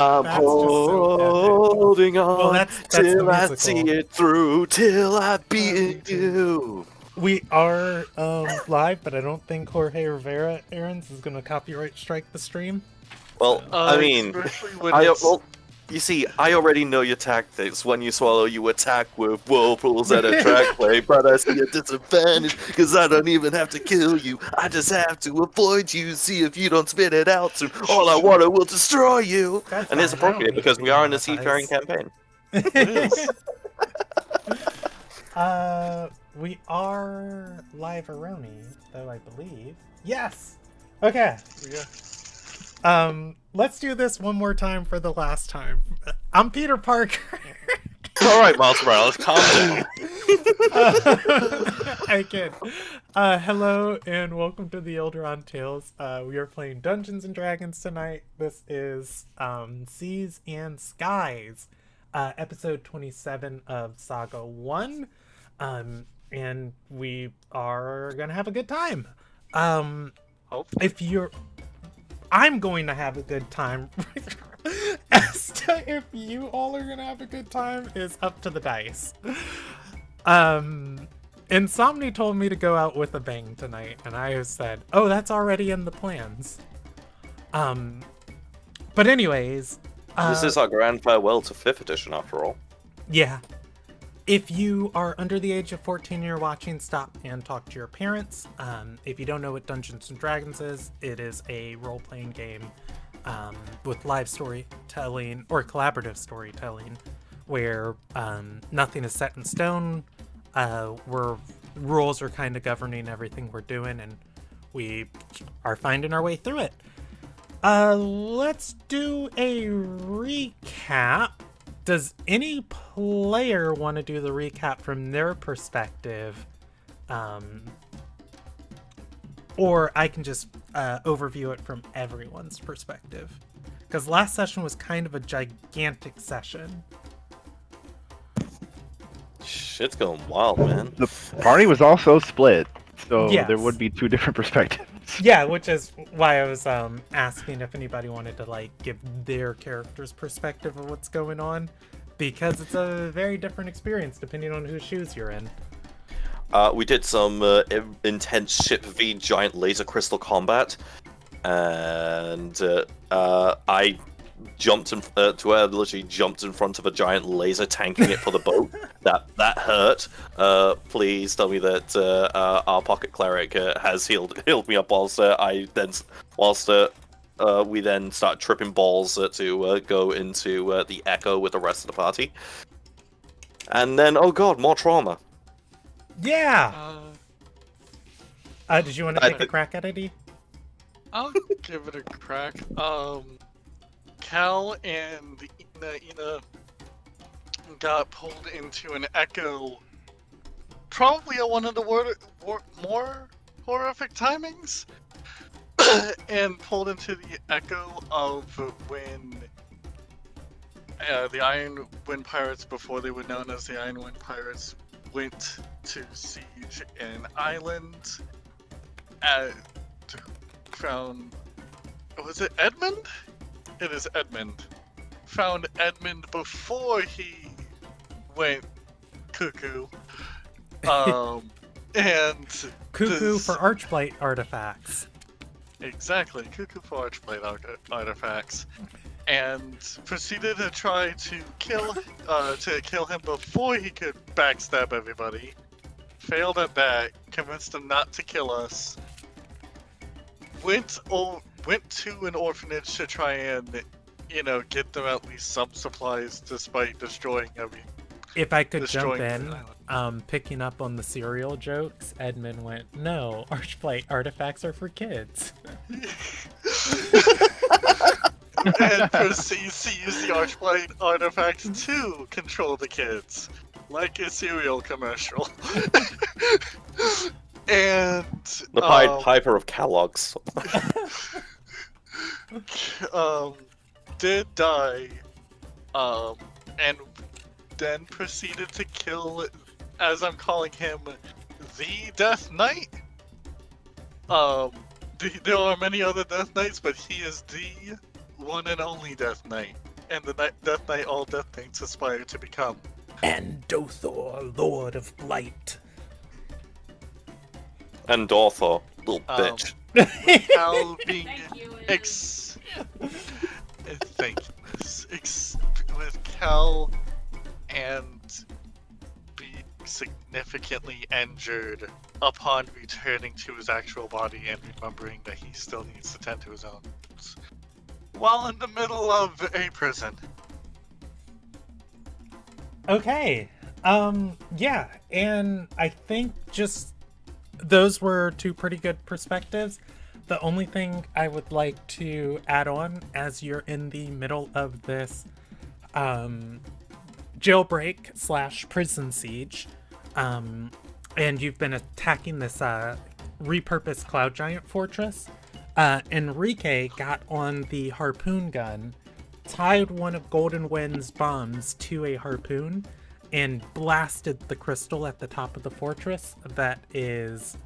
I'm That's just so epic. holding Well, on that's the till I see musical. it through, till I Me beat too. you. We are live, but I don't think Jorge Rivera Aaron's is gonna copyright strike the stream. Well, So I mean, Especially when I it's well, you see, I already know your tactics. When you swallow, you attack with whirlpools and a track play, but I see a disadvantage because I don't even have to kill you. I just have to avoid you. See if you don't spit it out soon. All I water will destroy you. that's And it's fine. I don't appropriate need to because be we are in a seafaring monetized. campaign. it is. We are live Aroni, though I believe. Yes. Okay. Yeah. Let's do this one more time for the last time. I'm Peter Parker. All right, Miles Morales, calm down. I kid. Hello and welcome to the Ilderon Tales. We are playing Dungeons and Dragons tonight. This is Seas and Skies, episode 27 of Saga 1. And we are gonna have a good time. Hopefully. If you're I'm going to have a good time. As to if you all are gonna have a good time is up to the dice. Insomni told me to go out with a bang tonight, and I said, "Oh, that's already in the plans." But anyways, This is our grand farewell to 5th edition, after all. yeah. If you are under the age of 14 and you're watching, stop and talk to your parents. If you don't know what Dungeons & Dragons is, it is a role-playing game with live storytelling or collaborative storytelling where nothing is set in stone, where rules are kind of governing everything we're doing, and we are finding our way through it. Let's do a recap. Does any player want to do the recap from their perspective? Or I can just overview it from everyone's perspective. Because last session was kind of a gigantic session. Shit's going wild, man. The party was also split, so Yes. there would be two different perspectives. Yeah, which is why I was asking if anybody wanted to like give their character's perspective of what's going on, because it's a very different experience depending on whose shoes you're in. We did some intense ship v giant laser crystal combat, and I jumped literally jumped in front of a giant laser, tanking it for the boat. That hurt. Please tell me that our pocket cleric has healed me up whilst we then start tripping balls to go into the Echo with the rest of the party. And then, oh god, more trauma. Yeah. Did you want to I take a think- crack at it, E? I'll give it a crack. Cal and Ina got pulled into an echo, probably at one of the more horrific timings, and pulled into the echo of when the Iron Wind Pirates, before they were known as the Iron Wind Pirates, went to siege an island and found... Was it Edmund? It is Edmund. Found Edmund before he went cuckoo. And... Cuckoo this- for Archblight artifacts. Exactly, cuckoo for Archblade artifacts. And proceeded to try to kill him before he could backstab everybody. Failed at that, convinced him not to kill us. Went to an orphanage to try and, get them at least some supplies despite destroying every... If I could jump Destroying in, the island. picking up on the cereal jokes, Edmund went, "No, Archblight artifacts are for kids." And proceeds to use the Archblade artifacts to control the kids, like a cereal commercial. And The Pied Piper of Kellogg's. Did die, and then proceeded to kill, as I'm calling him, the Death Knight. There are many other Death Knights, but he is the one and only Death Knight. and the Death Knight all Death Knights aspire to become. And Dothor, Lord of Blight. And Dorthor, little Um, bitch. With Cal being Thank you. thank you. With Cal and being significantly injured upon returning to his actual body and remembering that he still needs to tend to his own wounds, while in the middle of a prison. Okay. Yeah, and I think just those were two pretty good perspectives. The only thing I would like to add on as you're in the middle of this jailbreak / prison siege, and you've been attacking this repurposed Cloud Giant fortress, Enrique got on the harpoon gun, tied one of Golden Wind's bombs to a harpoon, and blasted the crystal at the top of the fortress that is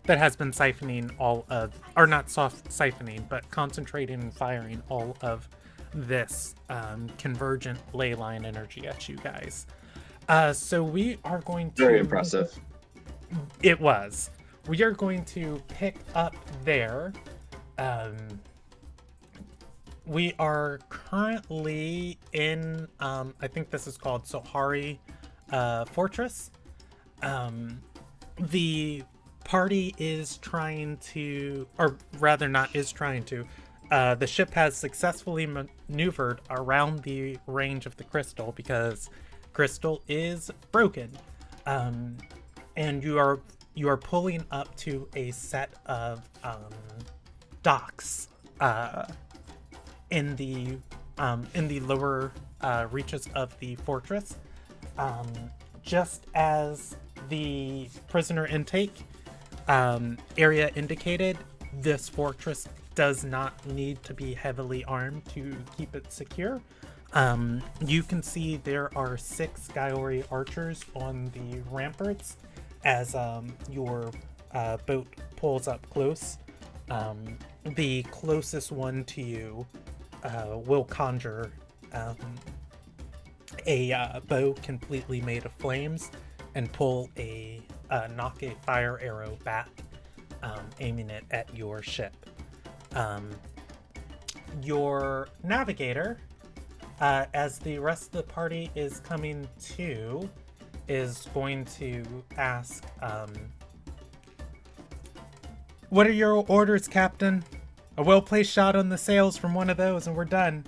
that has been siphoning all of, or not soft siphoning, but concentrating and firing all of this convergent ley line energy at you guys. So we are going to... Very impressive. It was. We are going to pick up there. We are currently in, I think this is called Sohari Fortress. The party is trying to, or rather not is trying to, the ship has successfully maneuvered around the range of the crystal because crystal is broken. And you are pulling up to a set of docks in the lower reaches of the fortress. Just as the prisoner intake area indicated, this fortress does not need to be heavily armed to keep it secure. You can see there are 6 Gaiori archers on the ramparts as your boat pulls up close. The closest one to you will conjure a bow completely made of flames and pull knock a fire arrow back, aiming it at your ship. Your navigator, as the rest of the party is coming to, is going to ask, what are your orders, Captain? A well-placed shot on the sails from one of those and we're done.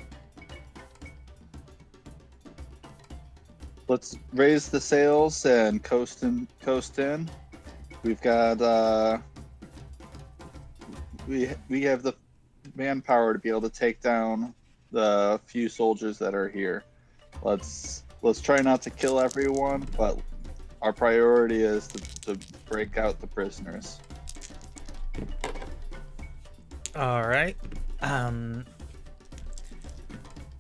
Let's raise the sails and coast in. We've got we have the manpower to be able to take down the few soldiers that are here. Let's try not to kill everyone, but our priority is to break out the prisoners. All right.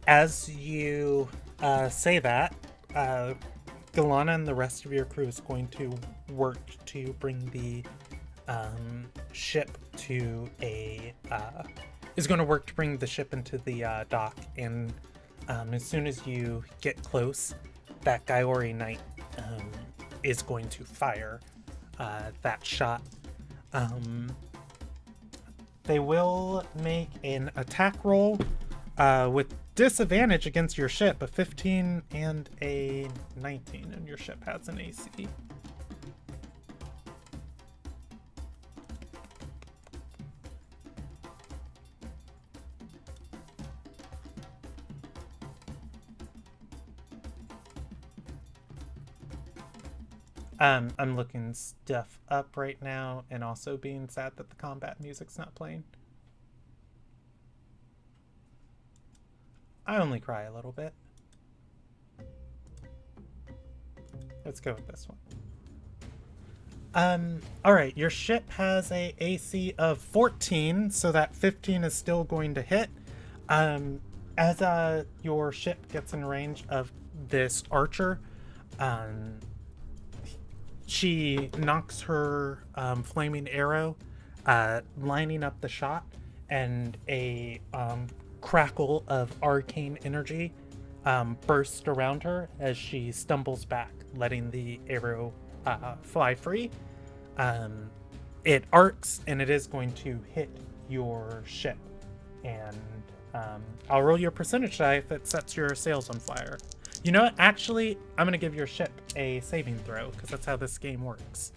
As you say that, Galana and the rest of your crew is going to work to bring the ship to the ship into the dock, and as soon as you get close, that Gaiori Knight is going to fire that shot. They will make an attack roll with disadvantage against your ship, a 15 and a 19, and your ship has an AC. I'm looking stuff up right now and also being sad that the combat music's not playing. I only cry a little bit. Let's go with this one. Alright, your ship has a AC of 14, so that 15 is still going to hit. As your ship gets in range of this archer, she knocks her flaming arrow, lining up the shot, and a crackle of arcane energy bursts around her as she stumbles back, letting the arrow fly free. It arcs, and it is going to hit your ship. And I'll roll your percentage die if it sets your sails on fire. You know what? Actually, I'm going to give your ship a saving throw, because that's how this game works.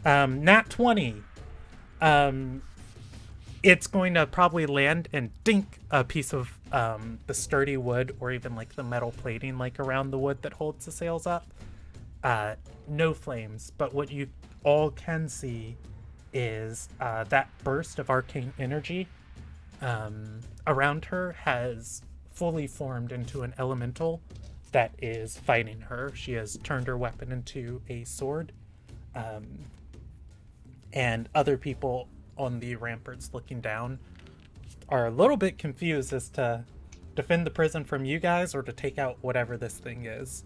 Nat 20. It's going to probably land and dink a piece of the sturdy wood, or even like the metal plating like around the wood that holds the sails up. No flames, but what you all can see is that burst of arcane energy around her has fully formed into an elemental that is fighting her. She has turned her weapon into a sword. And other people on the ramparts looking down are a little bit confused as to defend the prison from you guys or to take out whatever this thing is.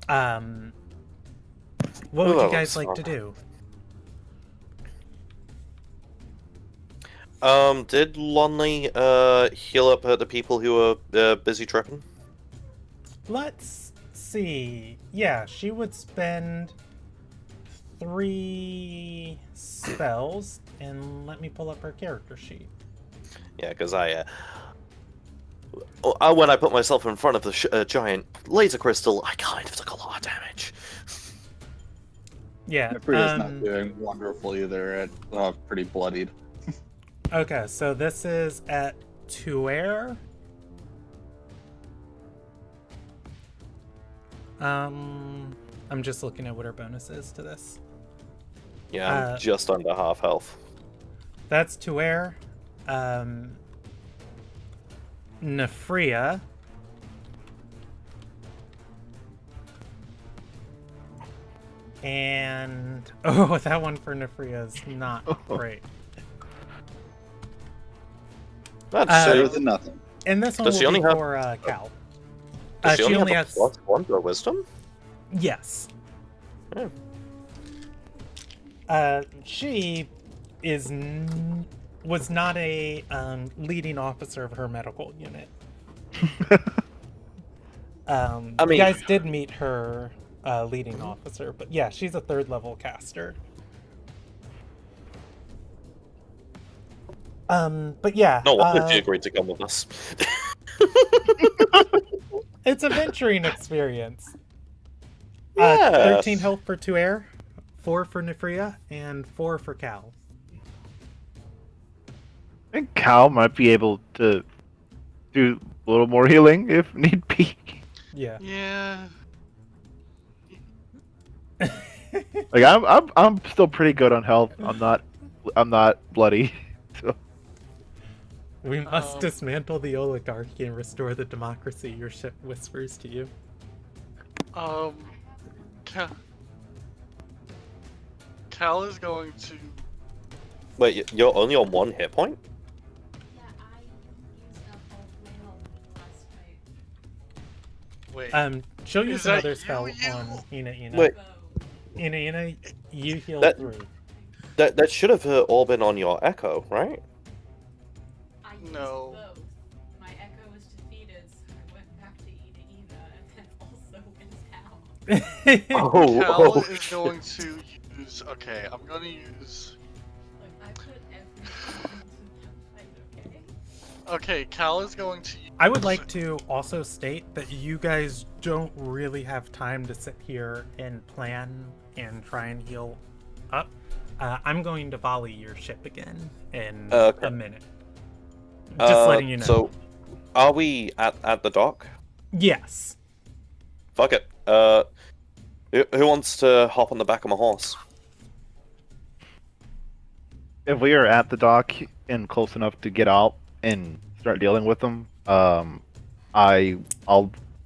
What would you guys like to do? Did Lonley heal up the people who were busy tripping? Let's see. Yeah, she would spend 3 spells, and let me pull up her character sheet. Yeah, because when I put myself in front of the giant laser crystal, I kind of took a lot of damage. Yeah. Nefria's not doing wonderful either. At pretty bloodied. Okay, so this is at Tuer. I'm just looking at what her bonus is to this. Yeah, I'm just under half health. That's Tuer. Nefria. And that one for Nefria is not great. That's Better than nothing. And this one Does she will be only have- for Cal. Does she only have has a +1 to wisdom? Yes. Hmm. She was not a leading officer of her medical unit. I mean, you guys did meet her leading officer, but yeah, she's a 3rd level caster. But yeah. no wonder she agreed to come with us. It's a venturing experience. Yes. 13 health for Tuer, 4 for Nefria, and 4 for Cal. I think Cal might be able to do a little more healing if need be. Yeah. Yeah. Like I'm still pretty good on health. I'm not bloody. So We must dismantle the oligarchy and restore the democracy, your ship whispers to you. Cal is going to. Wait, you're only on 1 hit point? Yeah, I used up all my health last fight. Wait. She'll use Is that another you, spell you? on Ina. Wait. Ina, you heal That- through. That should have all been on your echo, right? I used No. both. My echo was defeated, so I went back to Ina and then also went down. Cal is going to use. Okay, I'm going to use. Like, I put everything into that fight, okay? Okay, Cal is going to use. I would like to also state that you guys don't really have time to sit here and plan and try and heal up. I'm going to volley your ship again in Okay. a minute. Just letting you know. So, are we at the dock? Yes. Fuck it. Who wants to hop on the back of my horse? if we are at the dock and close enough to get out and start dealing with them, I'll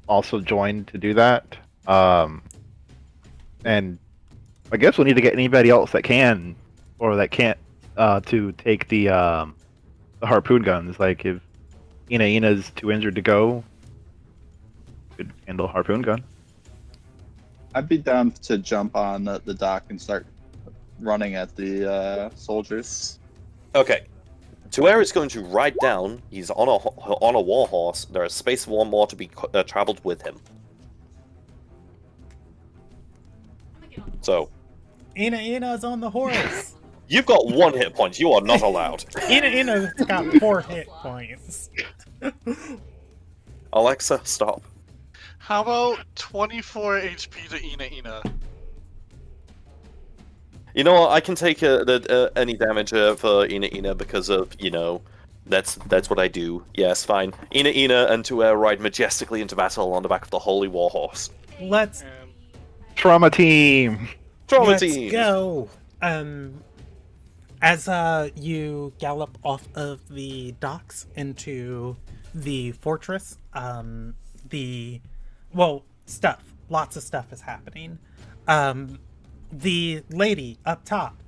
also join to do that. And I guess we need to get anybody else that can or that can't to take the harpoon guns. Like if Ina's too injured to go, could handle a harpoon gun. I'd be down to jump on the dock and start running at the soldiers. Okay. Tuer is going to ride down. He's on a war horse. There is space for one more to be traveled with him. I'm gonna get on the So, Ina's on the horse. you've got 1 hit point. You are not allowed. Ina's got 4 hit points. Alexa, stop. How about 24 HP to Ina? You know what? I can take any damage for Ina because of, that's what I do. Yes, fine. Ina and Tuer ride majestically into battle on the back of the Holy Warhorse. Let's And Trauma team. Trauma Let's team! go. As you gallop off of the docks into the fortress, lots of stuff is happening. The lady up top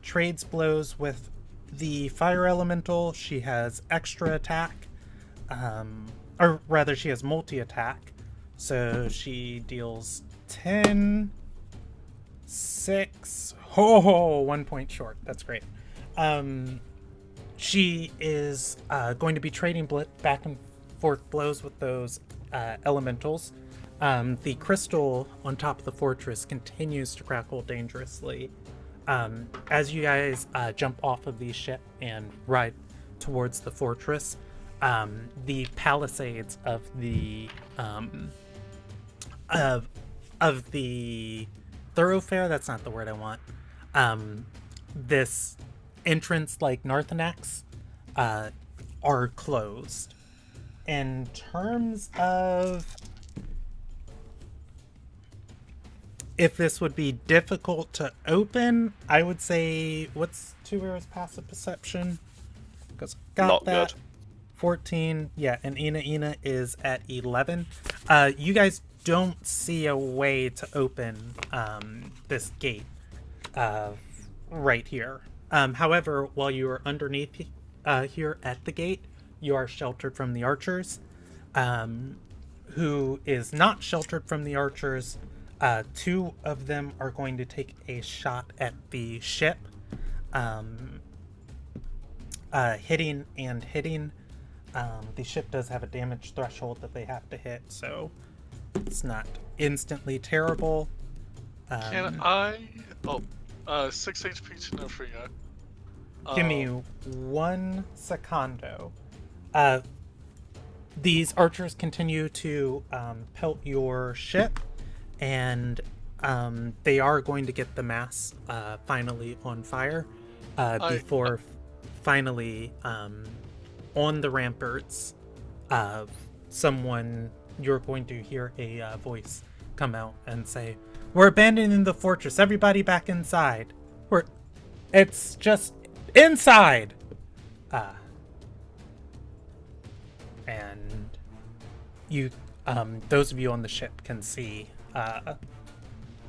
trades blows with the fire elemental. She has extra attack, or rather, she has multi attack. So she deals 10, 6. Oh, 1 point short. That's great. She is going to be trading back and forth blows with those elementals. The crystal on top of the fortress continues to crackle dangerously. As you guys jump off of the ship and ride towards the fortress, the palisades of the of the thoroughfare, that's not the word I want, this entrance like Narthanax are closed. In terms of if this would be difficult to open, I would say, what's Tuer's passive perception? Because got Not that. good. 14, yeah, and Ina is at 11. You guys don't see a way to open this gate right here. However, while you are underneath here at the gate, you are sheltered from the archers. Who is not sheltered from the archers, 2 of them are going to take a shot at the ship, hitting and hitting. The ship does have a damage threshold that they have to hit, so it's not instantly terrible. can I? Oh, 6 HP to Nefria. Give me 1 secondo. These archers continue to pelt your ship, and they are going to get the mass finally on fire before finally on the ramparts someone, you're going to hear a voice come out and say, "We're abandoning the fortress, everybody back inside. It's just inside." And you, those of you on the ship can see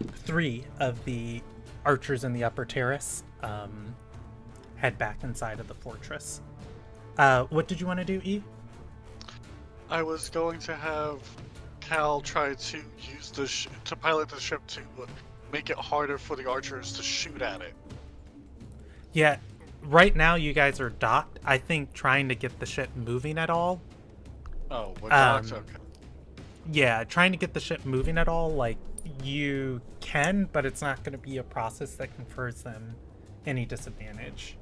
3 of the archers in the upper terrace head back inside of the fortress. What did you want to do, E? I was going to have Cal try to use to pilot the ship to make it harder for the archers to shoot at it. Yeah, right now you guys are docked. I think trying to get the ship moving at all. Oh, we're docked? Okay. Yeah, trying to get the ship moving at all, like, you can, but it's not going to be a process that confers them any disadvantage.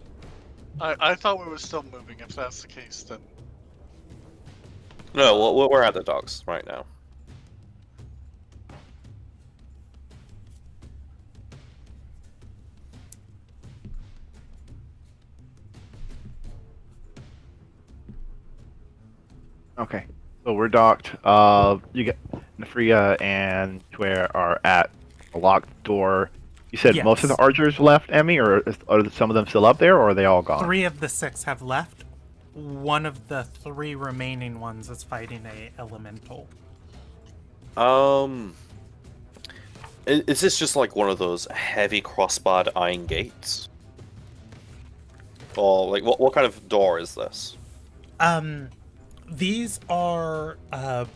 I thought we were still moving. If that's the case, then No, we're at the docks right now. Okay, so we're docked. You get Nefria and Tuer are at a locked door. You said most of the Yes. archers left, Emmy, or are some of them still up there, or are they all gone? 3 of the 6 have left. One of the 3 remaining ones is fighting a elemental. Is this just like one of those heavy crossbarred iron gates? Or like what kind of door is this? These are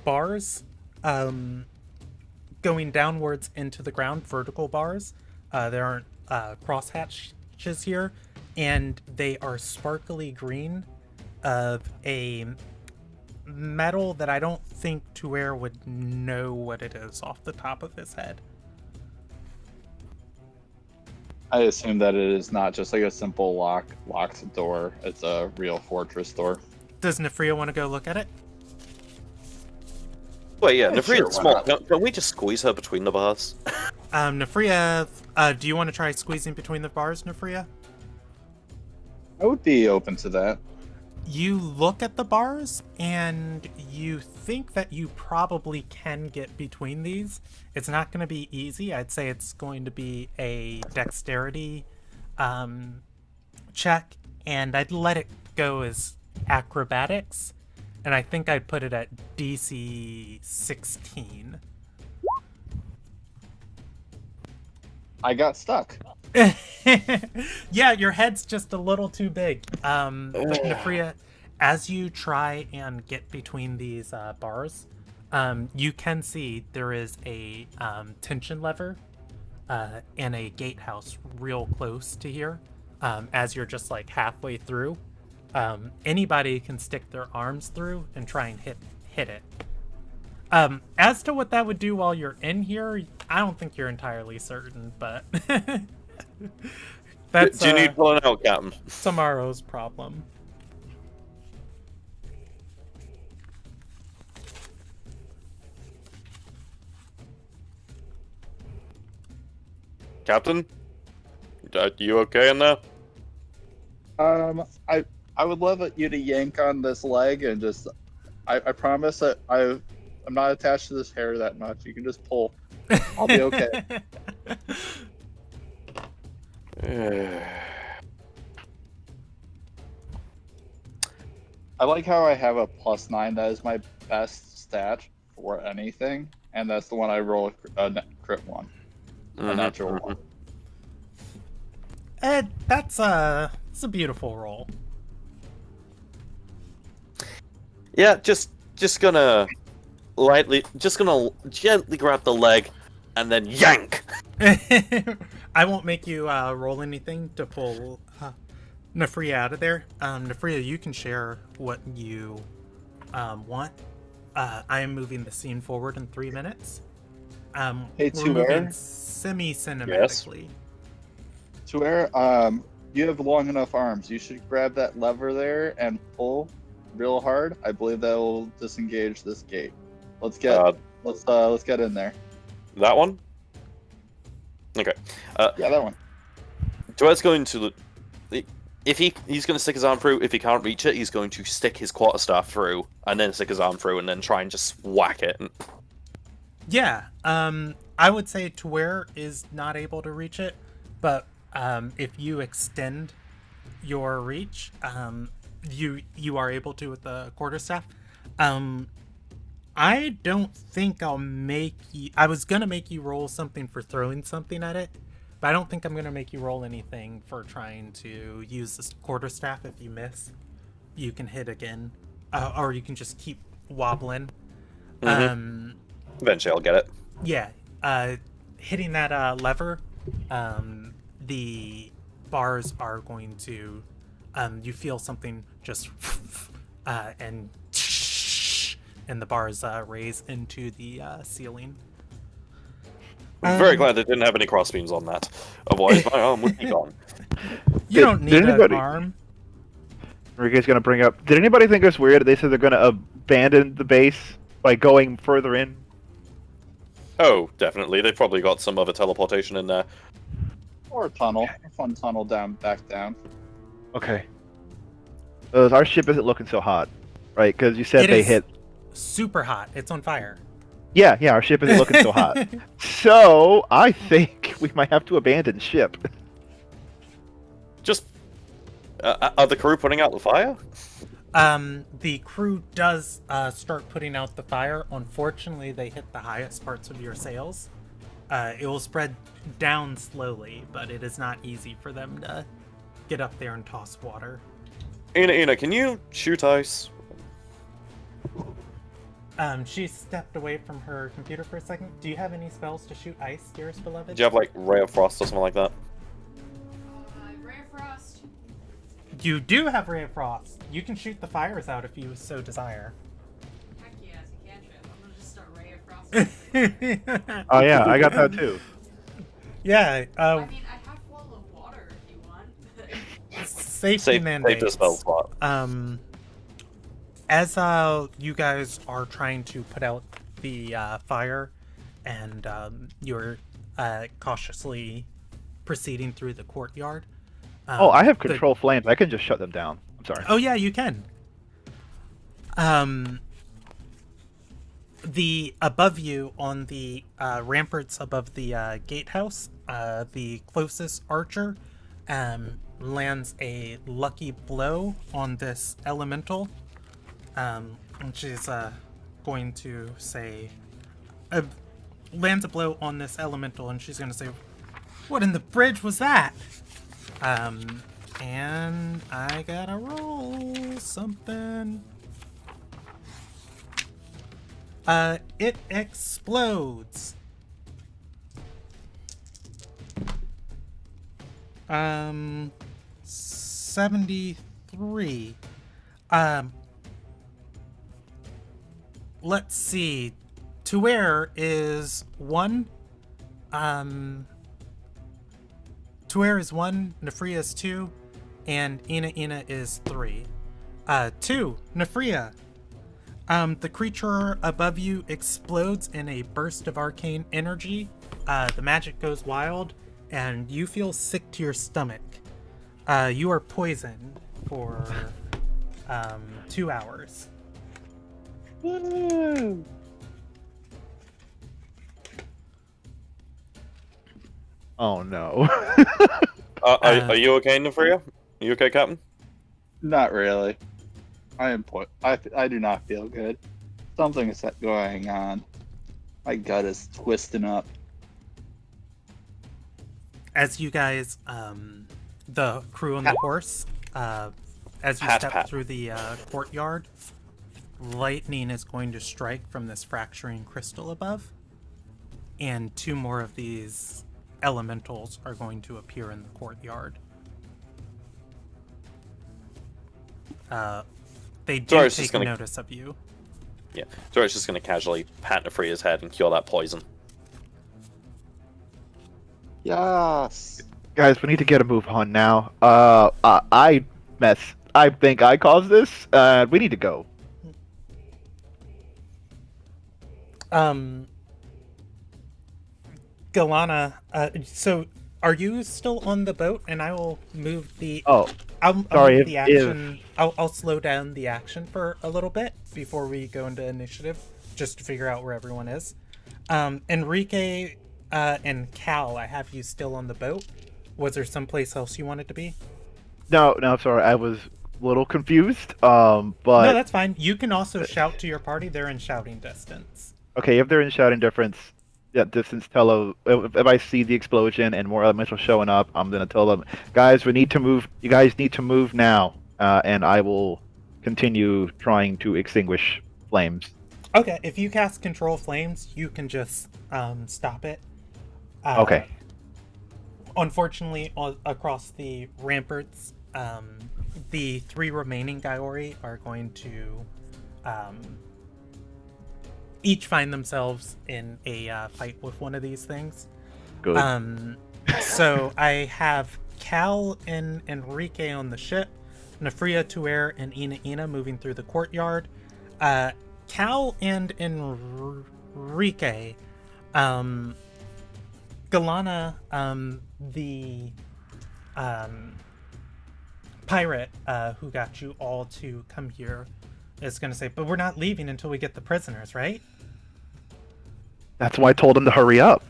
bars going downwards into the ground, vertical bars. There aren't crosshatches here, and they are sparkly green of a metal that I don't think Tuer would know what it is off the top of his head. I assume that it is not just like a simple locked door. It's a real fortress door. Does Nefria want to go look at it? Wait, yeah, Yeah, Nefria's sure, why small. not? Can we just squeeze her between the bars? Nefria, do you want to try squeezing between the bars, Nefria? I would be open to that. You look at the bars and you think that you probably can get between these. It's not going to be easy. I'd say it's going to be a dexterity check, and I'd let it go as acrobatics, and I think I'd put it at DC 16. I got stuck. Yeah, your head's just a little too big. But Nefria, as you try and get between these bars, you can see there is a tension lever and a gatehouse real close to here. As you're just like halfway through, anybody can stick their arms through and try and hit it. As to what that would do while you're in here, I don't think you're entirely certain, but that's Do you need pulling out, Captain? Samaro's problem. Captain? Are you okay in there? I would love you to yank on this leg and just. I promise that I'm not attached to this hair that much. You can just pull. I'll be okay. I like how I have a +9. That is my best stat for anything, and that's the one I roll a crit one, a natural one. Ed, it's a beautiful roll. Yeah, just gonna gently grab the leg and then yank. I won't make you roll anything to pull Nefria out of there. Nefria, you can share what you want. I am moving the scene forward in 3 minutes. Hey, we're moving Tuer? semi-cinematically. Tuer, you have long enough arms. You should grab that lever there and pull real hard. I believe that will disengage this gate. Let's get in there. That one? Okay. Yeah, that one. Duet's going to... If he's going to stick his arm through, if he can't reach it, he's going to stick his quarterstaff through, and then stick his arm through, and then try and just whack it. Yeah, I would say Tuer is not able to reach it, but if you extend your reach, you are able to with the quarterstaff. I don't think I'll make you... I was going to make you roll something for throwing something at it, but I don't think I'm going to make you roll anything for trying to use this quarterstaff. If you miss, you can hit again, or you can just keep wobbling. Mm-hmm. Eventually I'll get it. Yeah, hitting that lever, the bars are going to... you feel something just... and the bars raise into the ceiling. I'm very glad they didn't have any crossbeams on that. Otherwise, my arm would be gone. You don't need an arm. Enrique's gonna bring up. Did anybody think it's weird? They said they're gonna abandon the base by going further in. Oh, definitely. They've probably got some other teleportation in there. Or a tunnel. A fun tunnel back down. Okay. Our ship isn't looking so hot, right? Because you said they hit. Super hot. It's on fire. Yeah, our ship isn't looking so hot. So I think we might have to abandon ship. Just are the crew putting out the fire? The crew does start putting out the fire. Unfortunately, they hit the highest parts of your sails. It will spread down slowly, but it is not easy for them to get up there and toss water. Ina, can you shoot ice? She stepped away from her computer for a second. Do you have any spells to shoot ice, dearest beloved? Do you have like Ray of Frost or something like that? Ray of Frost. You do have Ray of Frost. You can shoot the fires out if you so desire. Heck yeah, it's a cantrip. I'm gonna just start Ray of Frost. Oh yeah, I got that too. Yeah, I mean, I have Wall of Water if you want. safety Save mandates. the spell slot. As you guys are trying to put out the fire, and you're cautiously proceeding through the courtyard. Oh, I have control flames. I can just shut them down. I'm sorry. Oh yeah, you can. The above you on the ramparts above the gatehouse, the closest archer lands a lucky blow on this elemental. And she's going to say, lands a blow on this elemental, and she's going to say, "What in the bridge was that?" And I gotta roll something. It explodes. 73. Let's see. Tuer is 1. Tuer is 1, Nefria is 2, and Ina is 3. 2, Nefria. The creature above you explodes in a burst of arcane energy. The magic goes wild, and you feel sick to your stomach. You are poisoned for 2 hours. Woo! Oh no. Are you okay, Nefria? Are you okay, Captain? Not really. I do not feel good. Something is going on. My gut is twisting up. As you guys, the crew on the horse, as you step through the courtyard, lightning is going to strike from this fracturing crystal above, and 2 more of these elementals are going to appear in the courtyard. They do take notice of you. Yeah, Zora's just gonna casually pat Nefria's head and cure that poison. Yes. Guys, we need to get a move on now. I think I caused this. We need to go. Galana, so are you still on the boat? And I will move the. Oh, I'll sorry. move the action. I'll slow down the action for a little bit before we go into initiative, just to figure out where everyone is. Enrique and Cal, I have you still on the boat. Was there someplace else you wanted to be? No, sorry. I was a little confused. But no, that's fine. You can also shout to your party. They're in shouting distance. Okay, if they're in shouting distance, if I see the explosion and more elementals showing up, I'm gonna tell them, guys, we need to move. You guys need to move now, and I will continue trying to extinguish flames. Okay, if you cast Control Flames, you can just stop it. Okay. Unfortunately, across the ramparts, the 3 remaining Gaiori are going to each find themselves in a fight with one of these things. Good. So I have Cal and Enrique on the ship, Nefria, Tuer, and Ina moving through the courtyard. Cal and Enrique, Galana, the pirate who got you all to come here, is going to say, but we're not leaving until we get the prisoners, right? That's why I told him to hurry up.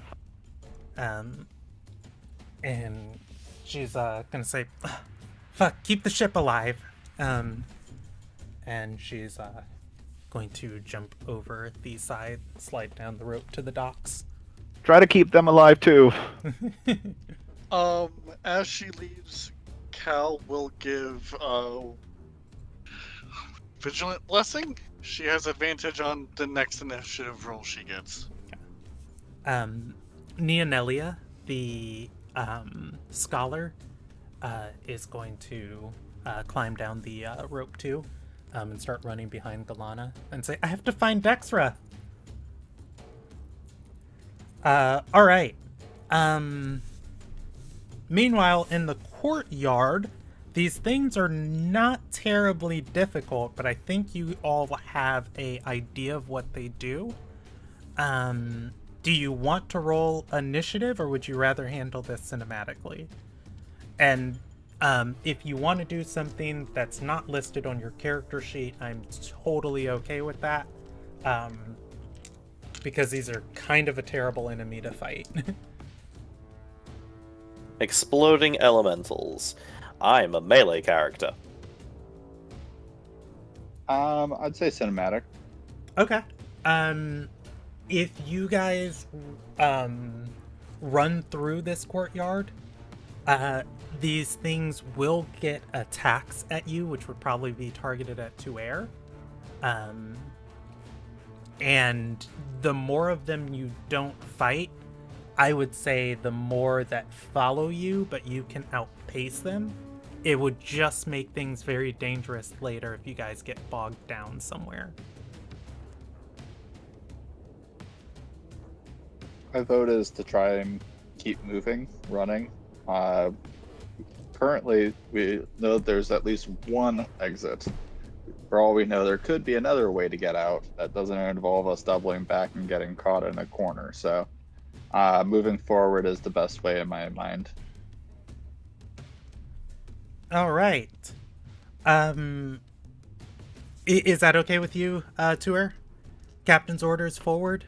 And she's going to say, fuck, keep the ship alive. And she's going to jump over the side, slide down the rope to the docks. Try to keep them alive too. As she leaves, Cal will give Vigilant Blessing. She has advantage on the next initiative roll she gets. Neonelia, the scholar, is going to climb down the rope too, and start running behind Galana and say, "I have to find Dexra." All right. Meanwhile, in the courtyard, these things are not terribly difficult, but I think you all have a idea of what they do. Do you want to roll initiative, or would you rather handle this cinematically? And if you want to do something that's not listed on your character sheet, I'm totally okay with that. Because these are kind of a terrible enemy to fight. Exploding elementals. I'm a melee character. I'd say cinematic. Okay. If you guys run through this courtyard, these things will get attacks at you, which would probably be targeted at Tuer. And the more of them you don't fight, I would say the more that follow you, but you can outpace them. It would just make things very dangerous later if you guys get bogged down somewhere. My vote is to try and keep moving, running. Currently, we know there's at least one exit. For all we know, there could be another way to get out that doesn't involve us doubling back and getting caught in a corner. So, moving forward is the best way in my mind. All right. Is that okay with you, Tour? Captain's orders forward?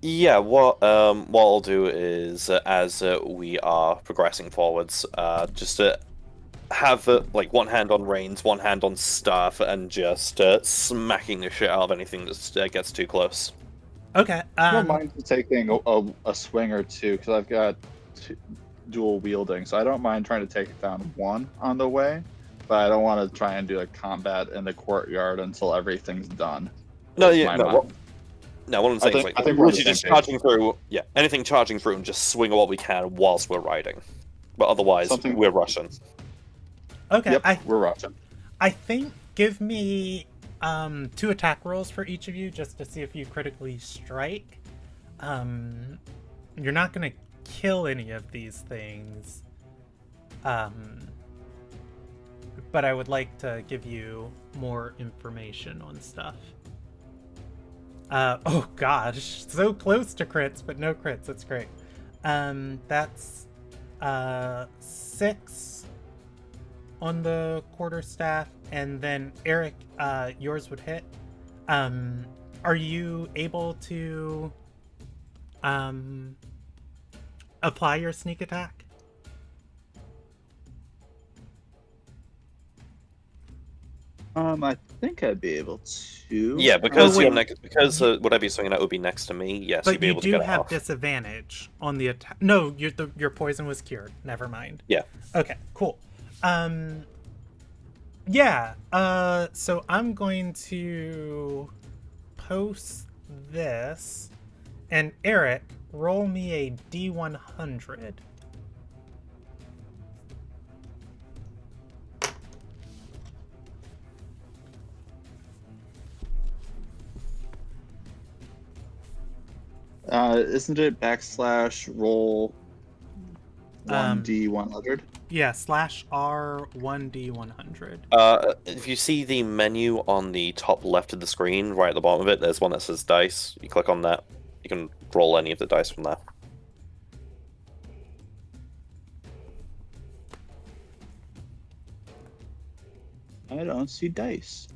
Yeah, what I'll do is, as we are progressing forwards, just have like one hand on reins, one hand on staff, and just smacking the shit out of anything that gets too close. Okay. I don't mind taking a swing or two because I've got dual wielding, so I don't mind trying to take down one on the way, but I don't want to try and do a combat in the courtyard until everything's done. No, That's yeah, my no. mind. No, what I'm saying is, like, I think we're on the literally same just page. charging through. Yeah, anything charging through and just swing what we can whilst we're riding. But otherwise, Something- we're rushing. Okay. Yep, we're rushing. I think give me 2 attack rolls for each of you just to see if you critically strike. You're not gonna kill any of these things. But I would like to give you more information on stuff. Oh gosh, so close to crits, but no crits. That's great. That's 6 on the quarterstaff, and then Eric, yours would hit. Are you able to apply your sneak attack? I think I'd be able to. Yeah, because wait. you're next. Because would I be swinging out would be next to me? Yes, you'd But be you able to do get it have off. disadvantage on the attack. No, your poison was cured. Never mind. Yeah. Okay, cool. Yeah, so I'm going to post this, and Eric, roll me a D100. Isn't it /roll 1D100? Yeah, /R 1D100. If you see the menu on the top left of the screen, right at the bottom of it, there's one that says dice. You click on that. You can roll any of the dice from there. I don't see dice.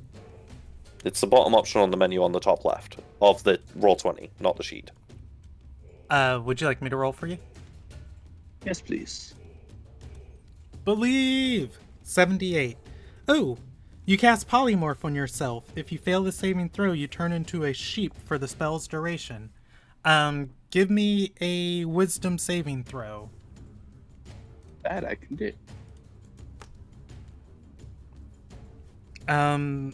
It's the bottom option on the menu on the top left of the Roll20, not the sheet. Would you like me to roll for you? Yes, please. Believe! 78. Oh, you cast Polymorph on yourself. If you fail the saving throw, you turn into a sheep for the spell's duration. Give me a wisdom saving throw. That I can do. And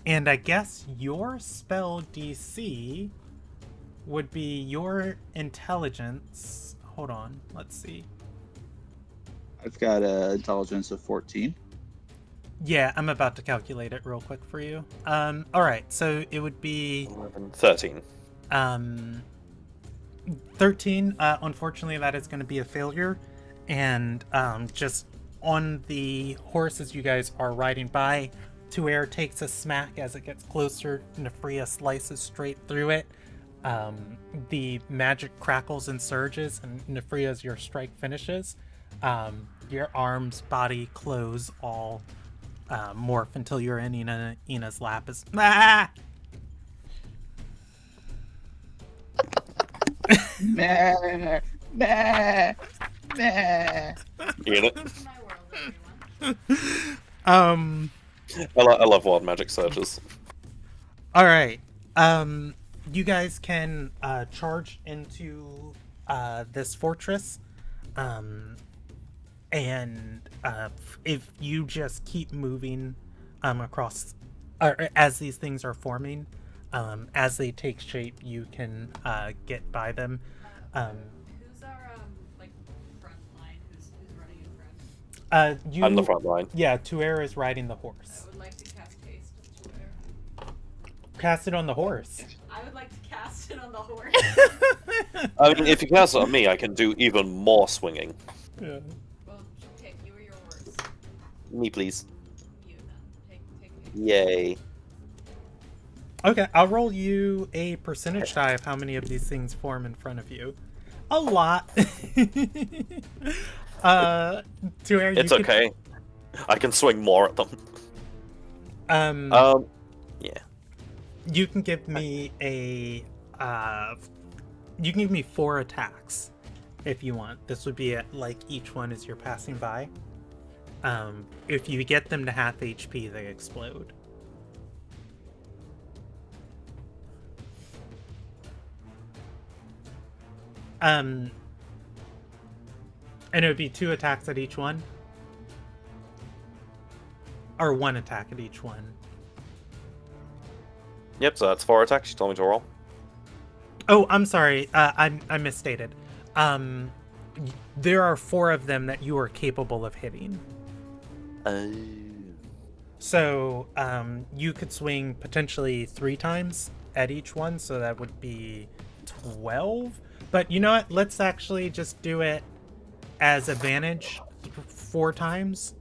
I guess your spell DC would be your intelligence. Hold on, let's see. I've got a intelligence of 14. Yeah, I'm about to calculate it real quick for you. Alright, so it would be 11, 13. 13. Unfortunately, that is going to be a failure. And just on the horse as you guys are riding by, Tuer takes a smack as it gets closer. Nefria slices straight through it. The magic crackles and surges, and Nefria, as your strike finishes, your arms, body, clothes all morph until you're in Ina's lap. Ah! Nah, nah, nah. Ian, Welcome to my world, everyone. I love wild magic surges. All right. You guys can charge into this fortress, and if you just keep moving across, or as these things are forming, as they take shape, you can get by them. Who's our like front line? Who's running in front? You, I'm the front line. Yeah, Tuer is riding the I horse. would like to cast haste to Tuer. Cast it on the horse. I would like to cast it on the horse. I mean, if you cast it on me, I can do even more swinging. Yeah. Well, pick you or your horse. Me, please. You then. Take haste. Yay. Okay, I'll roll you a percentage die of how many of these things form in front of you. A lot. Tuer, It's okay. I can swing more at them. Yeah. You can give me a you can give me 4 attacks if you want. This would be at, like, each one as you're passing by. If you get them to half HP, they explode. And it would be 2 attacks at each one. Or 1 attack at each one. Yep, so that's 4 attacks you told me to roll. Oh, I'm sorry. I misstated. There are 4 of them that you are capable of hitting. So, you could swing potentially 3 times at each one, so that would be 12. But you know what? Let's actually just do it as advantage 4 times.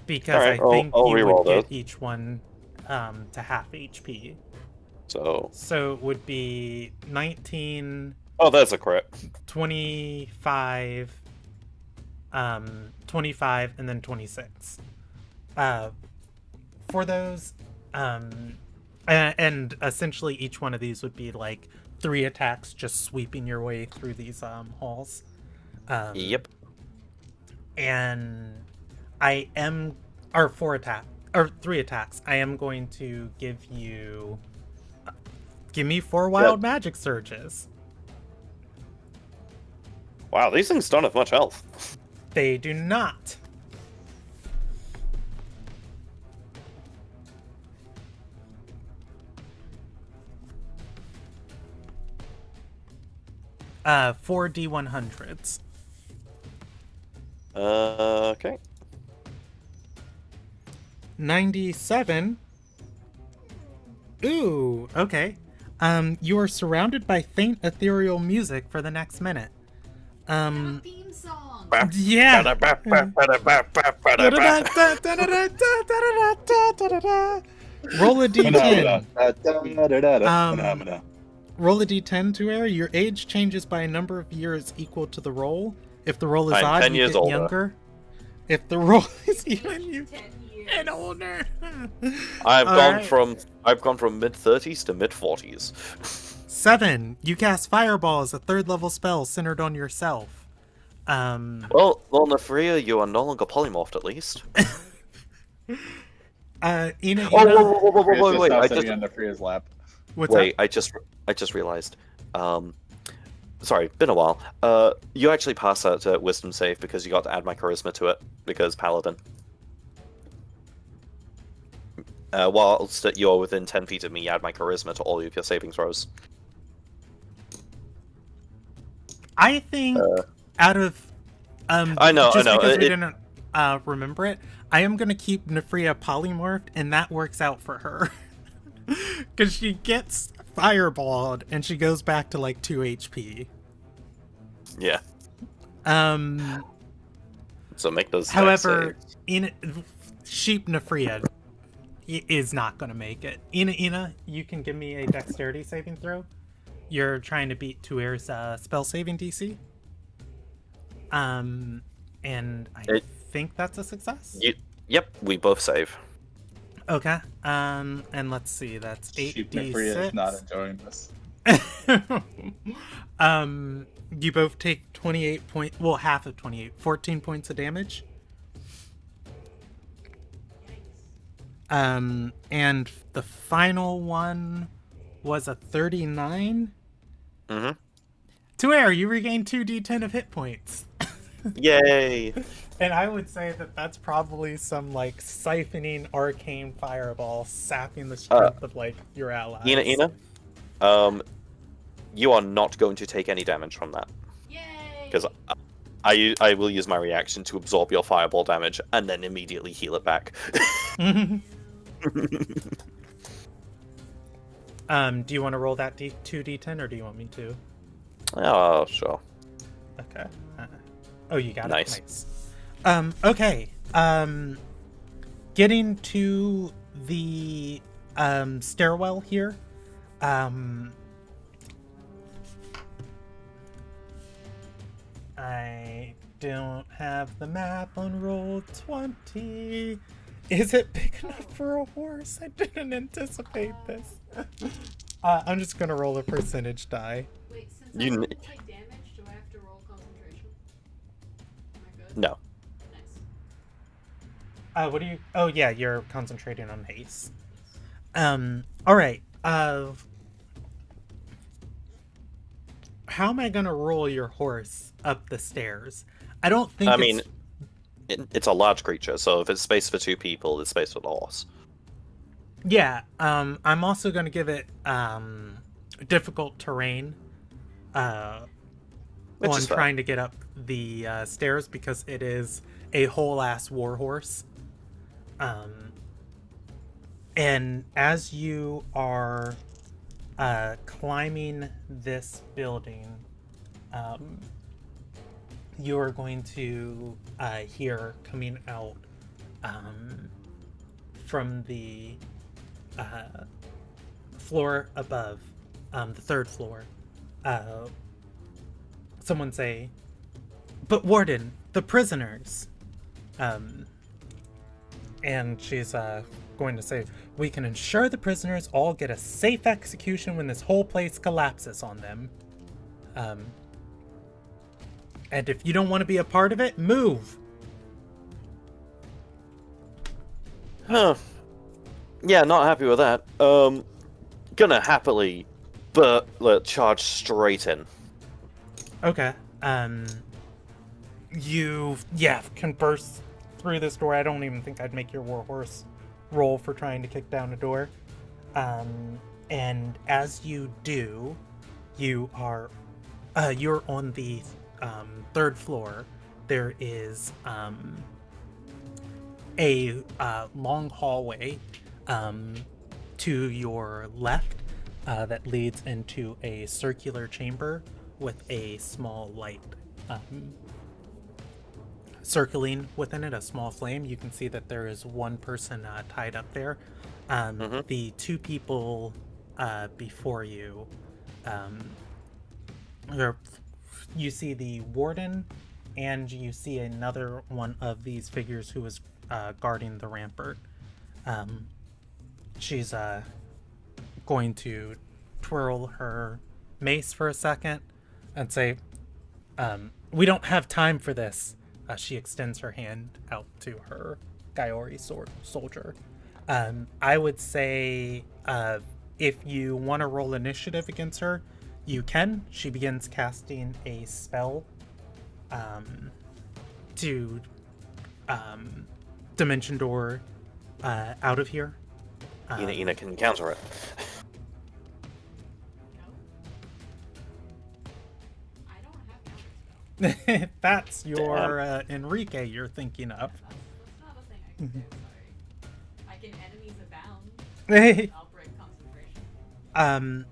Because Alright, I think I'll you reroll would get those. each one to half HP. So... So it would be 19, Oh, that's a crit. 25, 25, and then 26. For those, and essentially each one of these would be like 3 attacks just sweeping your way through these halls. Yep. And I am, or 4 attack, or 3 attacks. I am going to give you, give me 4 wild magic surges. Wow, these things don't have much health. They do not. Uh, 4 D100s. Okay. 97. Ooh, okay. You are surrounded by faint ethereal music for the next minute. Theme song. Yeah. Roll a d10. Roll a d10 to air. Your age changes by a number of years equal to the roll. If the roll is I'm odd, 10 you years get older. younger. If the roll is even, you 10 years. get older. I've Alright. gone from mid-30s to mid-40s. 7. You cast Fireball as a 3rd level spell centered on yourself. Well, Nefria, you are no longer polymorphed at least. Ina, Wait, I just on Nefria's lap. what's wait, that? I just realized. Sorry, been a while. You actually passed that wisdom save because you got to add my charisma to it because paladin. Whilst you're within 10 feet of me, add my charisma to all of your saving throws. I think out of I know. Just because we It- didn't remember it, I am gonna keep Nefria polymorphed, and that works out for her. Because she gets fireballed, and she goes back to like 2 HP. Yeah. So make those. dex However, saves. Sheep Nefria is not gonna make it. Ina, you can give me a dexterity saving throw. You're trying to beat Tuir's spell saving DC. And I think that's a success. Yep, we both save. Okay. And let's see, that's Sheep Nefria is 8d6. not enjoying this. You both take 28 point, well, half of 28, 14 points of damage. And the final one was a 39. Mm-hmm. Tuer, you regain 2d10 of hit points. Yay! And I would say that that's probably some like siphoning arcane fireball sapping the strength of like your allies. Ina, you are not going to take any damage from that Yay! because I will use my reaction to absorb your fireball damage and then immediately heal it back. Do you want to roll that 2d10 or do you want me to? Oh, sure. Okay. Oh, you got Nice. it. Nice. Okay. Getting to the stairwell here. I don't have the map on roll 20. Is it big enough for a horse? I didn't anticipate this. I'm just gonna roll a percentage die. Wait, since You I n- don't take damage, do I have to roll concentration? Am I good? No. Nice. What do you? Oh yeah, you're concentrating on haste. All right. How am I gonna roll your horse up the stairs? I don't think. I mean, it's a large creature, so if it's space for 2 people, it's space for the horse. Yeah. I'm also gonna give it difficult terrain. Which On is fair. trying to get up the stairs because it is a whole ass war horse. And as you are climbing this building, you are going to hear coming out from the floor above, the 3rd floor, someone say, "But Warden, the prisoners." And she's going to say, "We can ensure the prisoners all get a safe execution when this whole place collapses on them. And if you don't want to be a part of it, move." Huh. Yeah, not happy with that. Gonna happily, but charge straight in. Okay. You can burst through this door. I don't even think I'd make your warhorse roll for trying to kick down a door. And as you do, you're on the 3rd floor. There is a long hallway to your left that leads into a circular chamber with a small light circling within it, a small flame. You can see that there is one person tied up there. The 2 people before you, you see the warden, and you see another one of these figures who is guarding the rampart. She's going to twirl her mace for a second and say, "We don't have time for this." She extends her hand out to her Gaiori soldier. I would say if you want to roll initiative against her, you can. She begins casting a spell to dimension door out of here. Ina can counter it. No. I don't have counter That's your Enrique you're thinking of. That's not a thing I can do, sorry. I can enemies abound. I'll break concentration.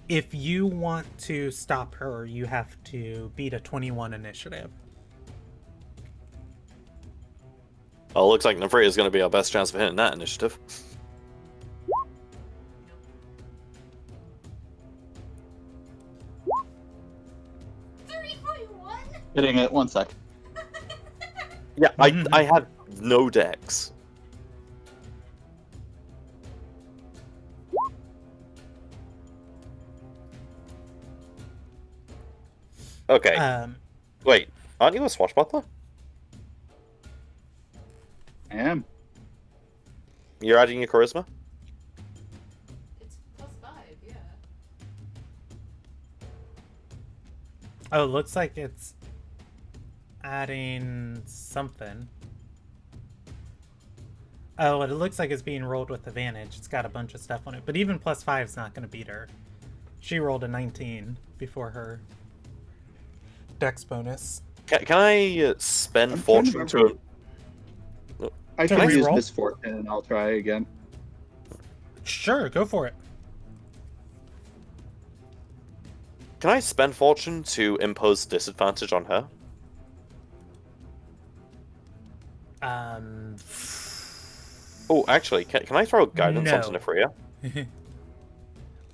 If you want to stop her, you have to beat a 21 initiative. Well, it looks like Nefria is going to be our best chance of hitting that initiative. Hitting it. 1 sec. Yeah, I had no dex. Okay. Wait, aren't you a swashbuckler? I am. You're adding your charisma? It's +5, yeah. Oh, it looks like it's adding something. Oh, it looks like it's being rolled with advantage. It's got a bunch of stuff on it. But even +5 is not going to beat her. She rolled a 19 before her dex bonus. Can I spend I'm trying fortune to to... I To can use reroll? misfortune and I'll try again. Sure, go for it. Can I spend fortune to impose disadvantage on her? Oh, actually, can I throw guidance onto No. Nefria?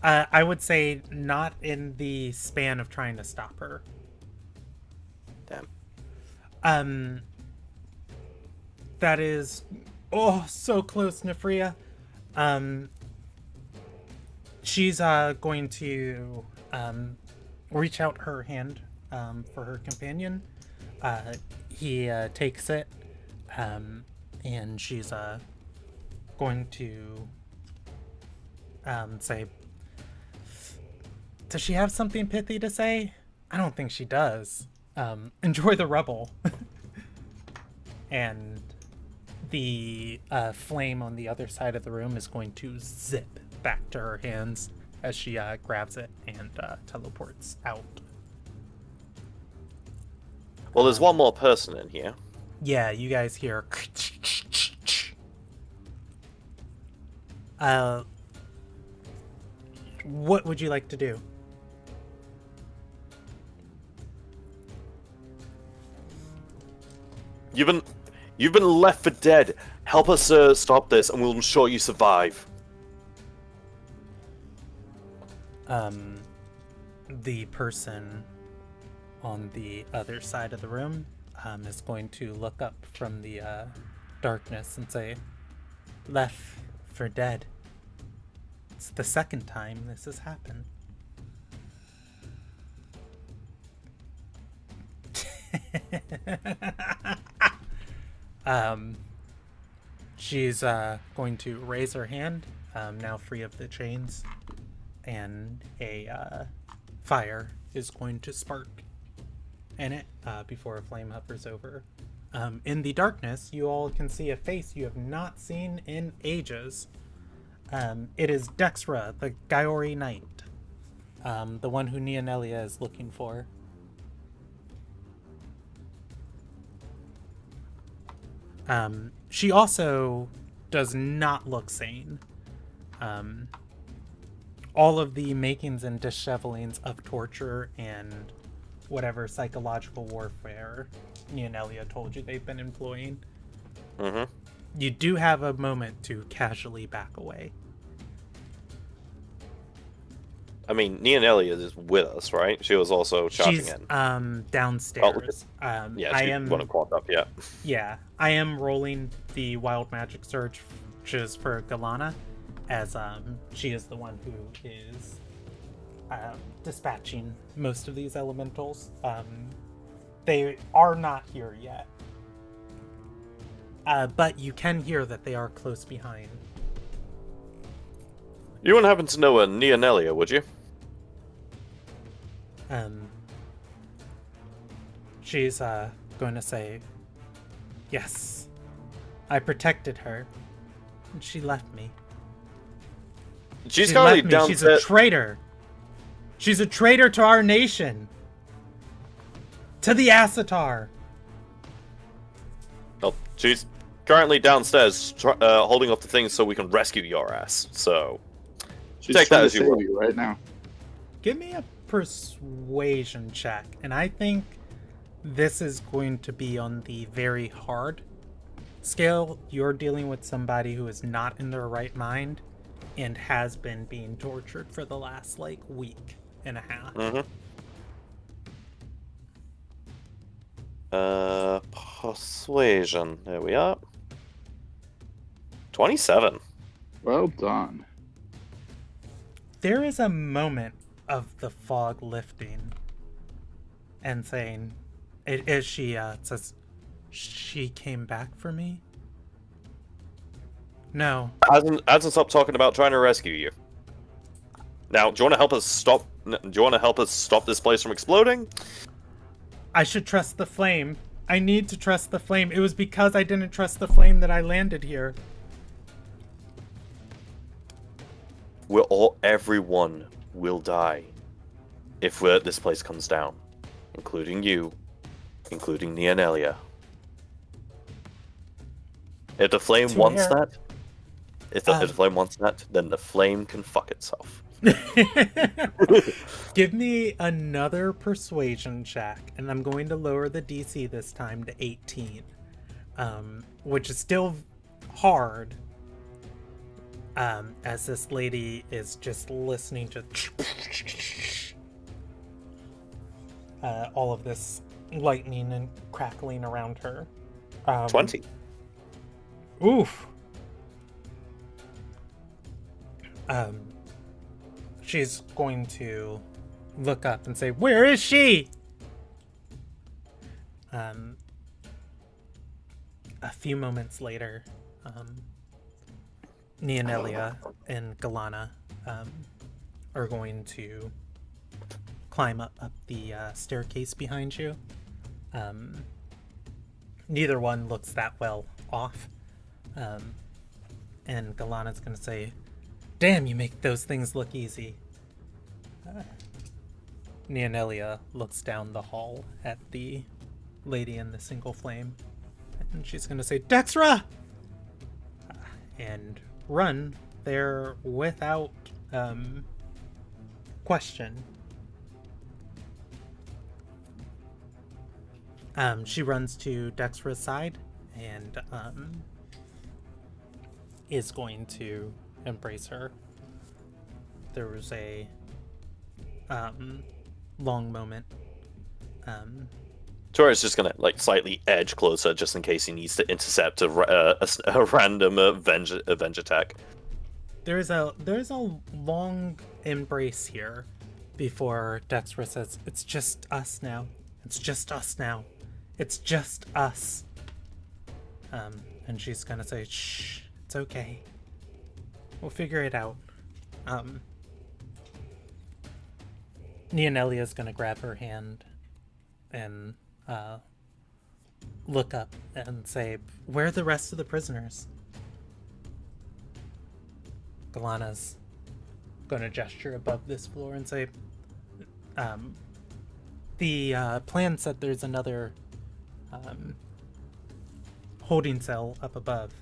I would say not in the span of trying to stop her. Damn. That is, so close, Nefria. She's going to reach out her hand for her companion. He takes it, and she's going to say, does she have something pithy to say? I don't think she does. Enjoy the rubble. And the flame on the other side of the room is going to zip back to her hands as she grabs it and teleports out. Well, there's one more person in here. Yeah, you guys hear. What would you like to do? You've been left for dead. Help us stop this, and we'll ensure you survive. The person on the other side of the room is going to look up from the darkness and say, left for dead. It's the second time this has happened. She's going to raise her hand, now free of the chains, and a fire is going to spark in it before a flame hovers over. In the darkness, you all can see a face you have not seen in ages. It is Dexra, the Gyori Knight, the one who Neonelia is looking for. She also does not look sane. All of the makings and dishevelings of torture and whatever psychological warfare Neonelia told you they've been employing. Mm-hmm. You do have a moment to casually back away. I mean, Neonelia is with us, right? She was also charging She's in. downstairs. Yeah, I she am wouldn't caught up yet. Yeah, I am rolling the wild magic surge, which is for Galana, as she is the one who is dispatching most of these elementals. They are not here yet, but you can hear that they are close behind. You wouldn't happen to know a Neonelia, would you? She's going to say, yes, I protected her, and she left me. She's She currently left me. down She's to... a traitor. She's a traitor to our nation. To the Asatar! Oh, she's currently downstairs holding up the things so we can rescue your ass. So, She's take trying that to as you save will. you right now. Give me a persuasion check, and I think this is going to be on the very hard scale. You're dealing with somebody who is not in their right mind and has been being tortured for the last, like, week and a half. Mm-hmm. Persuasion. There we are. 27. Well done. There is a moment of the fog lifting and saying, she says, she came back for me? No. Hasn't stopped talking about trying to rescue you. Now, do you want to help us stop? Do you want to help us stop this place from exploding? I should trust the flame. I need to trust the flame. It was because I didn't trust the flame that I landed here. Everyone will die if this place comes down, including you, including Neonelia. If the flame wants that, if the flame wants that, then the flame can fuck itself. Give me another persuasion check, and I'm going to lower the DC this time to 18, which is still hard, as this lady is just listening to all of this lightning and crackling around her. 20. Oof. She's going to look up and say, "Where is she?" A few moments later, Neonelia and Galana are going to climb up the staircase behind you. Neither one looks that well off. And Galana's going to say, "Damn, you make those things look easy." Neonelia looks down the hall at the lady in the single flame, and she's going to say, "Dexra!" And run there without question. She runs to Dexra's side and is going to embrace her. There was a long moment. Torres just gonna slightly edge closer just in case he needs to intercept a random avenge attack. There's a long embrace here before Dexra says, "It's just us now. It's just us now. It's just us." And she's gonna say, "Shh, it's okay. We'll figure it out." Neonelia's gonna grab her hand and look up and say, "Where are the rest of the prisoners?" Galana's gonna gesture above this floor and say, the plan said there's another holding cell up above.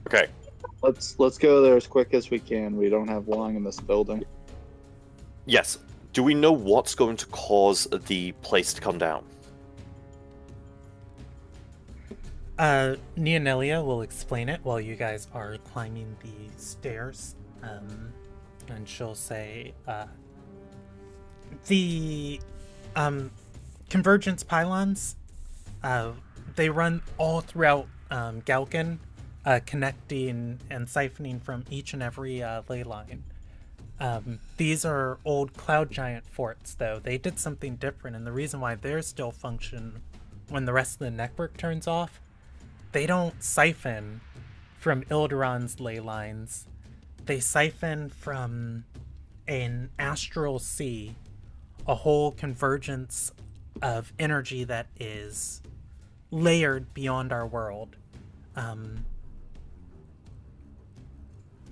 Okay. Let's go there as quick as we can. We don't have long in this building. Yes. Do we know what's going to cause the place to come down? Neonelia will explain it while you guys are climbing the stairs. And she'll say, the convergence pylons, they run all throughout Galkin, connecting and siphoning from each and every ley line. These are old cloud giant forts, though. They did something different, and the reason why they're still function when the rest of the network turns off, they don't siphon from Ilderon's ley lines. They siphon from an astral sea, a whole convergence of energy that is layered beyond our world.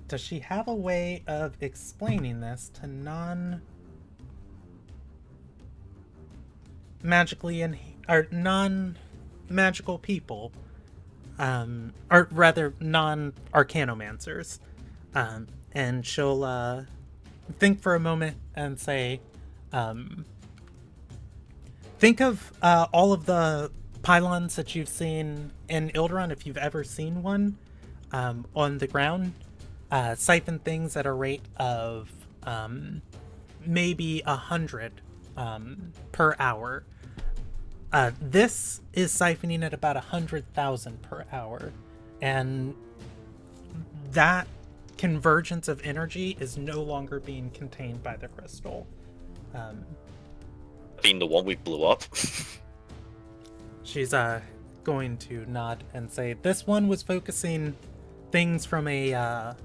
Does she have a way of explaining this to magically or non-magical people, or rather non-arcanomancers, and she'll think for a moment and say, think of all of the pylons that you've seen in Ilderon, if you've ever seen one, on the ground. Siphon things at a rate of maybe 100 per hour. This is siphoning at about 100,000 per hour, and that convergence of energy is no longer being contained by the crystal. Being the one we blew up. She's going to nod and say, this one was focusing things from a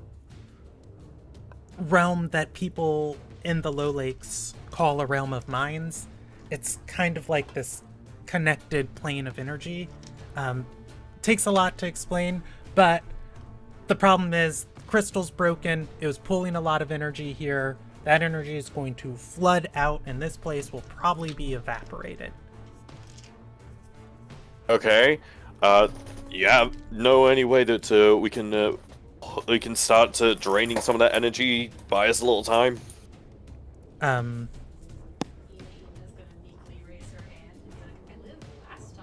realm that people in the Low Lakes call a realm of minds. It's kind of like this connected plane of energy. Takes a lot to explain, but the problem is crystal's broken. It was pulling a lot of energy here. That energy is going to flood out, and this place will probably be evaporated. Okay. Yeah. Know any way that we can start draining some of that energy? Buy us a little time. Ina's gonna meekly raise her hand and be like, I lived last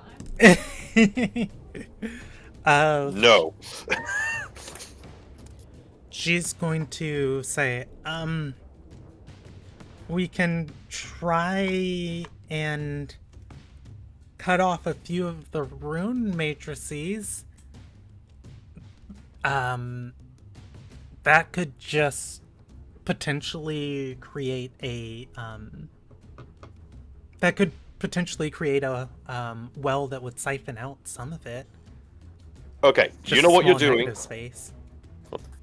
time. No. She's going to say, we can try and cut off a few of the rune matrices. That could just potentially create a well that would siphon out some of it. Okay. Just You know what you're small doing. negative space.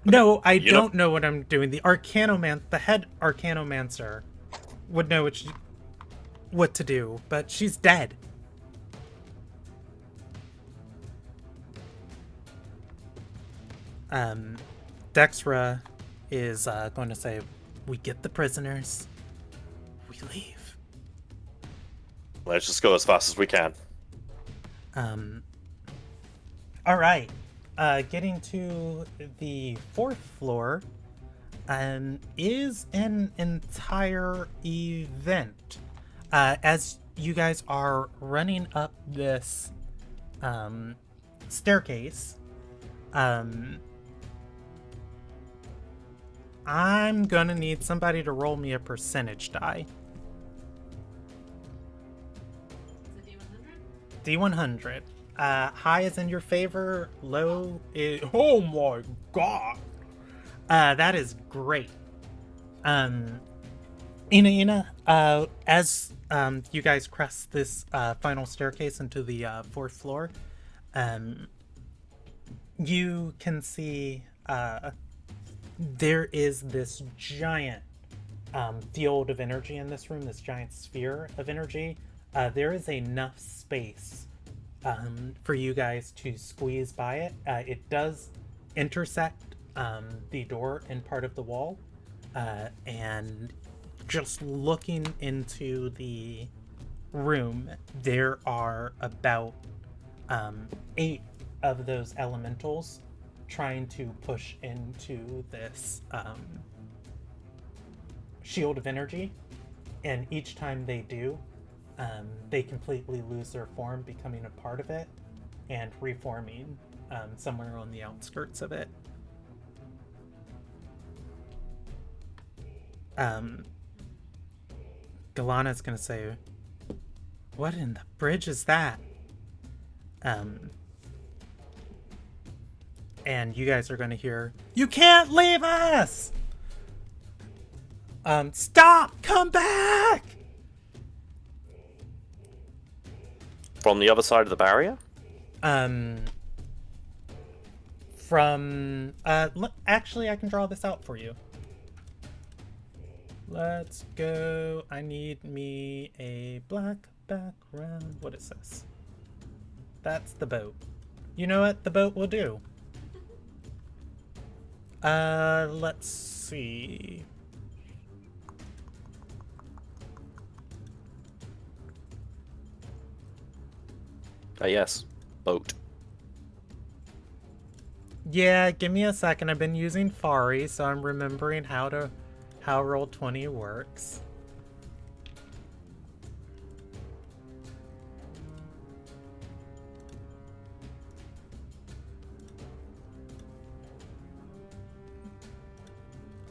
No, I You don't know what I'm doing. The head Arcanomancer would know what to do, but she's dead. Dexra is going to say, we get the prisoners, we leave. Let's just go as fast as we can. All right. Getting to the 4th floor is an entire event. As you guys are running up this staircase, I'm gonna need somebody to roll me a percentage die. Is it D100. High is in your favor, low is... Oh my god! That is great. Ina, as you guys crest this final staircase into the 4th floor, you can see there is this giant field of energy in this room, this giant sphere of energy. There is enough space for you guys to squeeze by it. It does intersect the door and part of the wall, and just looking into the room, there are about 8 of those elementals trying to push into this shield of energy, and each time they do, they completely lose their form, becoming a part of it and reforming somewhere on the outskirts of it. Galana's gonna say, what in the bridge is that? And you guys are gonna hear, you can't leave us! Stop! Come back! From the other side of the barrier? Actually, I can draw this out for you. Let's go. I need me a black background. What is this? That's the boat. You know what? The boat will do. Let's see. Yes, boat. Yeah, give me a second. I've been using Fari, so I'm remembering how Roll20 works.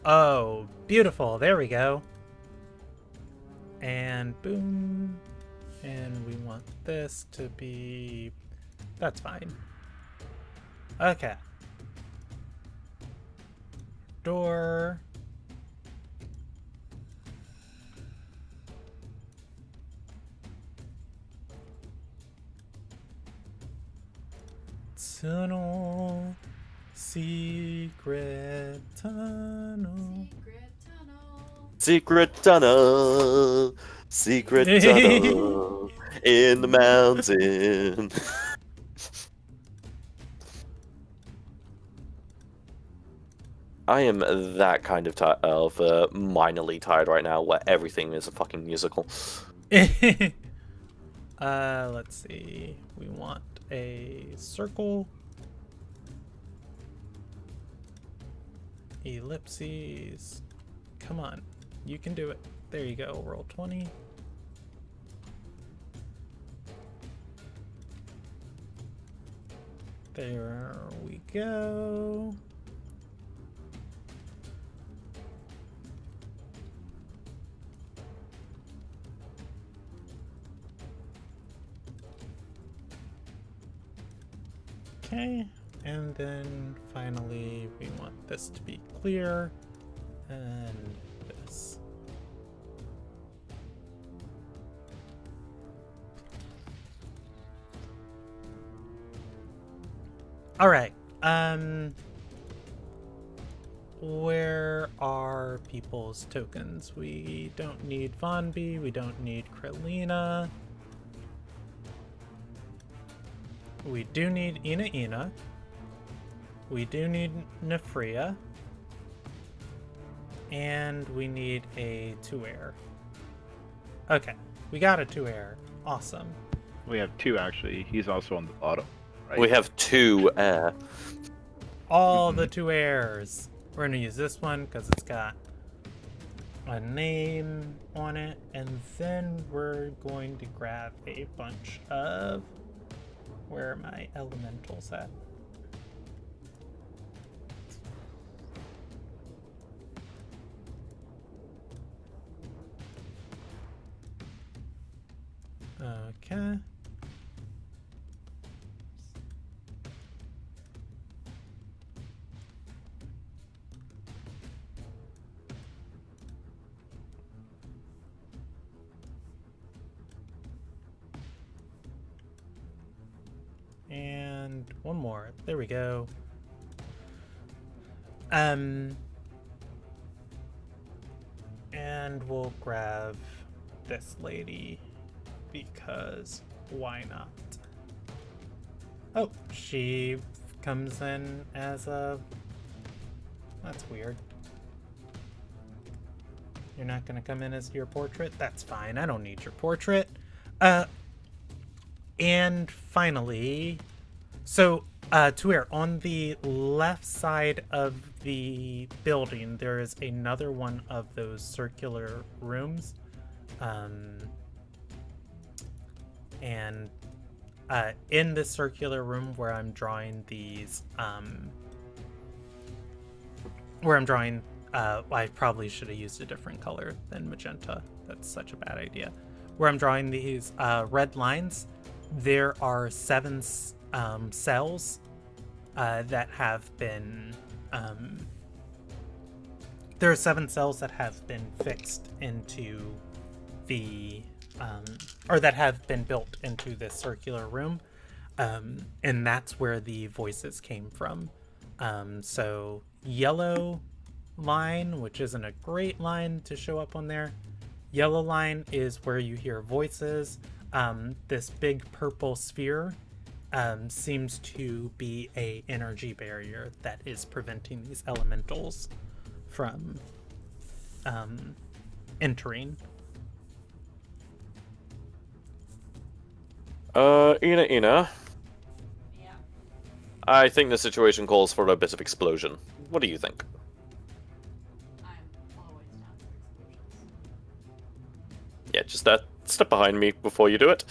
Oh, beautiful. There we go. And boom. And we want this to be... That's fine. Okay. Door. Tunnel. Secret tunnel. Secret tunnel. Secret tunnel in the mountain. I am that kind of minorly tired right now, where everything is a fucking musical. Let's see. We want a circle. Ellipses. Come on. You can do it. There you go. Roll20. There we go. Okay, and then finally we want this to be clear, and this. All right. Where are people's tokens? We don't need Vonby. We don't need Krillina. We do need Ina. We do need Nefria. And we need a 2-air. Okay, we got a 2-air. Awesome. We have 2 actually. He's also on the bottom. Right? We have 2 air. All the 2-airs. We're gonna use this one because it's got a name on it. And then we're going to grab a bunch of... Where are my elementals at? Okay. And one more. There we go. And we'll grab this lady because why not? Oh, she comes in as a... That's weird. You're not gonna come in as your portrait? That's fine. I don't need your portrait. And finally, so to where on the left side of the building, there is another one of those circular rooms. And in the circular room where I'm drawing these, I probably should have used a different color than magenta. That's such a bad idea. Where I'm drawing these red lines, there are 7 cells that have been there are 7 cells that have been fixed into the or that have been built into this circular room, and that's where the voices came from. So yellow line, which isn't a great line to show up on there. Yellow line is where you hear voices. This big purple sphere seems to be a energy barrier that is preventing these elementals from entering. Ina. Yeah. I think the situation calls for a bit of explosion. What do you think? I'm always down for explosions. Yeah, just step behind me before you do it.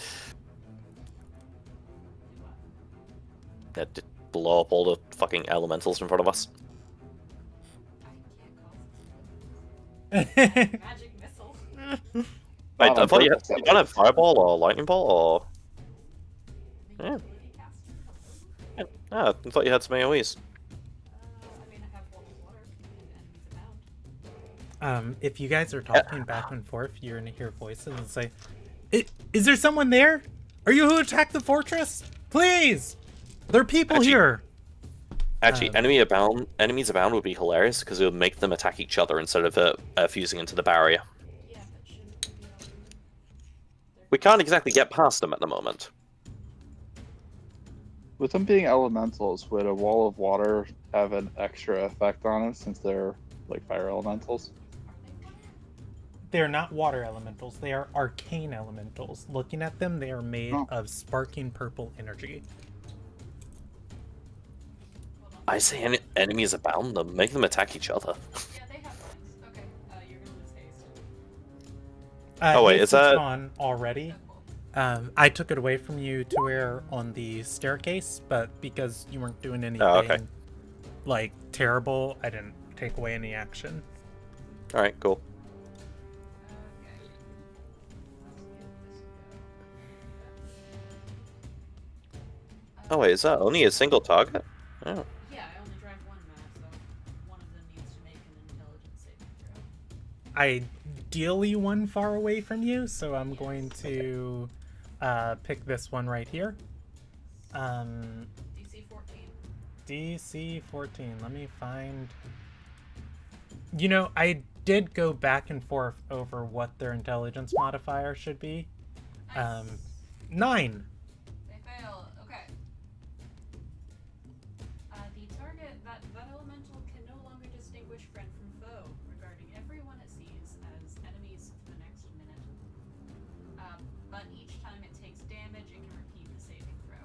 Do what? Yeah, blow up all the fucking elementals in front of us. I can't cause magic missile. Wait, Not I on thought purpose, you at don't have least. fireball or lightning ball or. Yeah. Utility caster? Hello? Ah, I thought you had some AoEs. I mean, I have wall of water and enemies abound. If you guys are talking back and forth, you're gonna hear voices and say, "Is there someone there? Are you who attacked the fortress? Please! There are people Actually- here!" Actually, Um, enemies abound would be hilarious because it would make them attack each other instead of fusing into the barrier. Yeah, but shouldn't we be able to... We can't exactly get past them at the moment. With them being elementals, would a wall of water have an extra effect on it since they're like fire elementals? Are they water? They're not water elementals, they are arcane elementals. Looking at them, they are made Oh. of sparking purple energy. Hold on. I say enemies abound them. Make them attack each other. Yeah, they have wings. Okay, you're gonna lose haste. Oh, wait, Haste is that- on already? Okay, cool. I took it away from you to where on the staircase, but because you weren't doing anything okay. like terrible, I didn't take away any action. All right, cool. Okay. Let's get this Oh wait, is that only a single target? Oh. Yeah, I only drive one map, so one of them needs to make an intelligence saving throw. Ideally one far away from you, so I'm going to pick this one right here. DC 14. DC 14. Let me find. You know, I did go back and forth over what their intelligence modifier should be. Nice. 9. They fail. Okay. The target, that elemental can no longer distinguish friend from foe, regarding everyone it sees as enemies for the next minute. But each time it takes damage, it can repeat the saving throw.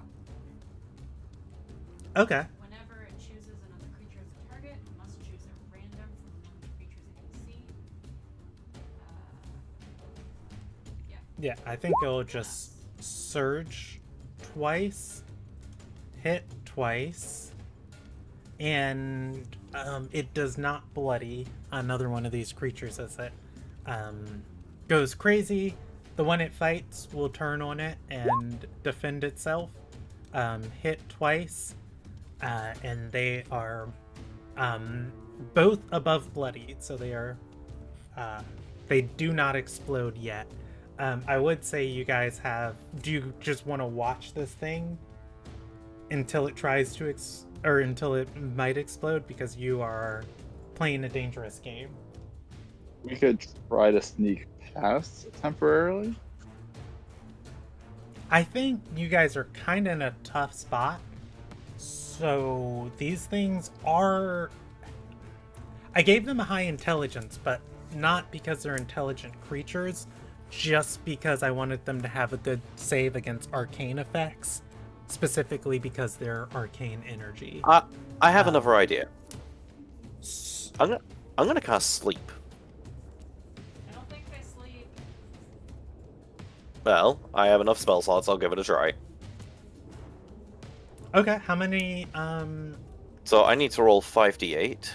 Okay. Whenever it chooses another creature as a target, it must choose at random from among the creatures it can see. Yeah, I think it'll just surge twice, hit twice, and it does not bloody another one of these creatures as it goes crazy. The one it fights will turn on it and defend itself, hit twice, and they are both above bloodied, so they are they do not explode yet. I would say you guys have. Do you just want to watch this thing until it tries to or until it might explode, because you are playing a dangerous game? We could try to sneak past temporarily. I think you guys are kind of in a tough spot. So these things are. I gave them a high intelligence, but not because they're intelligent creatures, just because I wanted them to have a good save against arcane effects, specifically because they're arcane energy. I have another idea. I'm gonna cast sleep. I don't think they sleep. Well, I have enough spell slots. I'll give it a try. Okay, how many? So I need to roll 5d8.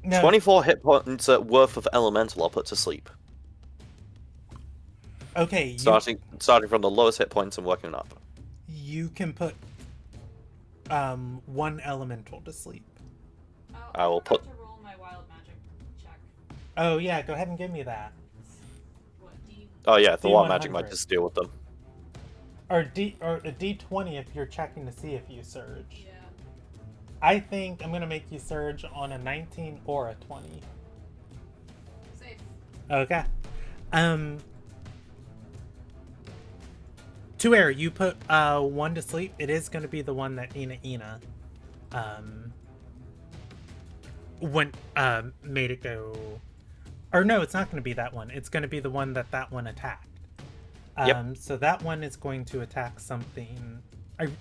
No. 24 hit points worth of elemental I'll put to sleep. Okay, Starting from the lowest hit points and working up. you can put one elemental to sleep. Oh, I will forgot put- to roll my wild magic check. Oh yeah, go ahead and give me that. What, D? Oh yeah, the wild D100. magic might just deal with them. Or a D20 if you're checking to see if you surge. Yeah. I think I'm gonna make you surge on a 19 or a 20. Safe. Okay. To air, you put one to sleep. It is gonna be the one that Ina made it go Or no, it's not going to be that one. It's going to be the one that one attacked. Yep. So that one is going to attack something.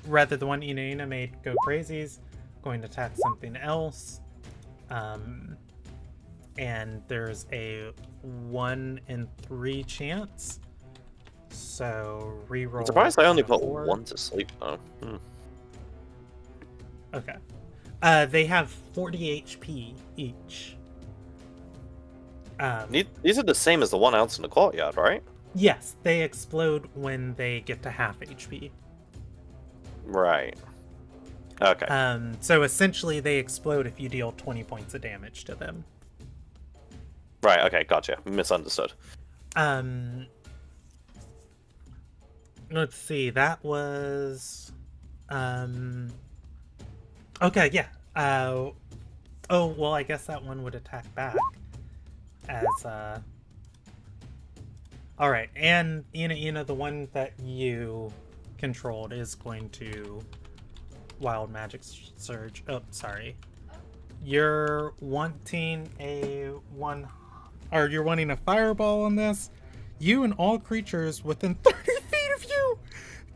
Rather, the one Ina made go crazies, going to attack something else. And there's a 1 in 3 chance. So reroll. I'm surprised I only put 4. 1 to sleep though. Okay. They have 40 HP each. These are the same as the one out in the courtyard, right? Yes, they explode when they get to half HP. Right. Okay. So essentially they explode if you deal 20 points of damage to them. Right, okay, gotcha. Misunderstood. Let's see, that was okay, yeah. Oh, well, I guess that one would attack back as all right, and Ina, the one that you controlled is going to wild magic surge. Oh, sorry. You're wanting you're wanting a fireball on this. You and all creatures within 30 feet of you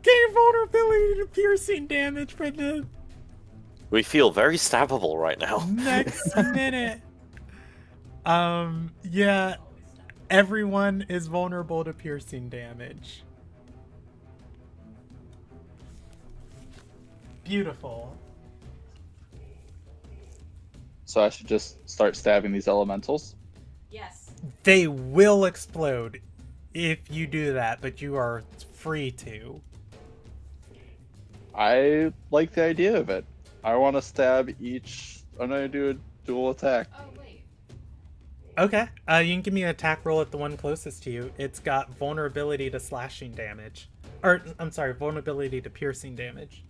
gain vulnerability to piercing damage for the We feel very stabbable right now. next minute. Yeah, everyone is vulnerable to piercing damage. Beautiful. So I should just start stabbing these elementals. Yes. They will explode if you do that, but you are free to. I like the idea of it. I want to stab each. I'm gonna do a dual attack. Oh wait. Okay, you can give me an attack roll at the one closest to you. It's got vulnerability to slashing damage. Or, I'm sorry, vulnerability to piercing damage.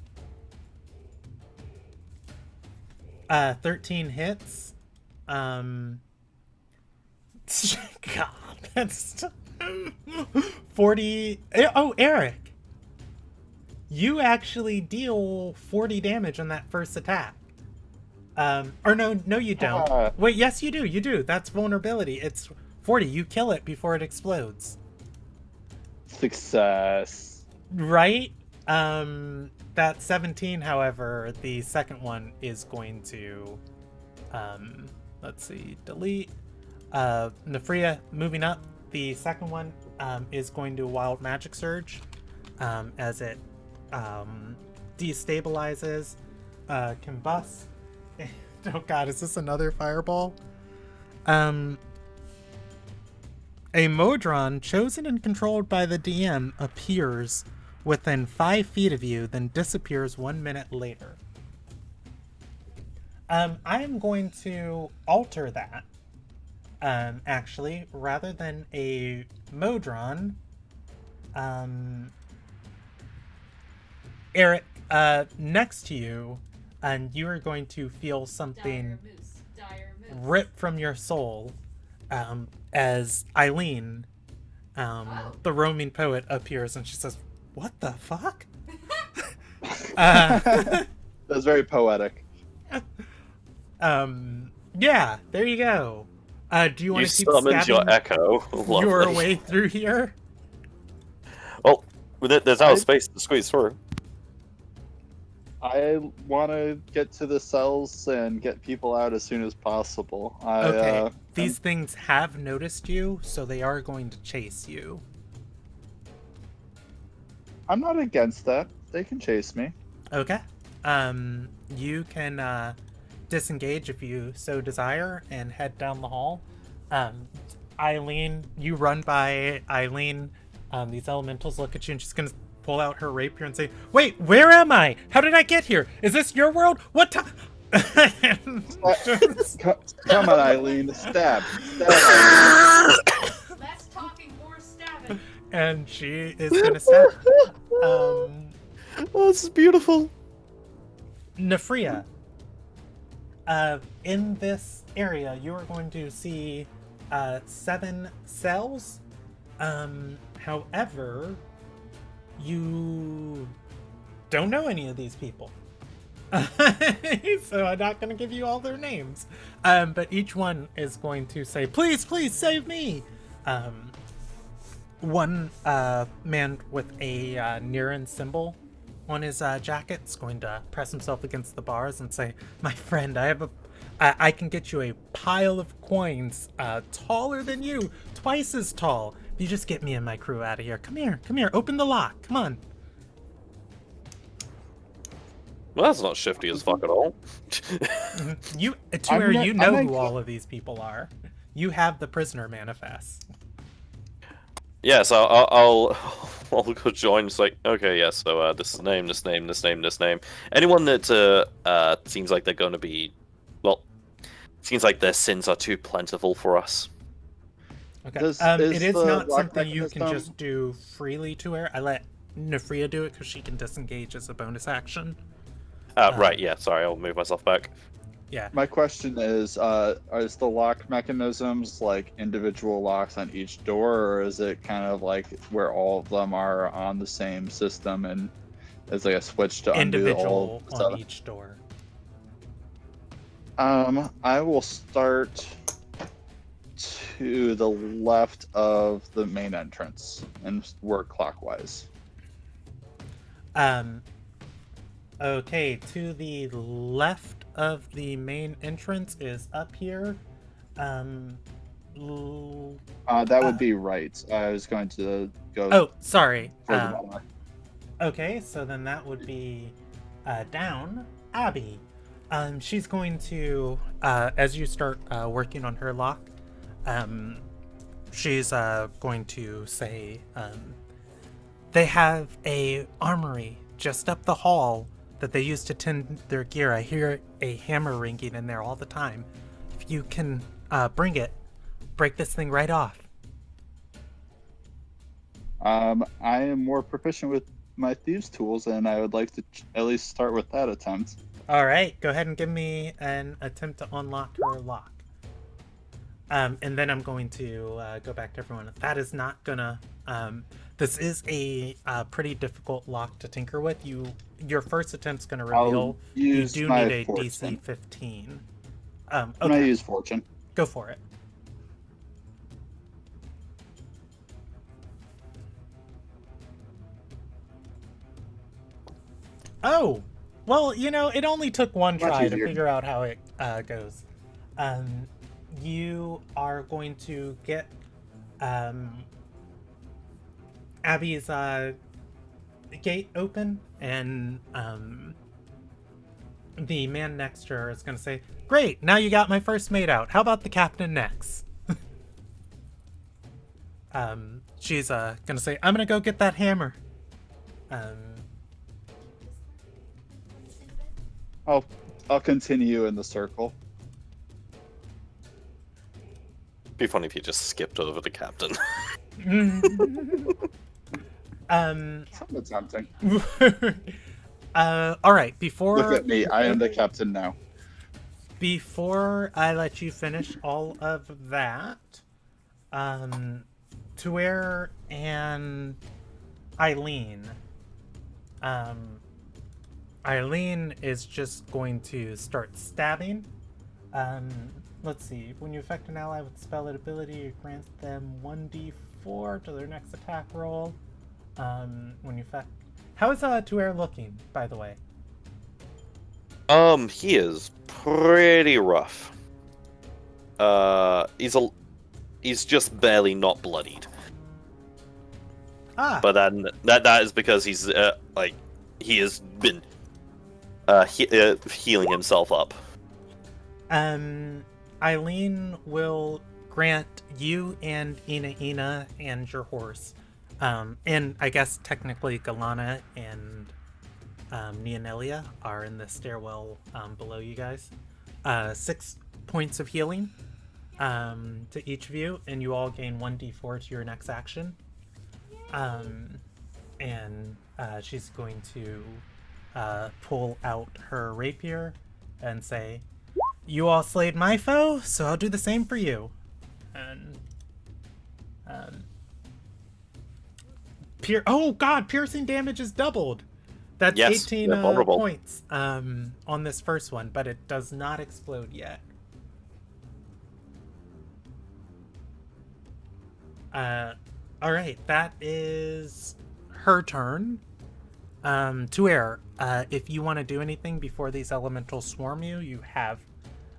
13 hits. God, that's 40. Oh, Eric, you actually deal 40 damage on that first attack. Or no, you don't. Wait, yes, you do. You do. That's vulnerability. It's 40. You kill it before it explodes. Success. Right? That 17, however, the second one is going to, let's see, delete. Nefria, moving up, the second one is going to Wild Magic Surge as it destabilizes, combust. Oh god, is this another fireball? A Modron chosen and controlled by the DM appears within 5 feet of you, then disappears 1 minute later. I am going to alter that. Actually, rather than a Modron, Eric, next to you, and you are going to feel something Dire moose. rip from your soul, as Eileen, the roaming poet, appears, and she says, "What the fuck?" That's very poetic. Yeah, there you go. Do you want You to keep summoned your stabbing echo. your Lovely. way through here? Well, there's now space to squeeze through. I want to get to the cells and get people out as soon as possible. Okay. These things have noticed you, so they are going to chase you. I'm not against that. They can chase me. Okay. You can disengage if you so desire and head down the hall. Eileen, you run by Eileen. These elementals look at you and she's gonna pull out her rapier and say, "Wait, where am I? How did I get here? Is this your world? What time?" Come on, Eileen. Stab. Less talking, more stabbing. And she is gonna stab. Oh, this is beautiful. Nefria, in this area, you are going to see 7 cells. However, you don't know any of these people. So I'm not going to give you all their names. But each one is going to say, please, please save me. One man with a Niran symbol on his jacket is going to press himself against the bars and say, my friend, I can get you a pile of coins taller than you, twice as tall. If you just get me and my crew out of here. Come here, open the lock, come on. Well, that's not shifty as fuck at all. You I'm know not- who all of these people are. You have the prisoner manifest. Yes, I'll go join. It's like, okay, yeah, so this is name, this name, this name, this name. Anyone that seems like they're going to be, well, seems like their sins are too plentiful for us. Okay. Is It is the not lock something you can mechanism- just do freely to her. I let Nefria do it because she can disengage as a bonus action. Right, yeah, sorry, I'll move myself back. Yeah. My question is the lock mechanisms like individual locks on each door, or is it kind of like where all of them are on the same system and it's like a switch to undo all Individual the on stuff? each door. I will start to the left of the main entrance and work clockwise. Okay, to the left of the main entrance is up here. That would be right. I was going to go Oh, sorry. for the monarch. Okay, so then that would be down Abby. She's going to, as you start working on her lock, she's going to say, they have a armory just up the hall that they use to tend their gear. I hear a hammer ringing in there all the time. If you can bring it, break this thing right off. I am more proficient with my thieves' tools, and I would like to at least start with that attempt. All right, go ahead and give me an attempt to unlock her lock. And then I'm going to go back to everyone. That is not gonna. This is a pretty difficult lock to tinker with. Your first attempt's gonna reveal you use do my need a fortune. DC 15. I'm gonna Okay, use fortune. go for it. Oh, well, it only took one Much try to easier. figure out how it goes. You are going to get Abby's gate open, and the man next to her is going to say, "Great, now you got my first mate out. How about the captain next?" She's going to say, "I'm going to go get that hammer." I'll continue in the circle. Be funny if you just skipped over the captain. Something tempting. All right, before Look at me. I am the captain now. Before I let you finish all of that, Tuer and Eileen. Eileen is just going to start stabbing. Let's see. When you affect an ally with spell ability, you grant them 1d4 to their next attack roll. When you affect... How is Tuer looking, by the way? He is pretty rough. He's just barely not bloodied. Ah, But then that is because he's he has been healing himself up. Eileen will grant you and Ina and your horse, and I guess technically Galana and Neonelia are in the stairwell below you guys. 6 points of healing to each of you, and you all gain 1d4 to your next action. And she's going to pull out her rapier and say, "You all slayed my foe, so I'll do the same for you." And oh god, piercing damage is doubled. That's Yes, 18 they're vulnerable. points on this first one, but it does not explode yet. All right, that is her turn. Tuer, if you want to do anything before these elementals swarm you, you have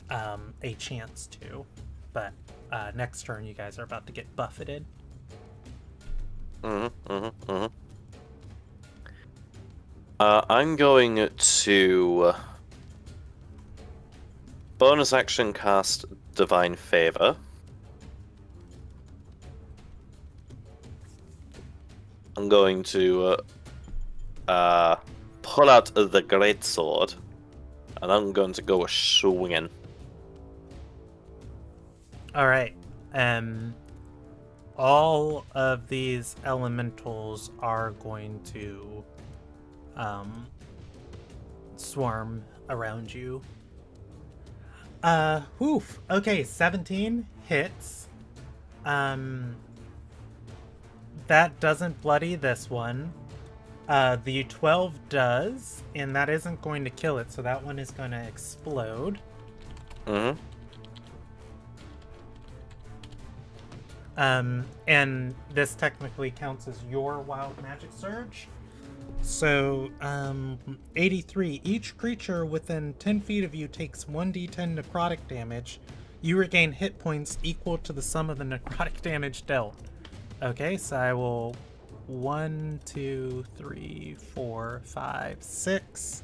a chance to. But next turn, you guys are about to get buffeted. I'm going to bonus action cast Divine Favor. I'm going to pull out the greatsword, and I'm going to go swinging. All right. All of these elementals are going to swarm around you. Oof. Okay, 17 hits. That doesn't bloody this one. The 12 does, and that isn't going to kill it, so that one is going to explode. And this technically counts as your wild magic surge. So, 83. Each creature within 10 feet of you takes 1d10 necrotic damage. You regain hit points equal to the sum of the necrotic damage dealt. Okay, so I will 1, 2, 3, 4, 5, 6.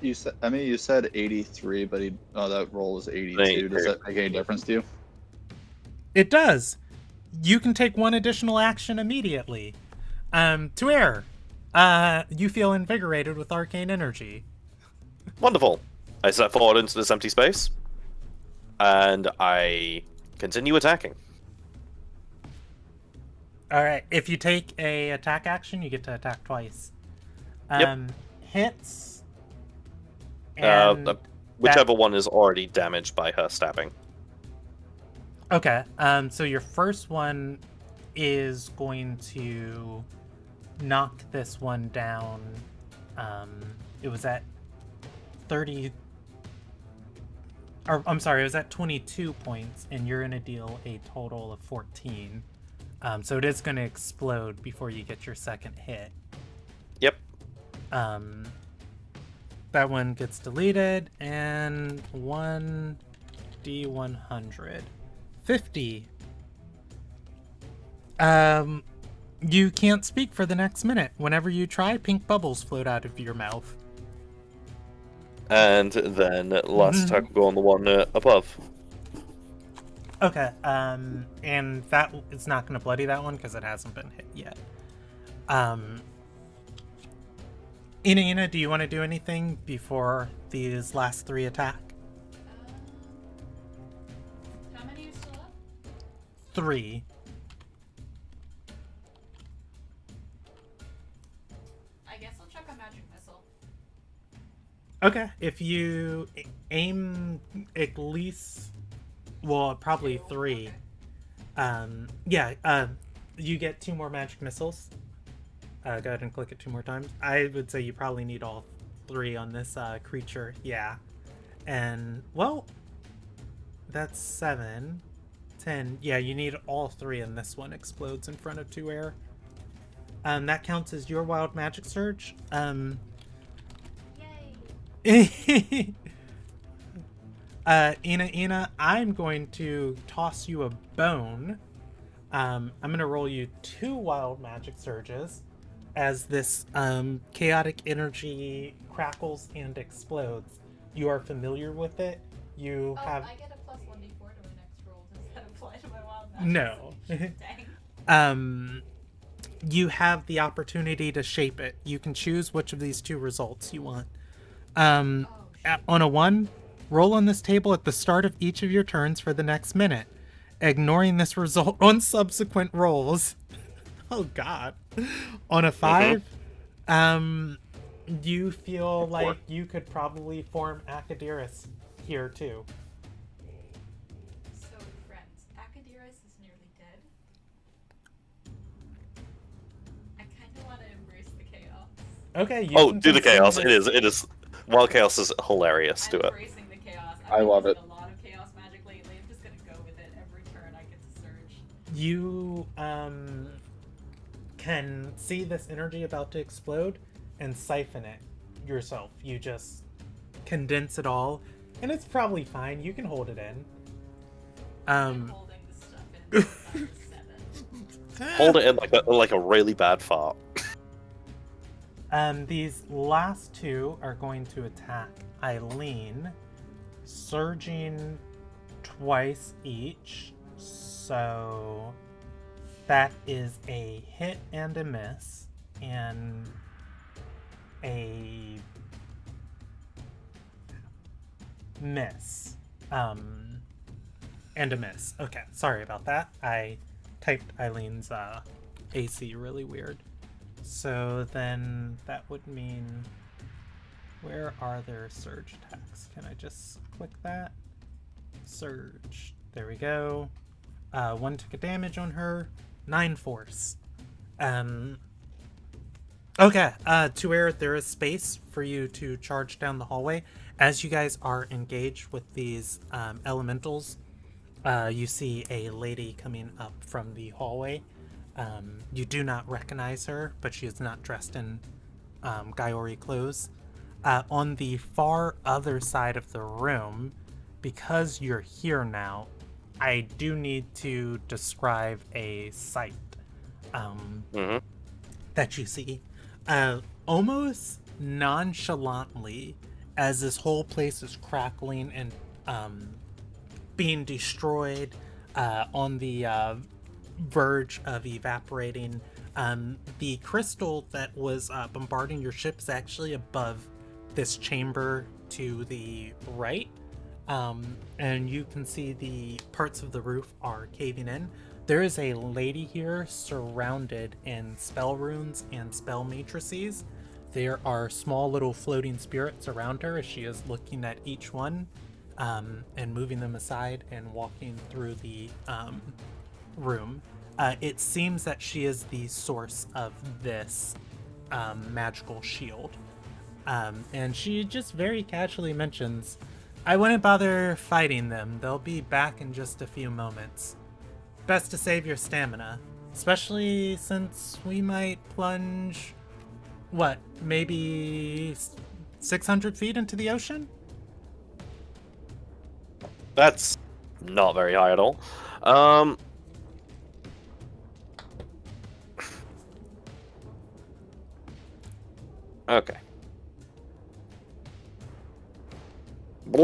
You said 83, but that roll is 82. Does that make any difference to you? It does. You can take one additional action immediately. Tuer, you feel invigorated with arcane energy. Wonderful. I step forward into this empty space, and I continue attacking. All right. If you take a attack action, you get to attack twice. Hits. And whichever one is already damaged by her stabbing. Okay. So your first one is going to knock this one down. It was at 30. Or I'm sorry, it was at 22 points, and you're gonna deal a total of 14. So it is going to explode before you get your second hit. Yep. That one gets deleted, and 1d100. 50. You can't speak for the next minute. Whenever you try, pink bubbles float out of your mouth. And then last attack will go on the one above. Okay, and that it's not going to bloody that one because it hasn't been hit yet. Ina, do you want to do anything before these last three attack? How many are still up? 3. I guess I'll check a magic missile. Okay, if you aim at least, well, probably 3. You get 2 more magic missiles. Go ahead and click it 2 more times. I would say you probably need all 3 on this creature. Yeah. And, well, that's 7, 10. Yeah, you need all 3, and this one explodes in front of Tuer. That counts as your wild magic surge. Yay! Ina, I'm going to toss you a bone. I'm going to roll you 2 wild magic surges as this chaotic energy crackles and explodes. You are familiar with it. You have... I get a +1d4 to my next roll. Does that apply to my wild magic? No. Dang. You have the opportunity to shape it. You can choose which of these 2 results you want. On a 1, roll on this table at the start of each of your turns for the next minute, ignoring this result on subsequent rolls. Oh god. On a 5, you feel like you could probably form Akadiris here too. So, friends, Akadiris is nearly dead. I kind of want to embrace the chaos. Okay, you Oh, can do the consume chaos. this- It is. Wild chaos is hilarious. Do it. Embracing the chaos. I I've been love using it. a lot of chaos magic lately. I'm just gonna go with it every turn I get to surge. You can see this energy about to explode and siphon it yourself. You just condense it all, and it's probably fine. You can hold it in. I'm holding the stuff in e27. Hold it in like a really bad fart. These last two are going to attack Eileen, surging twice each. So that is a hit and a miss, and a miss. And a miss. Okay, sorry about that. I typed Eileen's AC really weird. So then that would mean, where are their surge attacks? Can I just click that? Surge. There we go. 1 took a damage on her. 9 force. Okay, Tuer, there is space for you to charge down the hallway. As you guys are engaged with these elementals, you see a lady coming up from the hallway. You do not recognize her, but she is not dressed in Gaiori clothes. On the far other side of the room, because you're here now, I do need to describe a sight that you see. Almost nonchalantly, as this whole place is crackling and being destroyed, on the verge of evaporating, the crystal that was bombarding your ship is actually above this chamber to the right, and you can see the parts of the roof are caving in. There is a lady here surrounded in spell runes and spell matrices. There are small little floating spirits around her as she is looking at each one, and moving them aside and walking through the room. It seems that she is the source of this magical shield. And she just very casually mentions, I wouldn't bother fighting them. They'll be back in just a few moments. Best to save your stamina, especially since we might plunge, what, maybe 600 feet into the ocean? That's not very high at all. Okay. You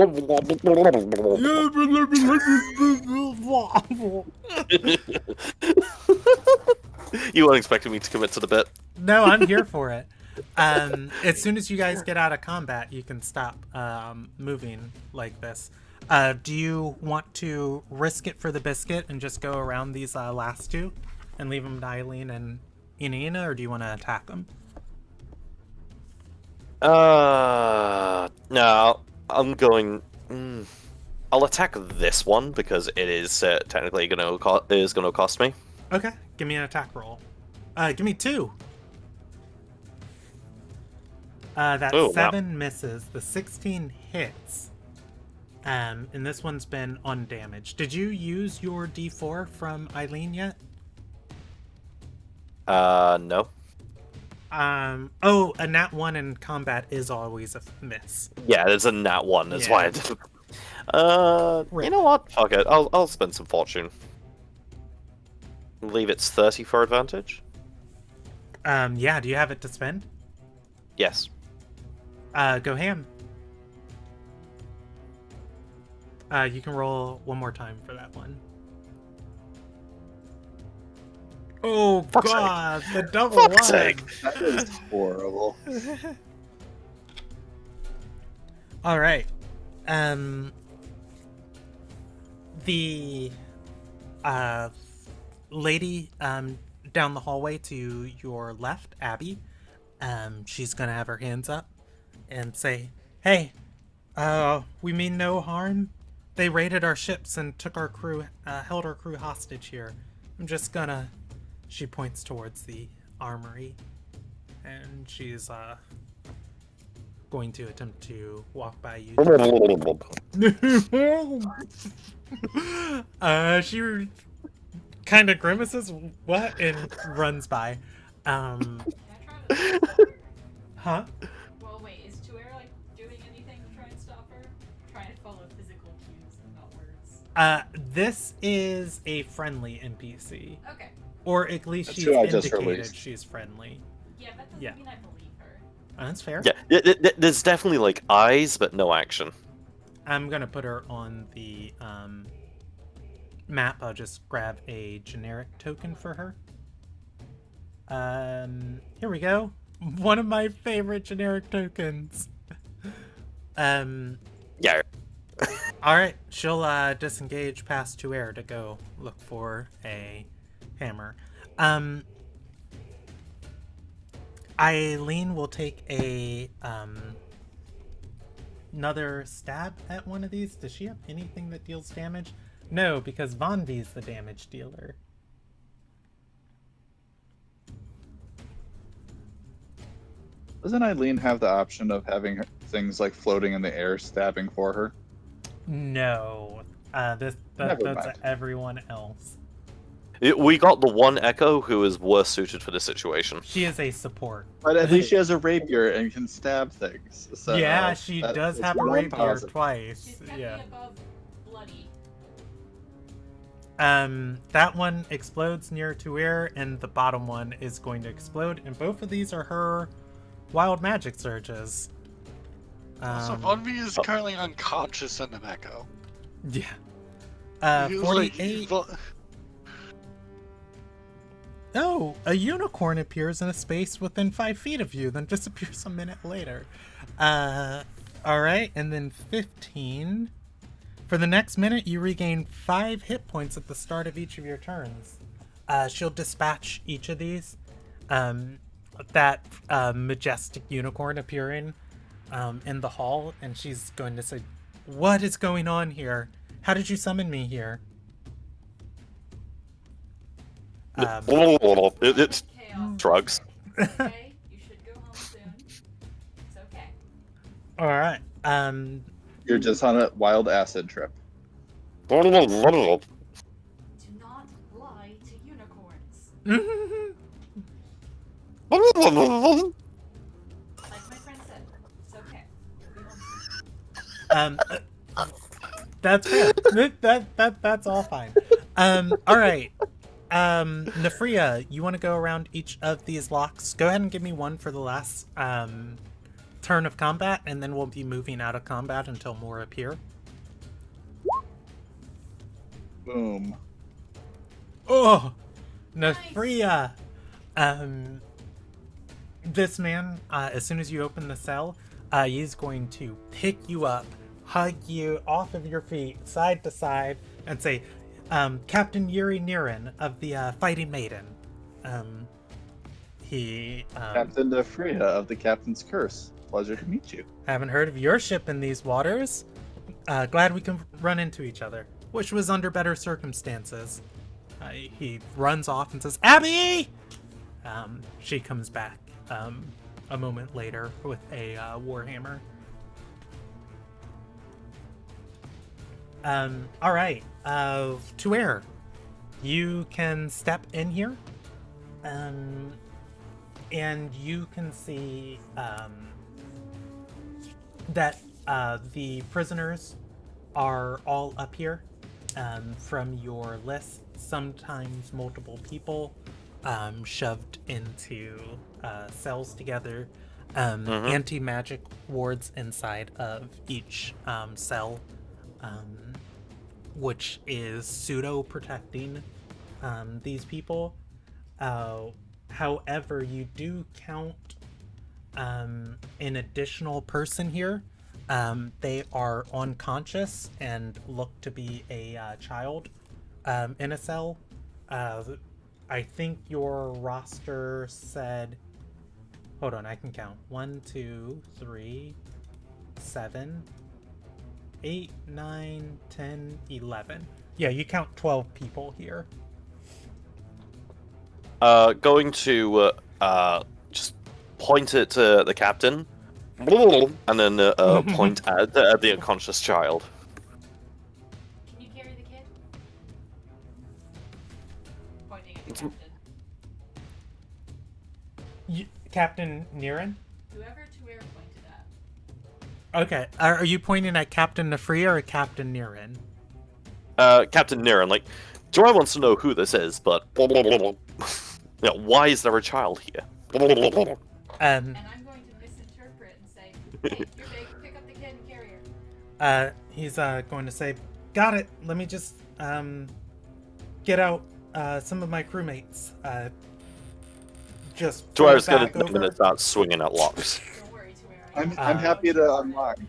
weren't expecting me to commit to the bit. No, I'm here for it. As soon as you guys get out of combat, you can stop moving like this. Do you want to risk it for the biscuit and just go around these last two and leave them to Eileen and Inina, or do you want to attack them? No, I'm going. I'll attack this one because it is technically going to cost me. Okay, give me an attack roll. Give me 2. That Oh, 7 misses. The 16 hits. And this one's been undamaged. Did you use your D4 from Eileen yet? No. Oh, a nat 1 in combat is always a miss. Yeah, there's a nat 1. That's Yeah. why I did. You know what? Fuck it. I'll spend some fortune. Leave it's 30 for advantage. Yeah, do you have it to spend? Yes. Go ham. You can roll one more time for that one. Oh Fuck's god, the double Fuck's one. sake. That is horrible. All right. The lady down the hallway to your left, Abby, she's gonna have her hands up and say, "Hey, we mean no harm. They raided our ships and took our crew, held our crew hostage here. I'm just gonna..." She points towards the armory and she's going to attempt to walk by you. She kind of grimaces, what, and runs by. Can I try to Huh? Well, wait, is Tuer like doing anything to try and stop her? Trying to follow physical cues and not words. This is a friendly NPC. Okay. Or at least That's she's who I just indicated released. she's friendly. Yeah, that doesn't Yeah. mean I believe her. That's fair. Yeah, there's definitely like eyes, but no action. I'm gonna put her on the map. I'll just grab a generic token for her. Here we go. One of my favorite generic tokens. Yeah. Alright, she'll disengage past Tuer to go look for a hammer. Eileen will take a another stab at one of these. Does she have anything that deals damage? No, because Von V's the damage dealer. Doesn't Eileen have the option of having things like floating in the air stabbing for her? No. That's mind. everyone else. We got the one Echo who is worse suited for this situation. She is a support. But at least she has a rapier and can stab things. So yeah, she does have a one rapier positive. twice. She's kept Yeah. me above bloody. That one explodes near Tuer, and the bottom one is going to explode, and both of these are her wild magic surges. So Bunby is currently unconscious in an echo. Yeah. He was like, 48. Oh, a unicorn appears in a space within 5 feet of you, then disappears a minute later. Alright, and then 15. For the next minute, you regain 5 hit points at the start of each of your turns. She'll dispatch each of these. That majestic unicorn appearing in the hall, and she's going to say, "What is going on here? How did you summon me here?" It's Chaos. drugs. Okay, you should go home soon. It's okay. Alright. You're just on a wild acid trip. Do not lie to unicorns. Like my friend said, it's okay. We'll be home soon. That's fair. That's all fine. Alright. Nefria, you want to go around each of these locks? Go ahead and give me one for the last turn of combat, and then we'll be moving out of combat until more appear. Boom. Oh, Nefria. This man, as soon as you open the cell, he's going to pick you up, hug you off of your feet, side to side, and say, Captain Yuri Niren of the Fighting Maiden. Captain Defria of the Captain's Curse. Pleasure to meet you. Haven't heard of your ship in these waters. Glad we can run into each other. Wish was under better circumstances. He runs off and says, Abby! She comes back a moment later with a warhammer. Alright. Tuer, you can step in here. And you can see that the prisoners are all up here from your list. Sometimes multiple people shoved into cells together. Anti-magic wards inside of each cell, which is pseudo-protecting these people. However, you do count an additional person here. They are unconscious and look to be a child in a cell. I think your roster said... Hold on, I can count. 1, 2, 3, 7, 8, 9, 10, 11. Yeah, you count 12 people here. Going to just point at the captain, and then point at the unconscious child. Can you carry the kid? Pointing at the captain. Captain Niren? Whoever Tuer pointed at. Okay. Are you pointing at Captain Nefria or Captain Niren? Captain Niren, like, Joy wants to know who this is, but why is there a child here? And I'm going to misinterpret and say, hey, you're big, pick up the kid and carry her. He's going to say, got it. Let me just get out some of my crewmates. Just Joy's back gonna start swinging at locks. Don't worry, Tuer. I'm happy to unlock.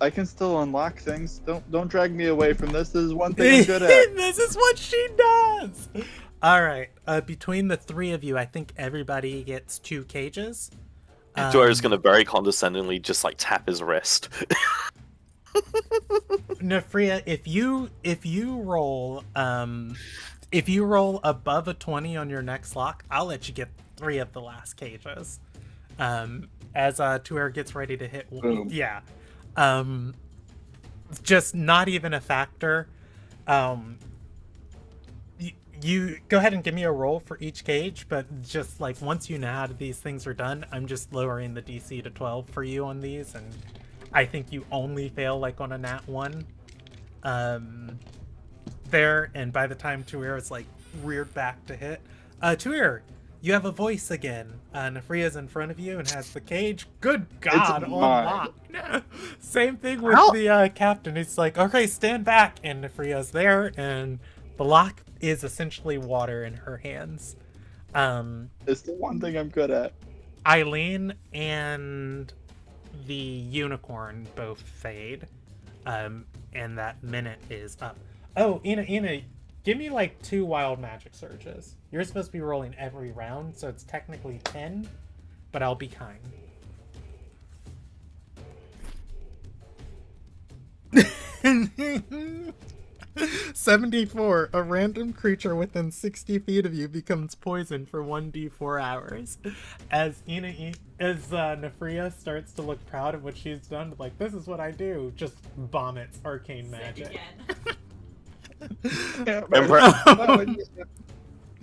I can still unlock things. Don't drag me away from this. This is one thing I'm good at. This is what she does. All right. Between the three of you, I think everybody gets 2 cages. Joy's gonna very condescendingly just like tap his wrist. Nefria, if you roll above a 20 on your next lock, I'll let you get 3 of the last cages. As Tuer gets ready to hit. Boom. Yeah. Just not even a factor. You go ahead and give me a roll for each cage, but just like once you know how these things are done, I'm just lowering the DC to 12 for you on these, and I think you only fail like on a nat 1 there, and by the time Tuer is like reared back to hit, Tuer, you have a voice again. Nefria's in front of you and has the cage. Good God, on lock. Same thing with the captain. He's like, okay, stand back, and Nefria's there, and the lock is essentially water in her hands. It's the one thing I'm good at. Eileen and the unicorn both fade, and that minute is up. Oh, Ina, give me like 2 wild magic surges. You're supposed to be rolling every round, so it's technically 10, but I'll be kind. $74. A random creature within 60 feet of you becomes poisoned for 1d4 hours. As Nefria starts to look proud of what she's done, like, this is what I do, just vomits arcane magic.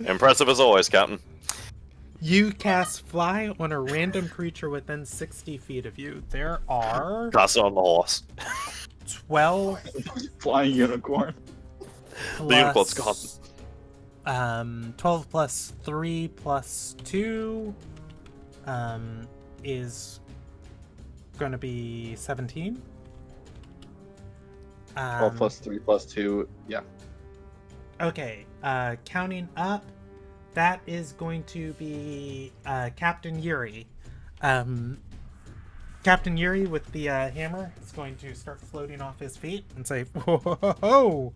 Impressive as always, Captain. You cast Fly on a random creature within 60 feet of you. There are Cast it on the horse. 12 Flying unicorn. The unicorn's gone. 12 plus 3 plus 2 is going to be 17. 12 plus 3 plus 2, yeah. Okay, counting up, that is going to be Captain Yuri. Captain Yuri with the hammer is going to start floating off his feet and say, whoa,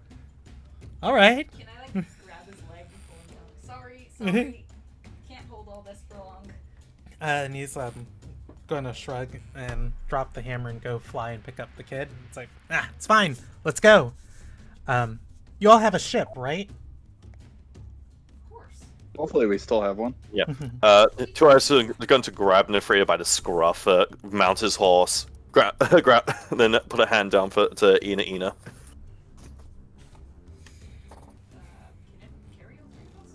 all right. Can I like grab his leg and pull him down? Sorry, can't hold all this for long. And he's gonna shrug and drop the hammer and go fly and pick up the kid. It's like, it's fine, let's go. You all have a ship, right? Of course. Hopefully we still have one. Yeah. Tuer's going to grab Nefria by the scruff, mount his horse, grab, then put a hand down to Ina. Can it carry all 3 of us?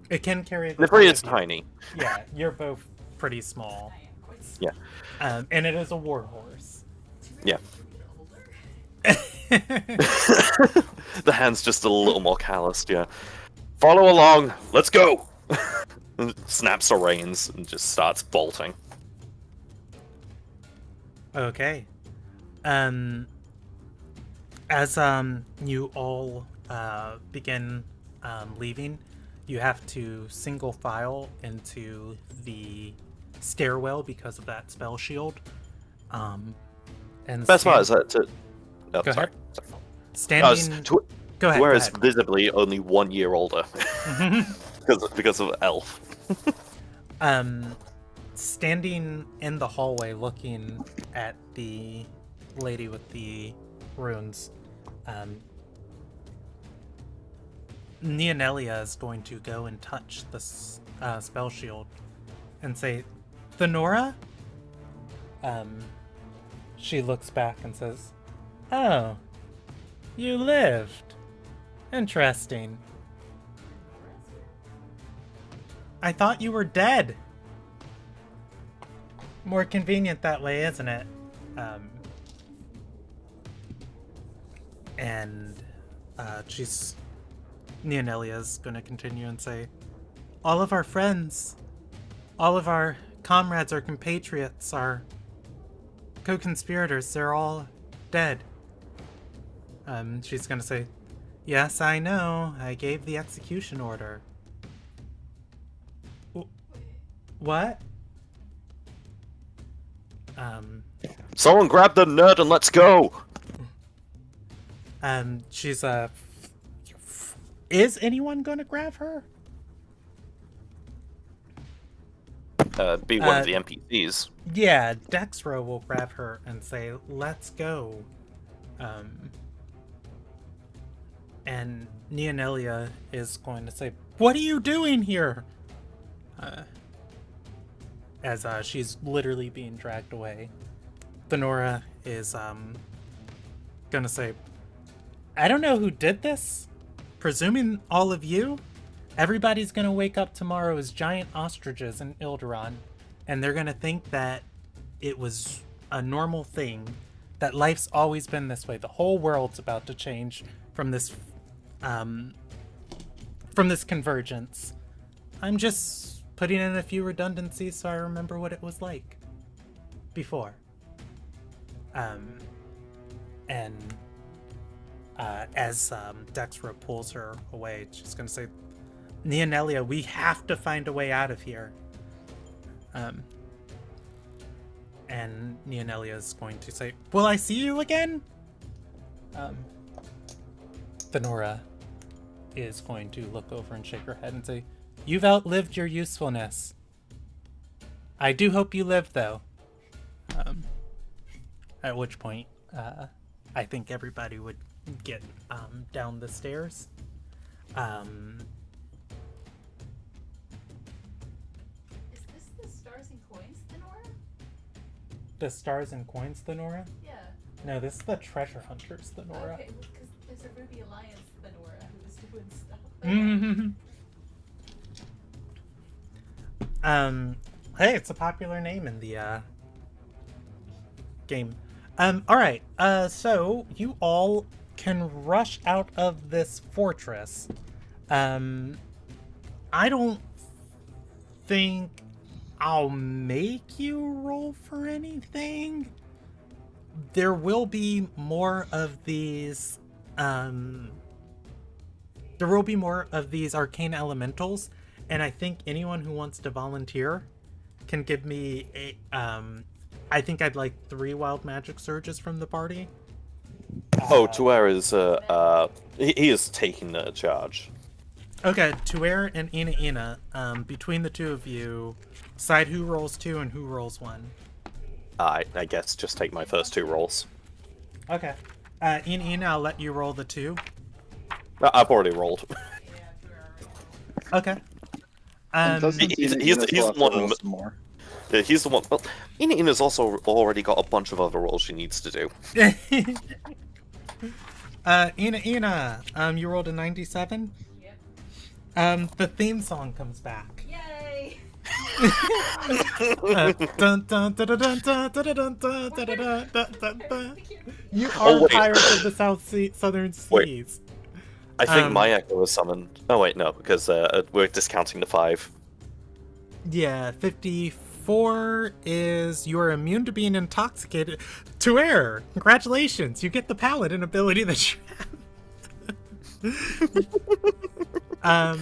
It can carry the Nefria's three of you. tiny. Yeah, you're both pretty small. I am quite Yeah. And it is a war horse. Yeah. older. The hand's just a little more calloused, yeah. Follow along, let's go! And snaps the reins and just starts bolting. Okay. As you all begin leaving, you have to single file into the stairwell because of that spell shield. And Best part is that Go sorry. ahead. Standing. Go ahead. Whereas go ahead. visibly only 1 year older. because of elf. Standing in the hallway looking at the lady with the runes, Neonelia is going to go and touch the spell shield and say, Thenora? She looks back and says, oh, you lived. Interesting. I thought you were dead. More convenient that way, isn't it? And Neonelia's gonna continue and say, all of our friends, all of our comrades, our compatriots, our co-conspirators, they're all dead. She's gonna say, yes, I know, I gave the execution order. What? Someone grab the nerd and let's go! She's, is anyone gonna grab her? Be one of the NPCs. Yeah, Dexro will grab her and say, let's go. And Neonelia is going to say, what are you doing here? As she's literally being dragged away. Thenora is gonna say, I don't know who did this. Presuming all of you, everybody's gonna wake up tomorrow as giant ostriches in Ilderon, and they're gonna think that it was a normal thing, that life's always been this way. The whole world's about to change from this convergence. I'm just putting in a few redundancies so I remember what it was like before. As Dexra pulls her away, she's gonna say, Neonelia, we have to find a way out of here. And Neonelia is going to say, will I see you again? Thenora is going to look over and shake her head and say, you've outlived your usefulness. I do hope you live, though. At which point, I think everybody would get down the stairs. Is this the Stars and Coins, Thenora? The Stars and Coins, Thenora? Yeah. No, this is the Treasure Hunters, Thenora. Okay, because there's a Ruby Alliance Thenora who was doing stuff. Hey, it's a popular name in the game. Alright, so you all can rush out of this fortress. I don't think I'll make you roll for anything. There will be more of these, arcane elementals, and I think anyone who wants to volunteer can give me a, I think I'd like 3 wild magic surges from the party. Oh, Tuer is, he is taking the charge. Okay, Tuer and Ina, between the two of you, decide who rolls 2 and who rolls 1. I guess just take my first 2 rolls. Okay. Ina, I'll let you roll the 2. I've already rolled. Okay. He's the one. More. He's the one. Well, Ina's also already got a bunch of other roles she needs to do. Ina, you rolled a 97? Yep. The theme song comes back. Yay! You are Oh, wait. pirates of the Southern Wait. Seas. I think my echo was summoned. Oh wait, no, because we're discounting the 5. Yeah, 54 is you are immune to being intoxicated. To air! Congratulations, you get the paladin ability that you have.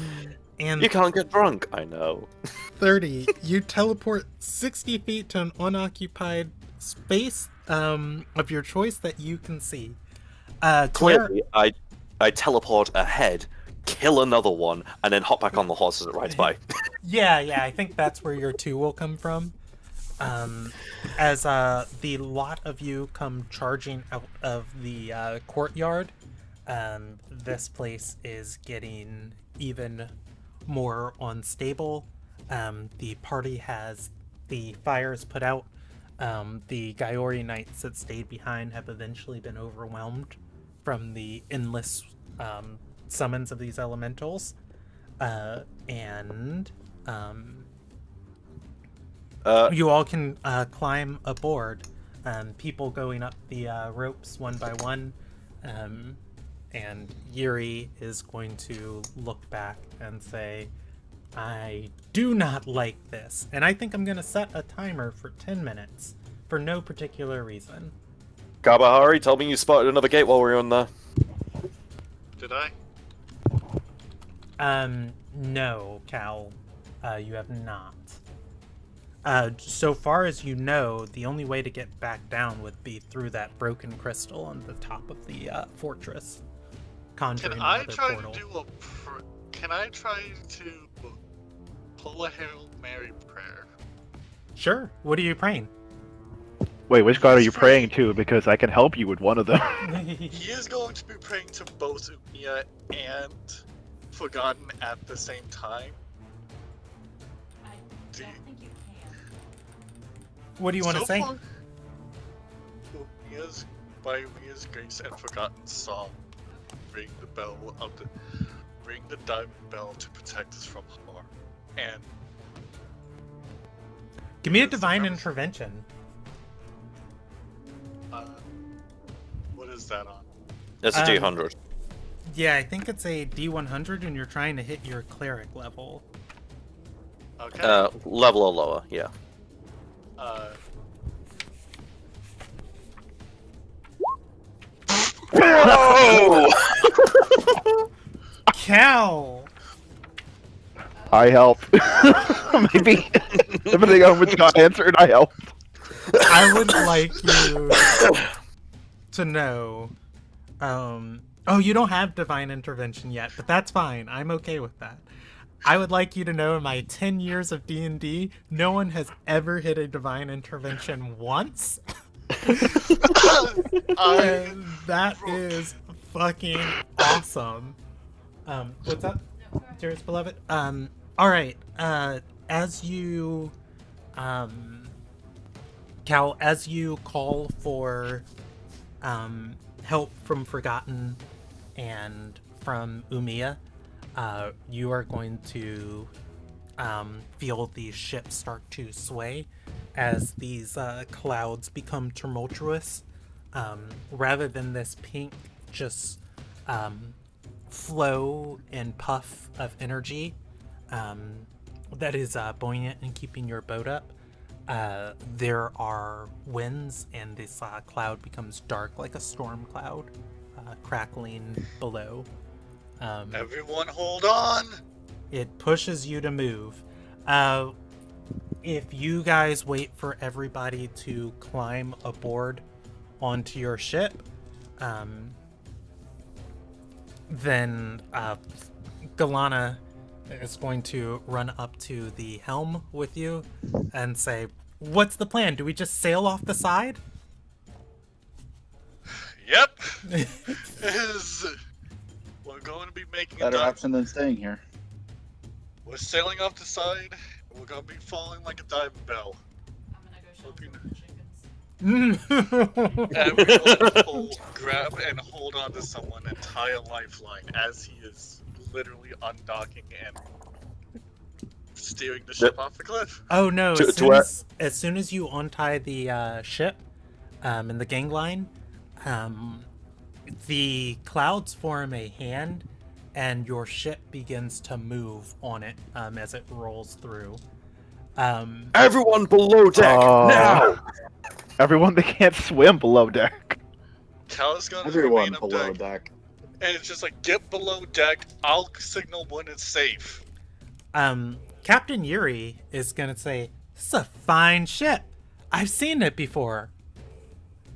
And You can't get drunk. I know. 30, you teleport 60 feet to an unoccupied space of your choice that you can see. Clearly, I teleport ahead, kill another one, and then hop back on the horse as it rides by. Yeah, I think that's where your 2 will come from. As the lot of you come charging out of the courtyard, this place is getting even more unstable. the party has the fires put out. The Gaiori knights that stayed behind have eventually been overwhelmed from the endless summons of these elementals. And you all can climb aboard. People going up the ropes one by one. And Yuri is going to look back and say, I do not like this. And I think I'm going to set a timer for 10 minutes for no particular reason. Kabahari, tell me you spotted another gate while we were on there. Did I? No, Cal. You have not. So far as you know, the only way to get back down would be through that broken crystal on the top of the fortress. Conjuring Can I another try portal. to do Can I try to pull a Hail Mary prayer? Sure. What are you praying? Wait, which god are you praying to? Because I can help you with one of them. He is going to be praying to both Umiya and Forgotten at the same time. I Do don't you- think you can. What do you want to say? far, by Umiya's grace and Forgotten song, ring the diamond bell to protect us from harm. And Give me a Yes, divine promise. intervention. what is that on? It's a Um, D100. Yeah, I think it's a D100 and you're trying to hit your cleric level. Okay. Level or lower, yeah. Whoa! Cal! I helped. Maybe. Depending on which god answered, I helped. I would like you to know. Oh, you don't have divine intervention yet, but that's fine. I'm okay with that. I would like you to know in my 10 years of D&D, no one has ever hit a divine intervention once. And that is fucking awesome. What's up, No, go ahead. dearest beloved? Alright, as you, Cal, as you call for, help from Forgotten and from Umiya, you are going to, feel these ships start to sway as these, clouds become tumultuous. Rather than this pink, just, flow and puff of energy that is buoyant and keeping your boat up. There are winds, and this cloud becomes dark like a storm cloud, crackling below. Everyone hold on! It pushes you to move. If you guys wait for everybody to climb aboard onto your ship, then Galana is going to run up to the helm with you and say, "What's the plan? Do we just sail off the side?" Yep! We're going to be making Better a dive. option than staying here. We're sailing off the side, and we're going to be falling like a dive bell. I'm gonna go show some chickens. Everyone grab and hold on to someone and tie a lifeline as he is literally undocking and steering the ship off the cliff. Oh no! To- As to soon where- as soon as you untie the ship, in the gangline, the clouds form a hand, and your ship begins to move on it as it rolls through. Everyone below deck, Oh. now! Everyone that can't swim below deck. Cal's gonna Everyone remain up below deck, deck. and it's just like, get below deck, I'll signal when it's safe. Captain Yuri is gonna say, "This is a fine ship. I've seen it before."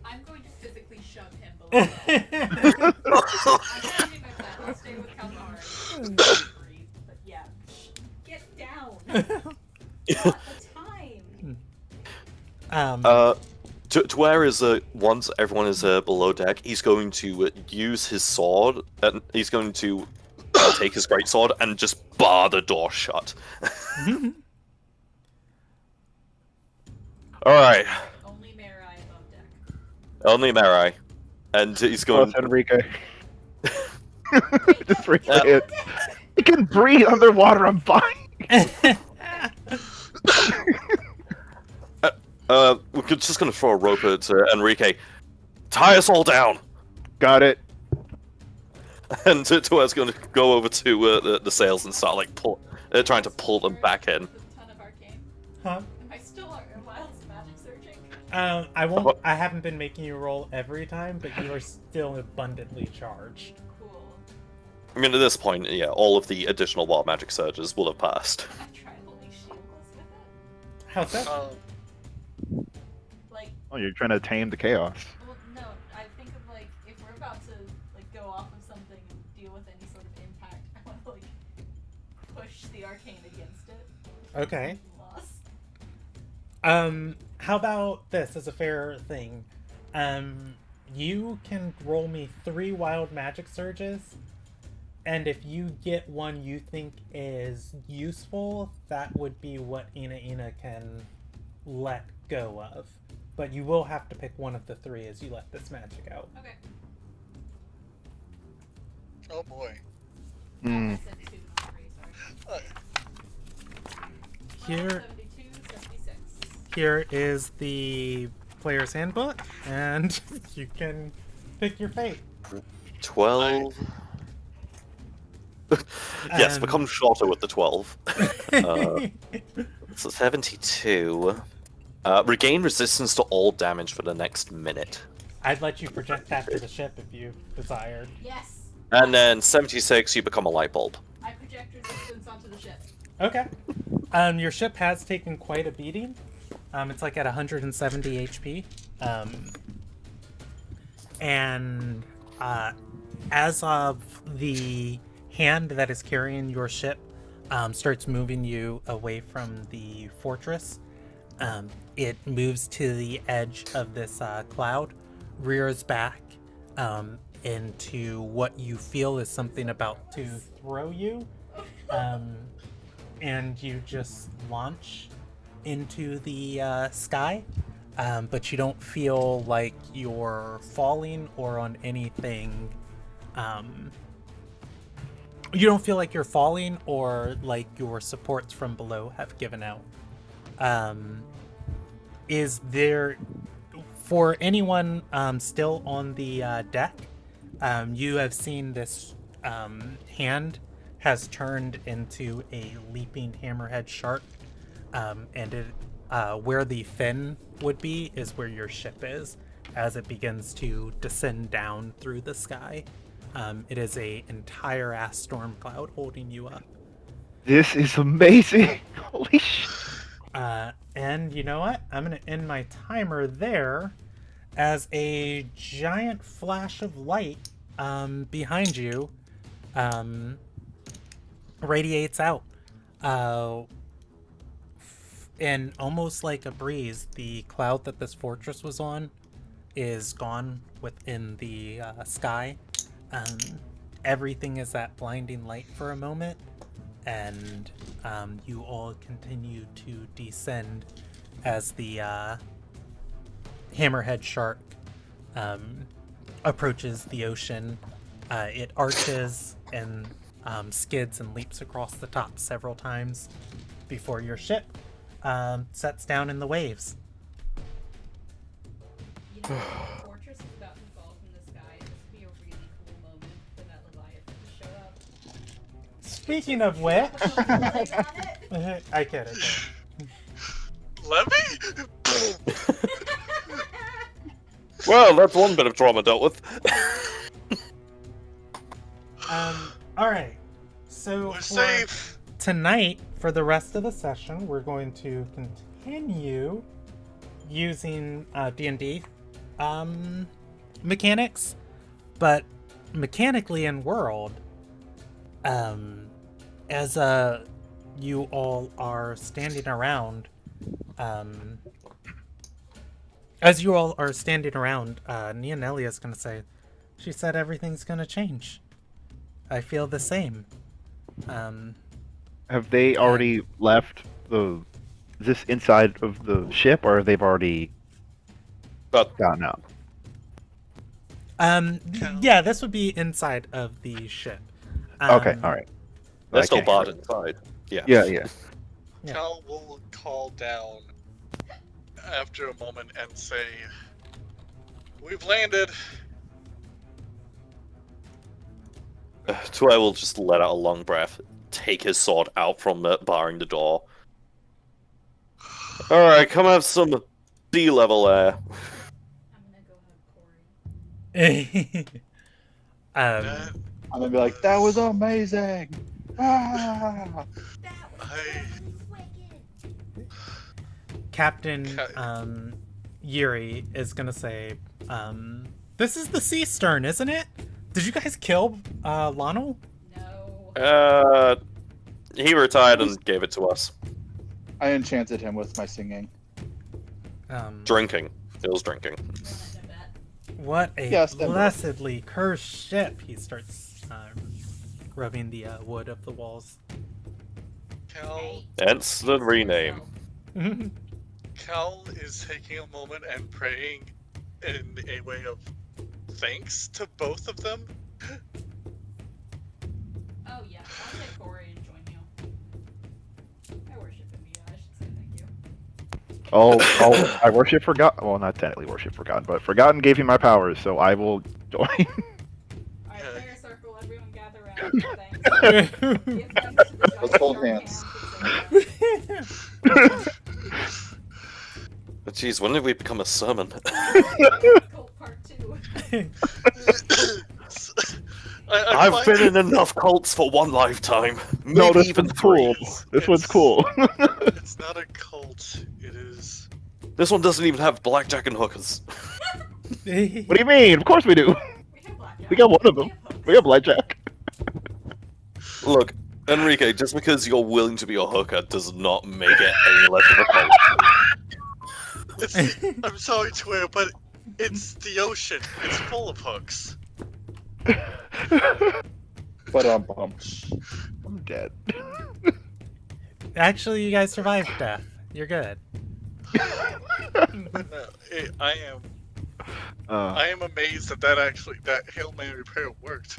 I'm going to physically shove him below. I'm not doing that. I'll stay with Kalmar. But yeah, get down. Not the time. To where is once everyone is below deck, he's going to use his sword, and he's going to take his great sword and just bar the door shut. Alright, Only Marai above deck. only Marai. And he's going. Plus Enrique. Wait, Just no, say it. I can breathe underwater. I'm fine. We're just gonna throw a rope at Enrique. Tie us all down! Got it. And Tua's gonna go over to the sails and start like trying to pull them back in. With a ton of arcane. Huh? Am I still wild magic searching? I won't. I haven't been making you roll every time, but you are still abundantly charged. Cool. I mean, at this point, yeah, all of the additional wild magic surges will have passed. I tried holding shieldless with it. How's that? Like, Oh, you're trying to tame the chaos. well, no, I think of like if we're about to like go off of something and deal with any sort of impact, I want to like push the arcane against it. Okay. Loss. How about this as a fair thing? You can roll me 3 wild magic surges, and if you get one you think is useful, that would be what Ina can let go of. But you will have to pick one of the 3 as you let this magic out. Okay. Oh boy. Hmm. I said 2, not 3, sorry. Here, 72, 76. here is the player's handbook, and you can pick your fate. 12. Yes, become shorter with the 12. So 72. Regain resistance to all damage for the next minute. I'd let you project that to the ship if you desired. Yes. And then 76, you become a light bulb. I project resistance onto the ship. Okay. Your ship has taken quite a beating. It's like at 170 HP. And as of the hand that is carrying your ship starts moving you away from the fortress, it moves to the edge of this cloud, rears back into what you feel is something about to throw you, and you just launch into the sky, but you don't feel like you're falling or on anything. You don't feel like you're falling or like your supports from below have given out. Is there, for anyone still on the deck, you have seen this hand has turned into a leaping hammerhead shark, and it, where the fin would be is where your ship is as it begins to descend down through the sky. It is a entire ass storm cloud holding you up. This is amazing. Holy shit. And you know what? I'm going to end my timer there as a giant flash of light behind you radiates out. And almost like a breeze, the cloud that this fortress was on is gone within the sky. Everything is that blinding light for a moment, and you all continue to descend as the hammerhead shark approaches the ocean. It arches and skids and leaps across the top several times before your ship sets down in the waves. You know, the fortress is about to fall from the sky. This would be a really cool moment for that Leviathan to show up. Speaking of which, Put a little leg on it. I get it. Levy? Well, that's one bit of trauma dealt with. All right. So We're for safe. tonight, for the rest of the session, we're going to continue using D&D mechanics, but mechanically in world, as you all are standing around, Neonelia is going to say, she said everything's going to change. I feel the same. Have they already left the Is this inside of the ship, or they've already But gotten out? Yeah, this would be inside of the ship. Okay, all right. they're I still can't hear barred it. inside. Yeah. Yeah, yeah. Yeah. Cal will call down after a moment and say, "We've landed." Tuer will just let out a long breath, take his sword out from barring the door. Alright, come have some sea level air. I'm gonna go hug Corey. That I'm gonna be like, that was amazing. Ah! That was I- wicked. Captain Yuri is gonna say, "This is the sea stern, isn't it? Did you guys kill Lionel?" No. He retired and gave it to us. I enchanted him with my singing. Drinking. It was drinking. You wanna know that? What a Yes, Denver. blessedly cursed ship! He starts rubbing the wood of the walls. Cal Hence the rename. Cal is taking a moment and praying in a way of thanks to both of them. Oh yeah, I'll take Corey and join you. I worship him, yeah, I should say thank you. I worship Forgotten. Well, not technically worship Forgotten, but Forgotten gave me my powers, so I will join. Alright, prayer circle, everyone gather around. Thanks. Give thanks to the giant Let's hold dark hands. that saved Jeez, when did we become a sermon? us. Cult part 2. I I've find been it- in enough cults for one lifetime. No, Maybe this even one's cool. three. This one's It's- cool. It's not a cult. It is. This one doesn't even have blackjack and hookers. What do you mean? Of course we do. We have blackjack. We got one of them. have hooks. We have blackjack. Look, Enrique, just because you're willing to be a hooker does not make it any less of a cult. It's, I'm sorry, Twitter, but it's the ocean. It's full of hooks. But I'm dead. Actually, you guys survived death. You're good. But no, I am amazed that Hail Mary prayer worked.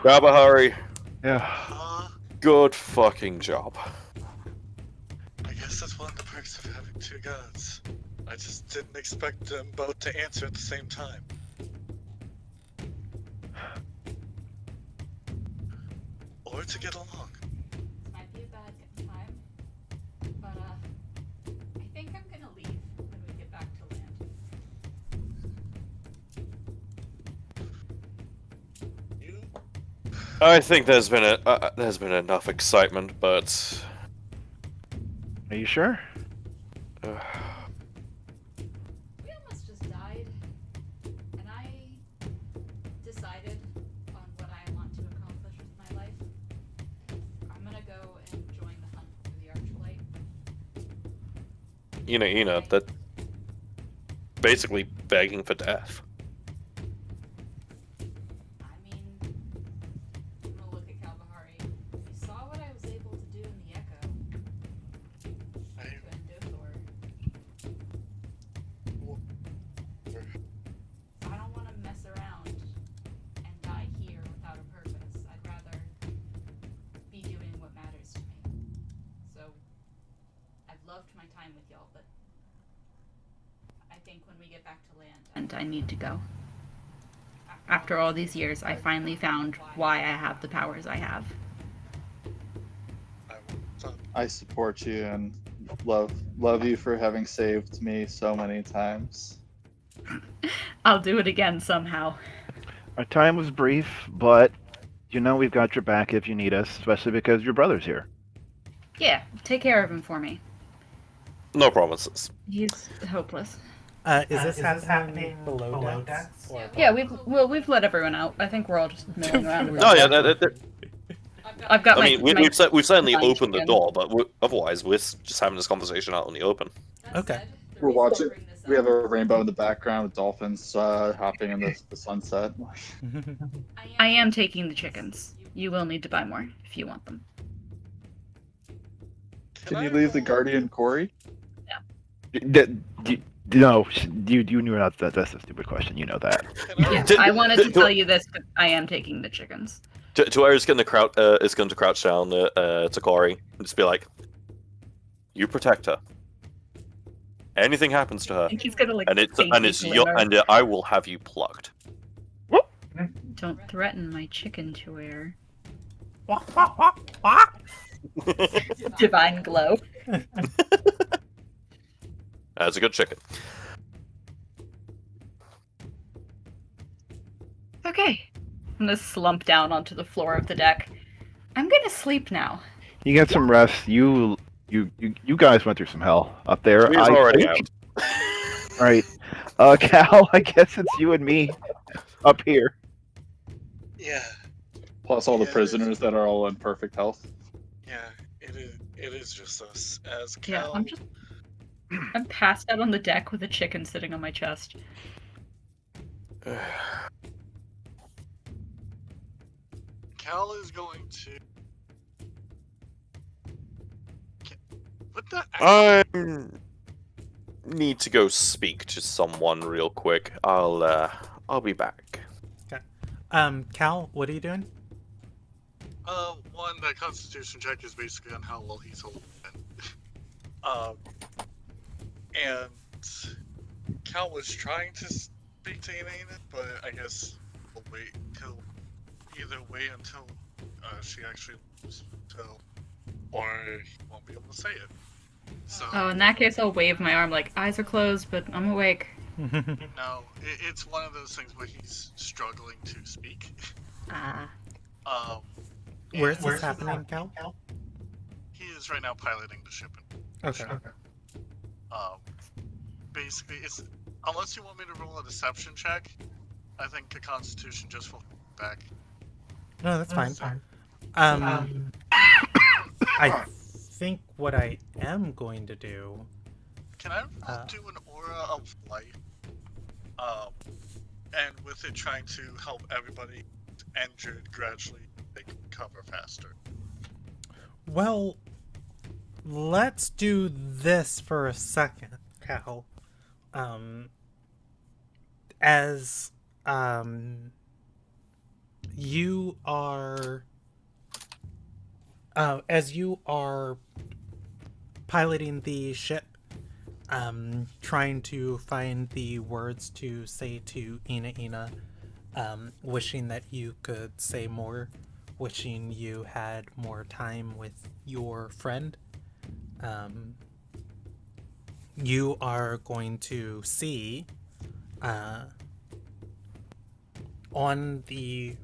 Gabahari, Yeah. good fucking job. I guess that's one of the perks of having two gods. I just didn't expect them both to answer at the same time. Or to get along. This might be a bad time, but I think I'm gonna leave when we get back to land. You I think there's been enough excitement, but Are you sure? We almost just died, and I decided on what I want to accomplish with my life. I'm gonna go and join the hunt for the Archlight. you know that basically begging for death. I mean, I'm gonna look at Kalbahari. If you saw what I was able to do in the Echo I to Endothor, I don't want to mess around and die here without a purpose. I'd rather be doing what matters to me. So, I've loved my time with y'all, but I think when we get back to land, And I need to go. After all these years, I finally found why I have the powers I have. I will stop. I support you and love you for having saved me so many times. I'll do it again somehow. Our time was brief, but you know we've got your back if you need us, especially because your brother's here. Yeah, take care of him for me. No promises. He's hopeless. Is this happening below decks? Or Yeah, we've let everyone out. I think we're all just milling around. Oh yeah, I've got I my. mean, my we've certainly mind opened the chicken. door, but otherwise we're just having this conversation out in the open. that Okay. said, the We're reason I watching. bring this We up- have a rainbow in the background with dolphins hopping in the sunset. I am taking the chickens. You will need to buy more if you want them. Can you leave the Guardian Corey? No, you knew not that. That's a stupid question. You know that. Can I? Yeah, I wanted to tell you this, but I am taking the chickens. Tuair is going to crouch down to Corey and just be like, "You protect her. Anything happens to her, I think he's gonna like. and it's faintly glimmer. and I will have you plugged." Don't threaten my chicken to wear. Walk, walk, walk, walk. Divine glow. That's a good chicken. Okay. I'm gonna slump down onto the floor of the deck. I'm gonna sleep now. You get some rest. You guys went through some hell up there. He's already out. Right. Cal, I guess it's you and me up here. Yeah. Plus all the Yeah, prisoners that are all in perfect health. Yeah. It is just us as Yeah, Cal. I'm passed out on the deck with a chicken sitting on my chest. Cal is going to. What the? I need to go speak to someone real quick. I'll be back. Cal, what are you doing? One, that Constitution check is basically on how well he's holding. And Cal was trying to speak to Enid, but I guess we'll wait. He'll either wait until she actually leaves, or he won't be able to say it. So, Oh, in that case, I'll wave my arm like, eyes are closed, but I'm awake. no, it's one of those things where he's struggling to speak. Ah. Where's and this happening, Cal? He is right now piloting the ship. Okay. Basically, it's unless you want me to roll a deception check, I think a Constitution just will back. No, that's fine. So- I think what I am going to do. Can I do an aura of light? And with it trying to help everybody injured gradually they can recover faster. Well, let's do this for a second, Cal. As you are piloting the ship, trying to find the words to say to Ina, wishing that you could say more, wishing you had more time with your friend. You are going to see on the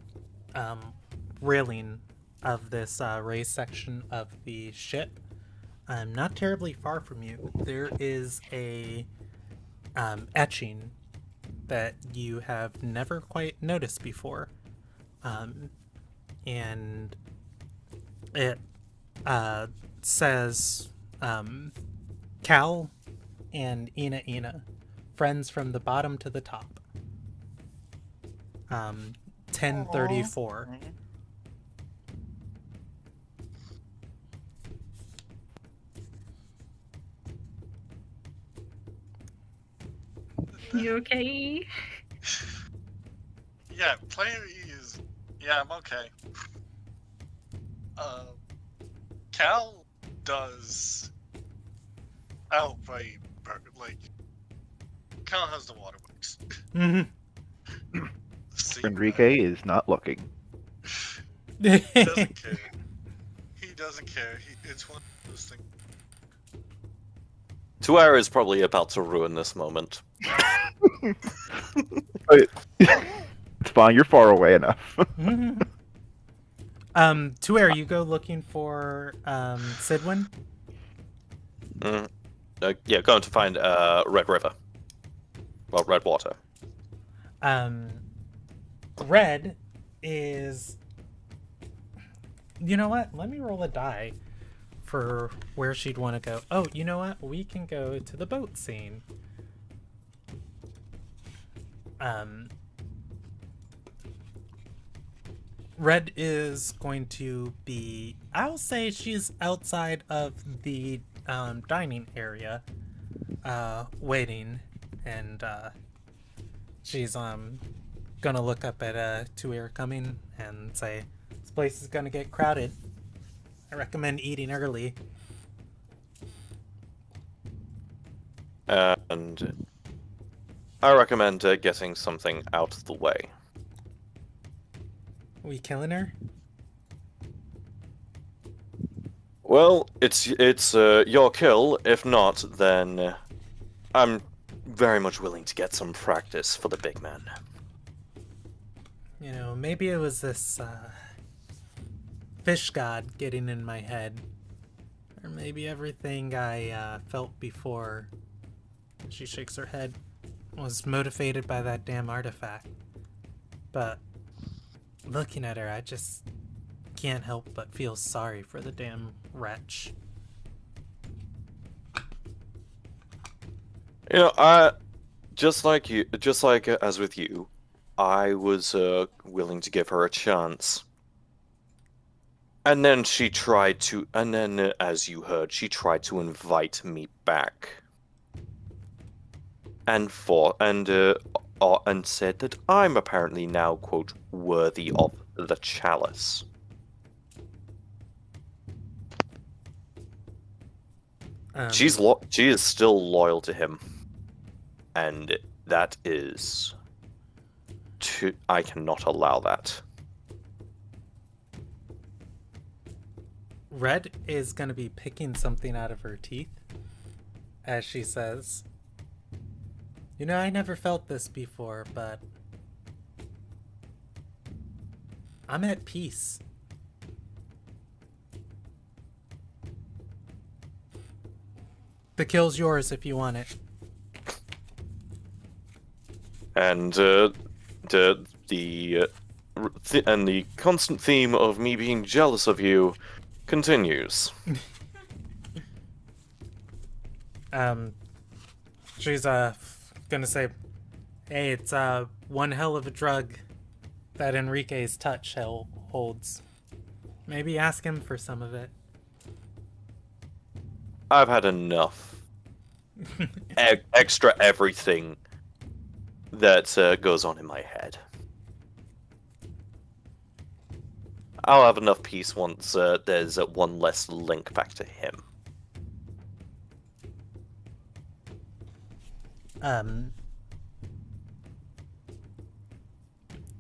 railing of this raised section of the ship, not terribly far from you, there is a etching that you have never quite noticed before. And it says Cal and Ina, friends from the bottom to the top. 1034. You okay? Yeah, player E is. Yeah, I'm okay. Cal does outright like. Cal has the waterworks. Mm-hmm. See, Enrique is not looking. He doesn't care. He doesn't care. It's one of those things. Tuair is probably about to ruin this moment. It's fine. You're far away enough. Tuair, you go looking for Sidwin? Yeah, going to find Red River. Well, Red Water. Red is... You know what? Let me roll a die for where she'd want to go. Oh, you know what? We can go to the boat scene. Red is going to be, I'll say she's outside of the dining area, waiting, and she's gonna look up at Tuir coming and say, "This place is gonna get crowded. I recommend eating early." And I recommend getting something out of the way. We killing her? Well, it's your kill. If not, then I'm very much willing to get some practice for the big man. You know, maybe it was this fish god getting in my head, or maybe everything I felt before. She shakes her head. Was motivated by that damn artifact. But looking at her, I just can't help but feel sorry for the damn wretch. You know, just like as with you, I was willing to give her a chance. And then as you heard, she tried to invite me back. And said that I'm apparently now, quote, worthy of the chalice. She is still loyal to him, and that is I cannot allow that. Red is gonna be picking something out of her teeth as she says, "You know, I never felt this before, but I'm at peace." The kill's yours if you want it. And the constant theme of me being jealous of you continues. She's gonna say, "Hey, it's one hell of a drug that Enrique's touch holds. Maybe ask him for some of it." I've had enough. Extra everything that goes on in my head. I'll have enough peace once there's one less link back to him.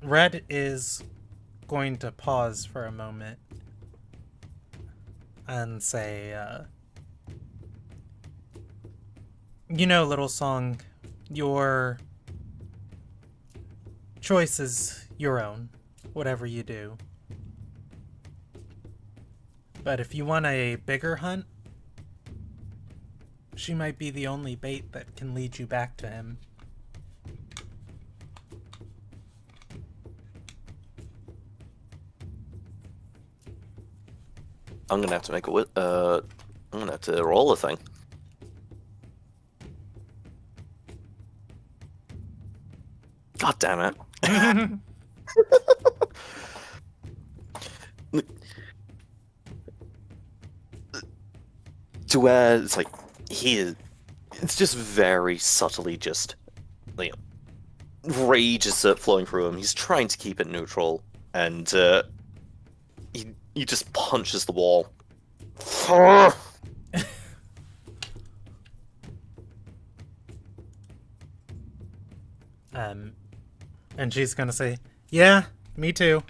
Red is going to pause for a moment and say, "You know, little song, your choice is your own, whatever you do. But if you want a bigger hunt, she might be the only bait that can lead you back to him." I'm gonna have to make I'm gonna have to roll a thing. God damn it. To where it's like it's just very subtly just, you know, rage is flowing through him. He's trying to keep it neutral, and he just punches the wall. And she's gonna say, "Yeah, me too."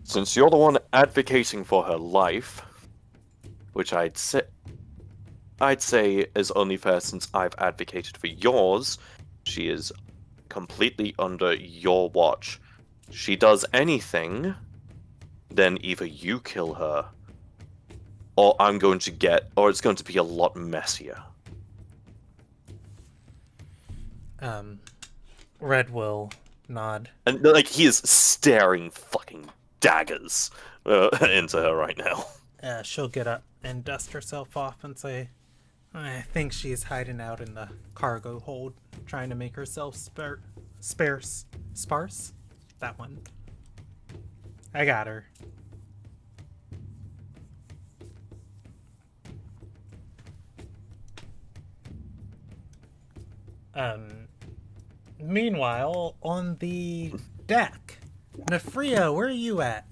Since you're the one advocating for her life, which I'd say is only fair since I've advocated for yours, she is completely under your watch. She does anything, then either you kill her, or it's going to be a lot messier. Red will nod. And like he is staring fucking daggers into her right now. She'll get up and dust herself off and say, I think she's hiding out in the cargo hold, trying to make herself sparse. That one. I got her. Meanwhile, on the deck, Nefria, where are you at?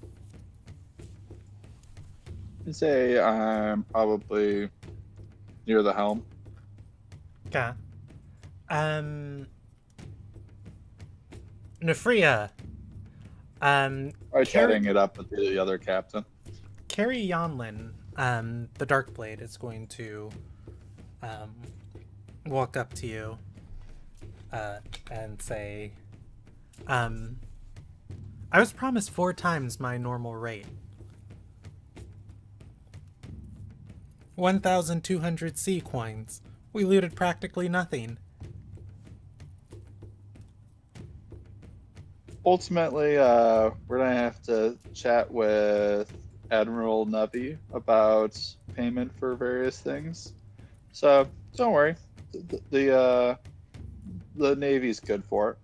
I'd say I'm probably near the helm. Okay. Nefria. I'm Carrie- chatting it up with the other captain. Carrie Yonlin, the Darkblade, is going to walk up to you and say, I was promised 4 times my normal rate. 1,200 sea coins. We looted practically nothing. Ultimately, we're gonna have to chat with Admiral Navi about payment for various things. So don't worry, the Navy's good for it.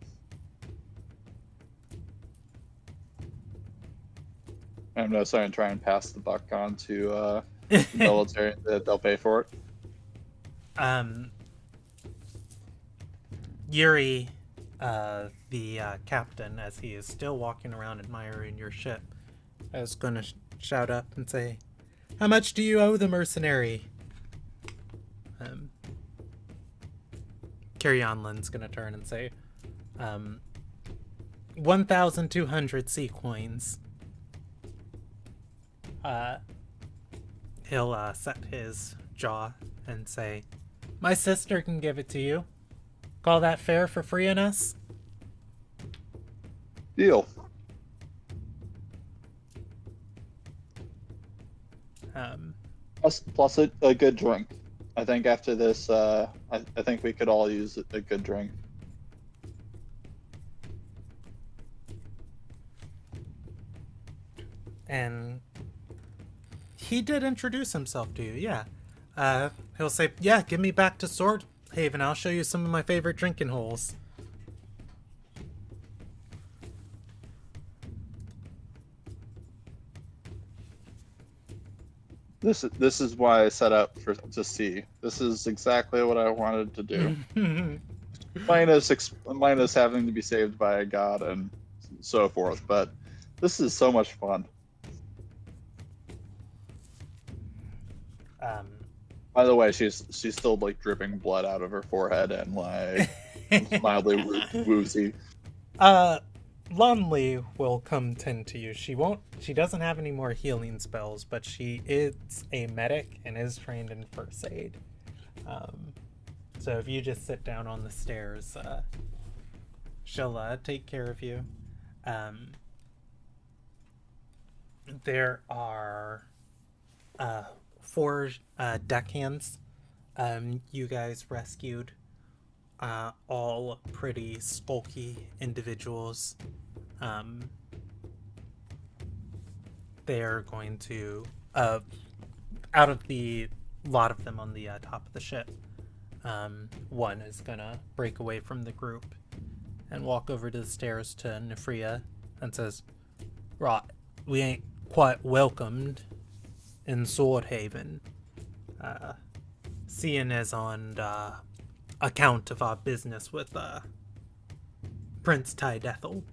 I'm not trying to try and pass the buck on to the military that they'll pay for it. Yuri, the captain, as he is still walking around admiring your ship, is going to shout up and say, "How much do you owe the mercenary?" Carrie Onlin's going to turn and say, 1,200 sea coins. He'll set his jaw and say, "My sister can give it to you. Call that fair for freeing us?" Deal. Plus a good drink. I think after this, I think we could all use a good drink. And he did introduce himself to you, yeah. He'll say, "Yeah, give me back to Sword Haven. I'll show you some of my favorite drinking holes." This is why I set up to sea. This is exactly what I wanted to do. minus having to be saved by a god and so forth, but this is so much fun. By the way, she's still like dripping blood out of her forehead and like mildly woozy. Lonely will come tend to you. She doesn't have any more healing spells, but she is a medic and is trained in first aid. So if you just sit down on the stairs, she'll take care of you. There are 4 deckhands you guys rescued. All pretty skulky individuals. They're going to, out of the lot of them on the top of the ship, one is gonna break away from the group and walk over to the stairs to Nefria and says, "Right, we ain't quite welcomed in Sword Haven, seeing as on account of our business with Prince Tydethel."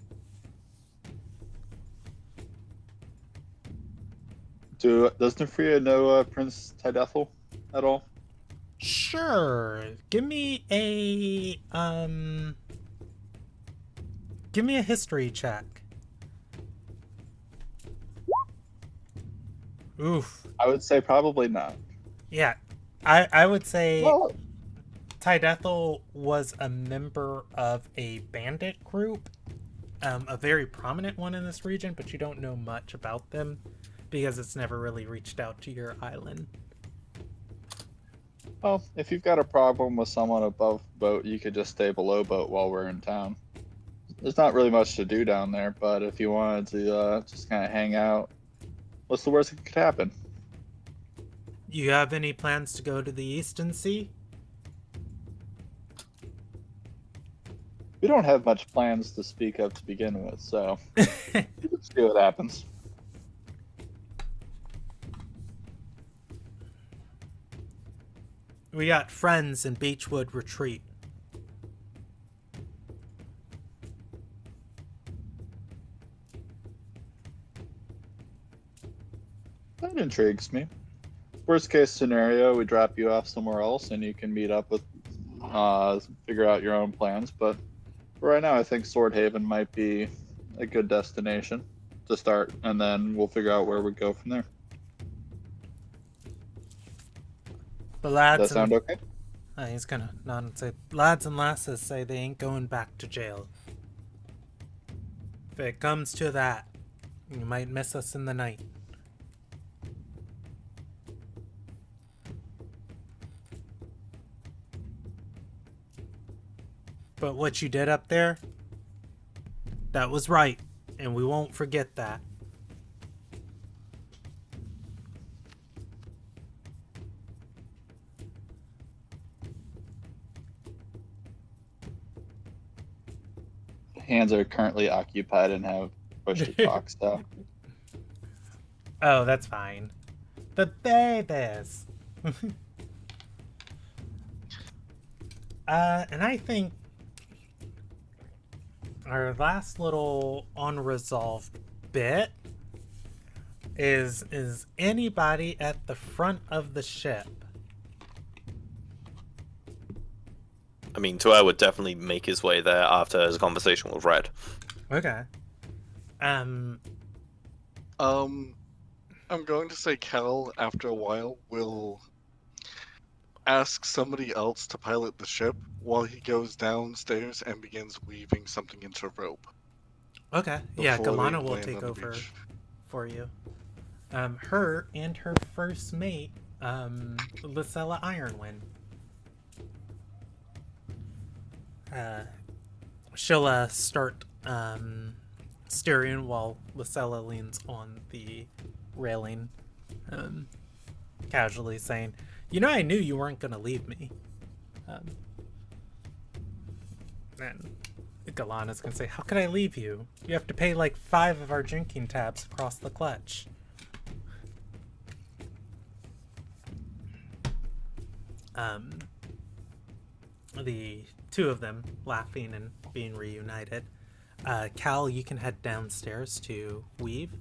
Does Nefria know Prince Tydethel at all? Sure. Give me a history check. Oof. I would say probably not. Yeah. I would say Well, Tydethel was a member of a bandit group, a very prominent one in this region, but you don't know much about them because it's never really reached out to your island. well, if you've got a problem with someone above boat, you could just stay below boat while we're in town. There's not really much to do down there, but if you wanted to just kind of hang out, what's the worst that could happen? You have any plans to go to the Eastern Sea? We don't have much plans to speak of to begin with, so let's see what happens. We got friends in Beechwood Retreat. That intrigues me. Worst case scenario, we drop you off somewhere else and you can meet up with, figure out your own plans. But for right now, I think Sword Haven might be a good destination to start, and then we'll figure out where we go from there. The Does lads that sound okay? he's gonna nod and say, lads and lasses say they ain't going back to jail. If it comes to that, you might miss us in the night. But what you did up there, that was right, and we won't forget that. Hands are currently occupied and have push to talk, so. Oh, that's fine. The babies. And I think our last little unresolved bit is anybody at the front of the ship? I mean, Tuer would definitely make his way there after his conversation with Red. Okay. I'm going to say Cal, after a while, will ask somebody else to pilot the ship while he goes downstairs and begins weaving something into rope. Okay. Yeah, Before they Galana will land take on the over beach. for you. Her and her first mate, Lysella Ironwind. She'll start steering while Lysella leans on the railing, casually saying, "You know, I knew you weren't gonna leave me." And Galana's gonna say, "How could I leave you? You have to pay like 5 of our drinking tabs across the clutch." The two of them laughing and being reunited. Cal, you can head downstairs to weave.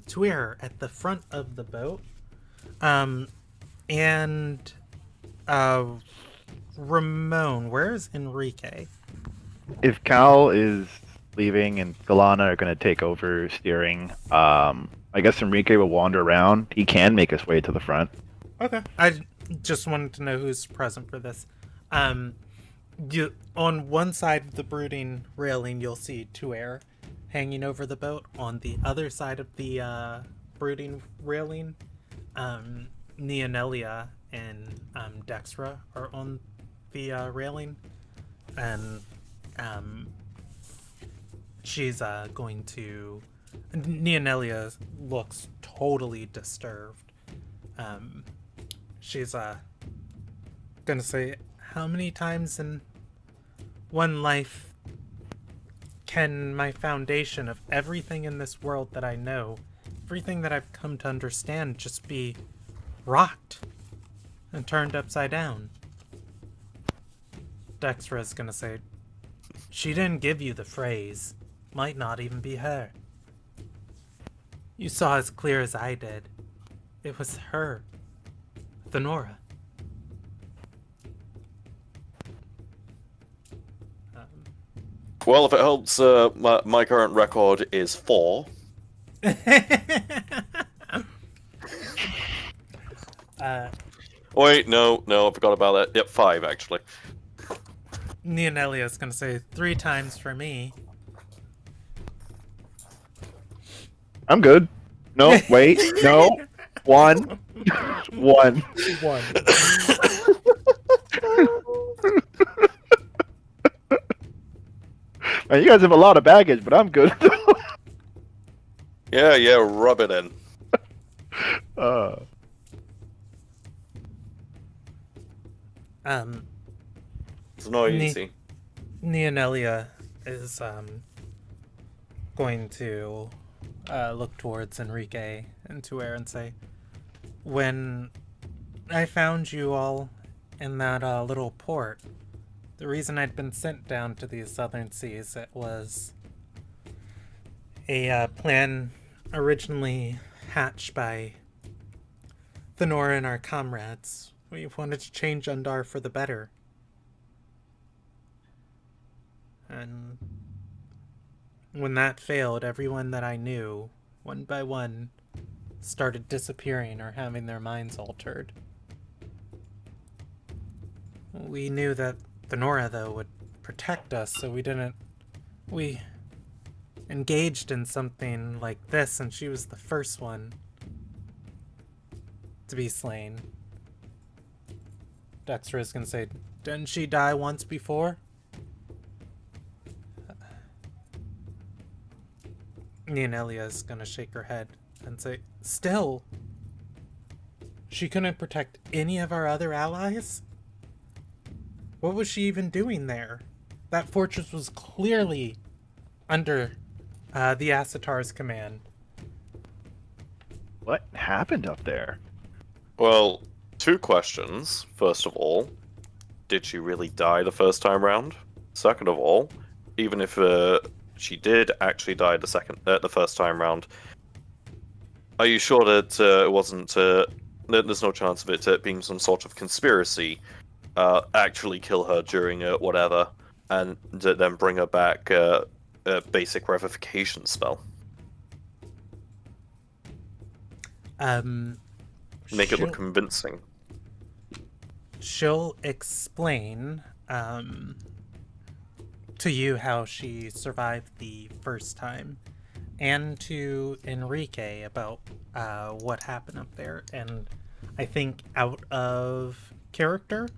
Tuer at the front of the boat. And Ramon, where's Enrique? If Cal is leaving and Galana are going to take over steering, I guess Enrique will wander around. He can make his way to the front. Okay. I just wanted to know who's present for this. You, on one side of the brooding railing, you'll see Tuer hanging over the boat. On the other side of the brooding railing, Neonelia and Dextra are on the railing, and she's going to. Neonelia looks totally disturbed. She's gonna say, "How many times in one life can my foundation of everything in this world that I know, everything that I've come to understand, just be rocked and turned upside down?" Dextra's gonna say, "She didn't give you the phrase. Might not even be her. You saw as clear as I did. It was her. Thenora." Well, if it helps, my current record is 4. Wait, no, I forgot about that. Yep, 5 actually. Neonelia's gonna say 3 times for me. I'm good. No, wait, no. 1. 1. 1. Man, you guys have a lot of baggage, but I'm good. Yeah, rub it in. It's not Ne- easy. Neonelia is going to look towards Enrique and Tuer and say, when I found you all in that little port, the reason I'd been sent down to these southern seas, it was a plan originally hatched by Thenora and our comrades. We wanted to change Undar for the better. And when that failed, everyone that I knew, one by one, started disappearing or having their minds altered. We knew that Thenora, though, would protect us, so we engaged in something like this, and she was the first one to be slain. Dexter is gonna say, didn't she die once before? Neonelia is gonna shake her head and say, still, she couldn't protect any of our other allies? What was she even doing there? That fortress was clearly under the Asatar's command. What happened up there? Well, 2 questions. First of all, did she really die the first time round? Second of all, even if she did actually die the first time round, are you sure that it wasn't? There's no chance of it being some sort of conspiracy. Actually kill her during whatever, and then bring her back a basic revivification spell. Make it look convincing. She'll explain to you how she survived the first time, and to Enrique about what happened up there. And I think out of character,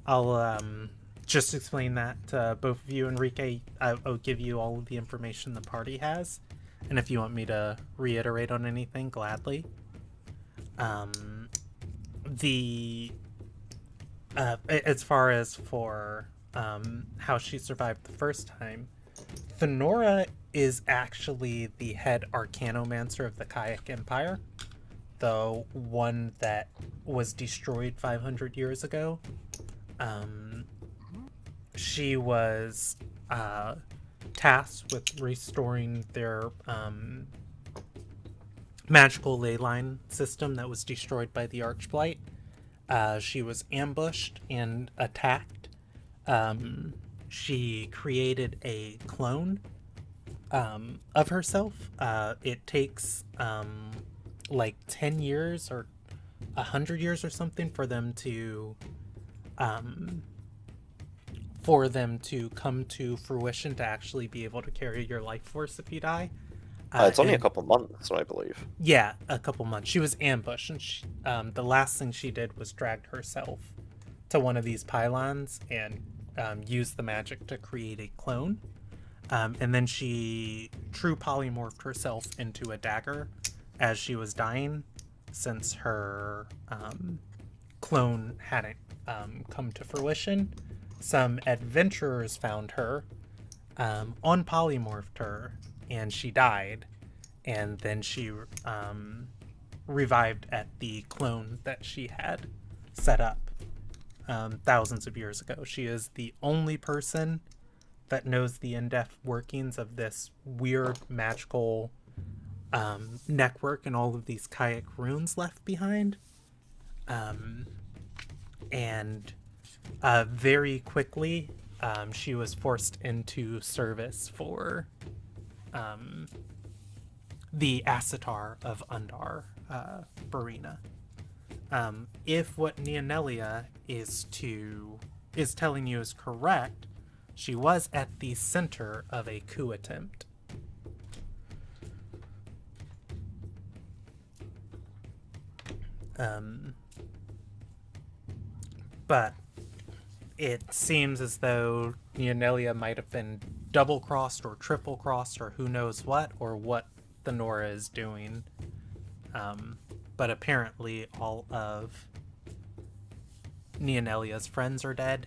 I'll just explain that to both of you. Enrique, I'll give you all of the information the party has, and if you want me to reiterate on anything, gladly. As far as for how she survived the first time, Thenora is actually the head arcanomancer of the Kayak Empire, the one that was destroyed 500 years ago. She was tasked with restoring their magical ley line system that was destroyed by the Archblight. She was ambushed and attacked. She created a clone of herself. It takes like 10 years or 100 years or something for them to come to fruition, to actually be able to carry your life force if you die. It's only a couple months, I believe. Yeah, a couple months. She was ambushed, and the last thing she did was dragged herself to one of these pylons and used the magic to create a clone. And then she true polymorphed herself into a dagger as she was dying, since her clone hadn't come to fruition. Some adventurers found her, unpolymorphed her, and she died, and then she revived at the clone that she had set up thousands of years ago. She is the only person that knows the in-depth workings of this weird magical network and all of these kayak runes left behind. And very quickly, she was forced into service for the Asatar of Undar, Barina. If what Neonelia is telling you is correct, she was at the center of a coup attempt. But it seems as though Neonelia might have been double-crossed or triple-crossed or who knows what, or what Thenora is doing. But apparently all of Neonelia's friends are dead,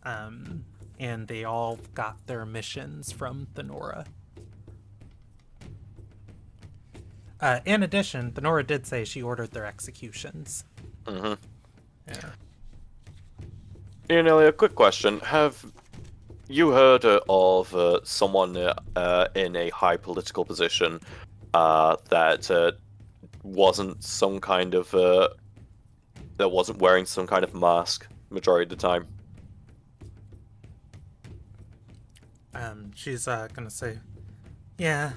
and they all got their missions from Thenora. In addition, Thenora did say she ordered their executions. Mm-hmm. Yeah. Neonelia, quick question. Have you heard of someone in a high political position that wasn't some kind of that wasn't wearing some kind of mask majority of the time? She's gonna say, yeah,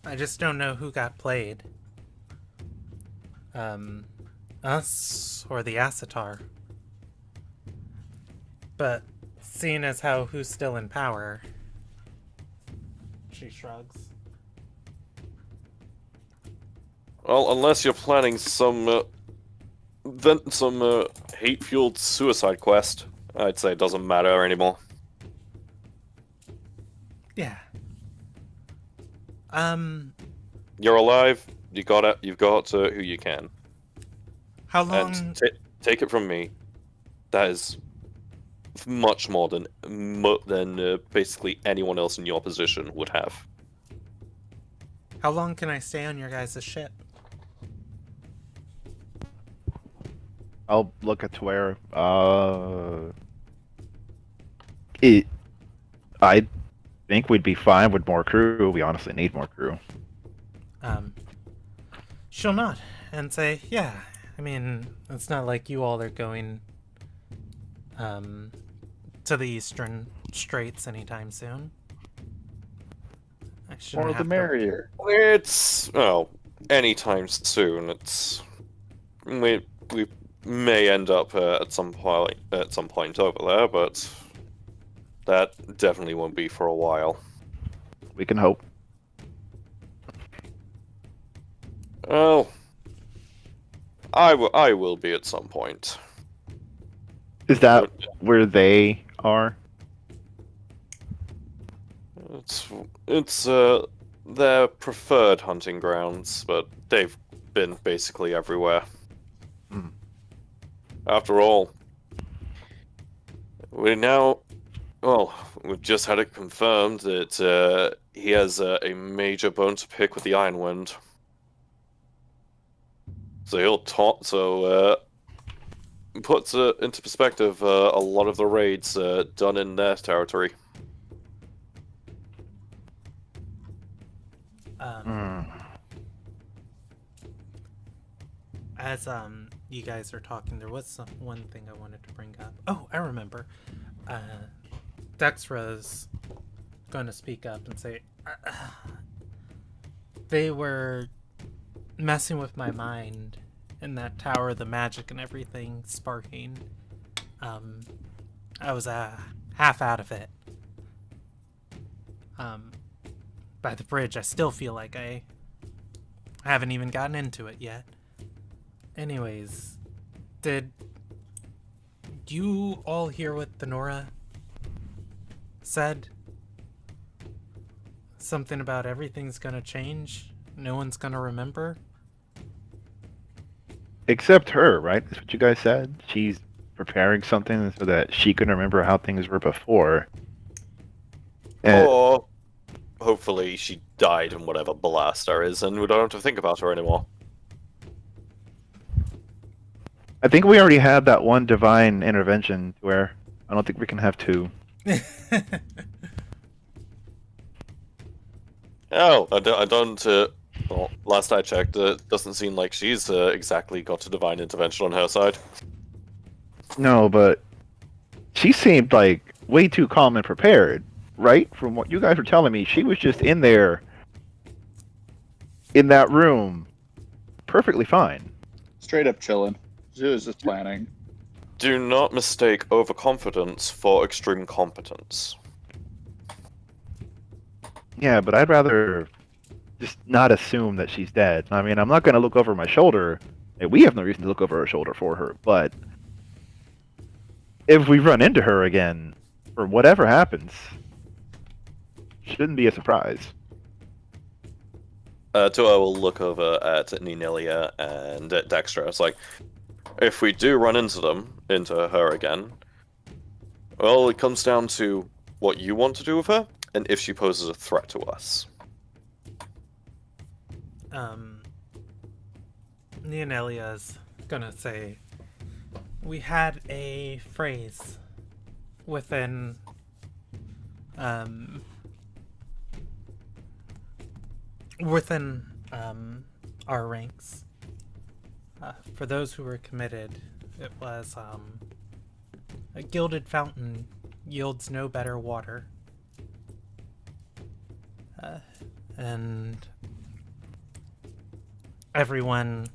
I just don't know who got played. Us or the Asatar. But seeing as how who's still in power, she shrugs. Well, unless you're planning some hate-fueled suicide quest, I'd say it doesn't matter anymore. Yeah. You're alive. You've got who you can. How long? And take it from me, that is much more than basically anyone else in your position would have. How long can I stay on your guys' ship? I'll look at where. I think we'd be fine with more crew. We honestly need more crew. She'll nod and say, yeah, I mean, it's not like you all are going to the Eastern Straits anytime soon. I shouldn't More the have to- merrier. It's anytime soon. We may end up at some point over there, but that definitely won't be for a while. We can hope. Well, I will be at some point. Is that where they are? It's their preferred hunting grounds, but they've been basically everywhere. Hmm. After all, we've just had it confirmed that he has a major bone to pick with the Ironwind. So puts into perspective a lot of the raids done in their territory. As you guys are talking, there was one thing I wanted to bring up. Oh, I remember. Dexra's gonna speak up and say, they were messing with my mind in that tower, the magic and everything sparking. I was half out of it. By the bridge, I still feel like I haven't even gotten into it yet. Anyways, did you all hear what Thenora said? Something about everything's gonna change? No one's gonna remember? Except her, right? That's what you guys said. She's preparing something so that she can remember how things were before. And Or hopefully she died in whatever blast there is, and we don't have to think about her anymore. I think we already had that one divine intervention where I don't think we can have two. Oh, I don't. Well, last I checked, it doesn't seem like she's exactly got a divine intervention on her side. No, but she seemed like way too calm and prepared, right? From what you guys were telling me, she was just in there, in that room, perfectly fine. Straight up chilling. She was just planning. Do not mistake overconfidence for extreme competence. Yeah, but I'd rather just not assume that she's dead. I mean, I'm not going to look over my shoulder. And we have no reason to look over our shoulder for her, but if we run into her again, or whatever happens, shouldn't be a surprise. Tua will look over at Ninelia and at Dexter. It's like, if we do run into her again, well, it comes down to what you want to do with her, and if she poses a threat to us. Neonelia's gonna say, we had a phrase within our ranks. For those who were committed, it was a gilded fountain yields no better water. And everyone,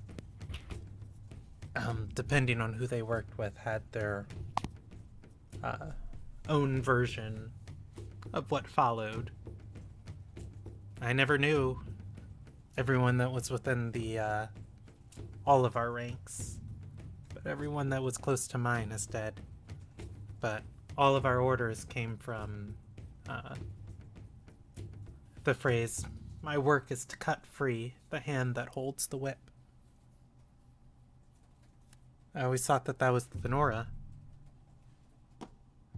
depending on who they worked with, had their own version of what followed. I never knew everyone that was within the all of our ranks, but everyone that was close to mine is dead. But all of our orders came from the phrase, "My work is to cut free the hand that holds the whip." I always thought that that was the Nora,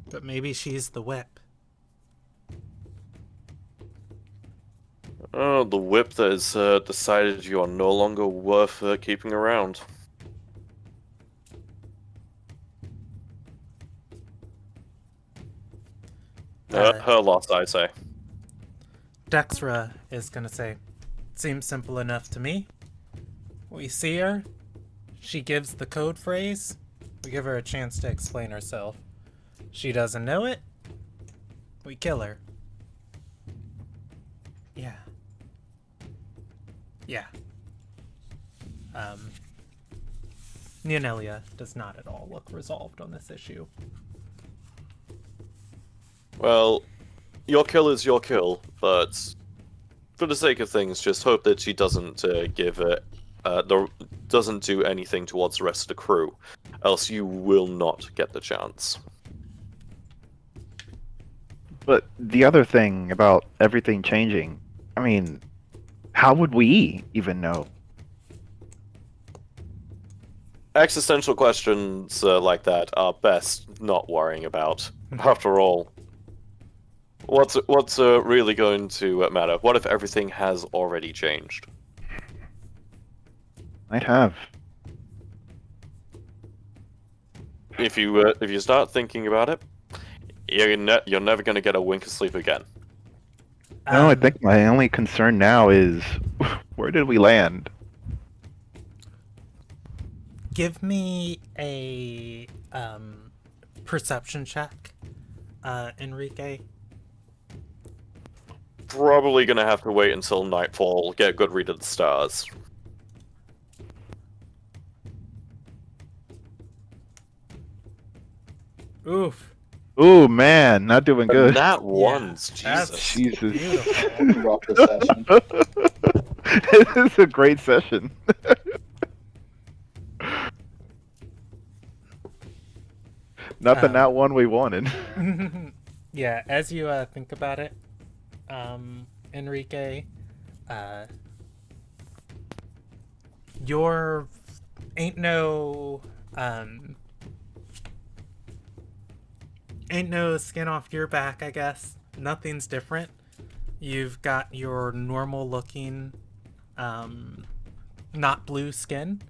but maybe she's the whip. Oh, the whip that has decided you are no longer worth keeping around. Her loss, I say. Dexra is gonna say, seems simple enough to me. We see her, she gives the code phrase, we give her a chance to explain herself. She doesn't know it, we kill her. Yeah. Yeah. Neonelia does not at all look resolved on this issue. Well, your kill is your kill, but for the sake of things, just hope that she doesn't doesn't do anything towards the rest of the crew, else you will not get the chance. But the other thing about everything changing, I mean, how would we even know? Existential questions like that are best not worrying about. After all, what's really going to matter? What if everything has already changed? Might have. If you start thinking about it, you're never going to get a wink of sleep again. No, I think my only concern now is where did we land? Give me a perception check, Enrique. Probably going to have to wait until nightfall, get a good read of the stars. Oof. Ooh, man, not doing good. Nat ones, That's Jesus. beautiful. Rough this session. This is a great session. Not the nat one we wanted. Yeah, as you think about it, Enrique, your ain't no skin off your back, I guess. Nothing's different. You've got your normal looking, not blue skin.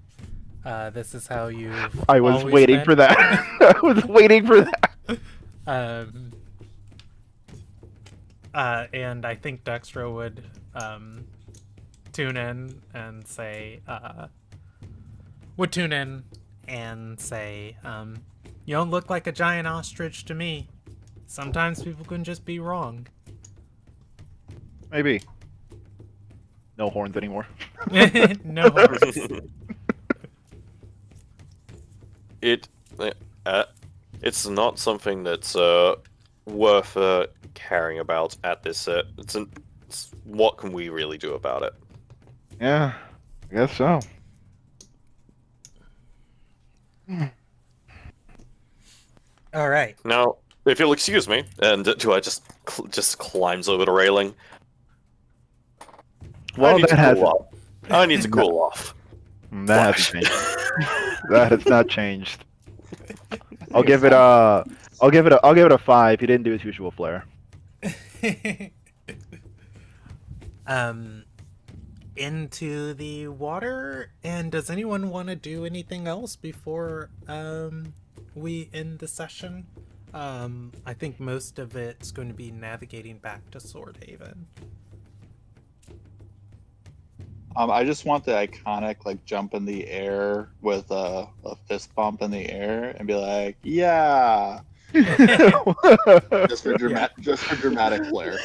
This is how you. I was waiting for that. I was waiting for that. And I think Dextra would tune in and say, you don't look like a giant ostrich to me. Sometimes people can just be wrong. Maybe. No horns anymore. No horns. It's not something that's worth caring about at this. What can we really do about it? Yeah, I guess so. All right. Now, if you'll excuse me, and Tua just climbs over the railing. Well, I need that to has cool off. I need to cool off. that hasn't changed. That has not changed. I'll think give it's it fine. I'll give it a 5. He didn't do his usual flair. Into the water. And does anyone want to do anything else before we end the session? I think most of it's going to be navigating back to Sword Haven. I just want the iconic like jump in the air with a fist bump in the air and be like, yeah, just for dramatic flair.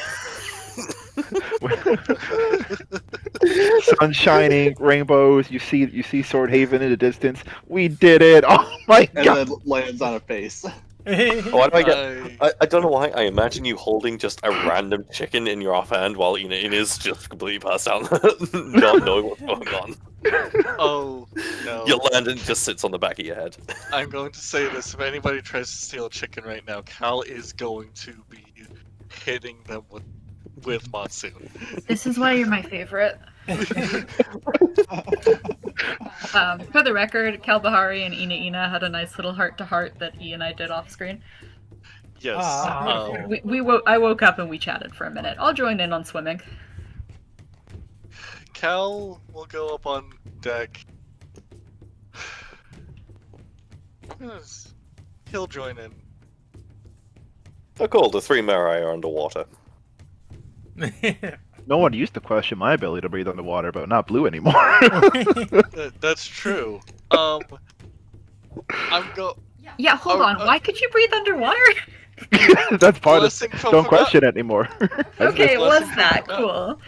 Sun shining, rainbows. You see Sword Haven in the distance. We did it! Oh my And god! then lands on a face. Why do I get? I don't know why. I imagine you holding just a random chicken in your offhand while Ina's just completely passed out, not knowing what's going on. Oh no! You land and it just sits on the back of your head. I'm going to say this: if anybody tries to steal a chicken right now, Cal is going to be hitting them with Monsoon. This is why you're my favorite. For the record, Kalbahari and Ina had a nice little heart-to-heart that E and I did off screen. Yes. Ah, I woke up and we chatted for a minute. I'll join in on swimming. Cal will go up on deck. Yes. He'll join in. Oh, cool. The 3 Mirai are underwater. No one used to question my ability to breathe underwater, but not blue anymore. That's true. I'm go. Yeah, hold on. Why could you breathe underwater? That's part of. Blessing from Don't above. question it anymore. Okay, was blessing that from cool?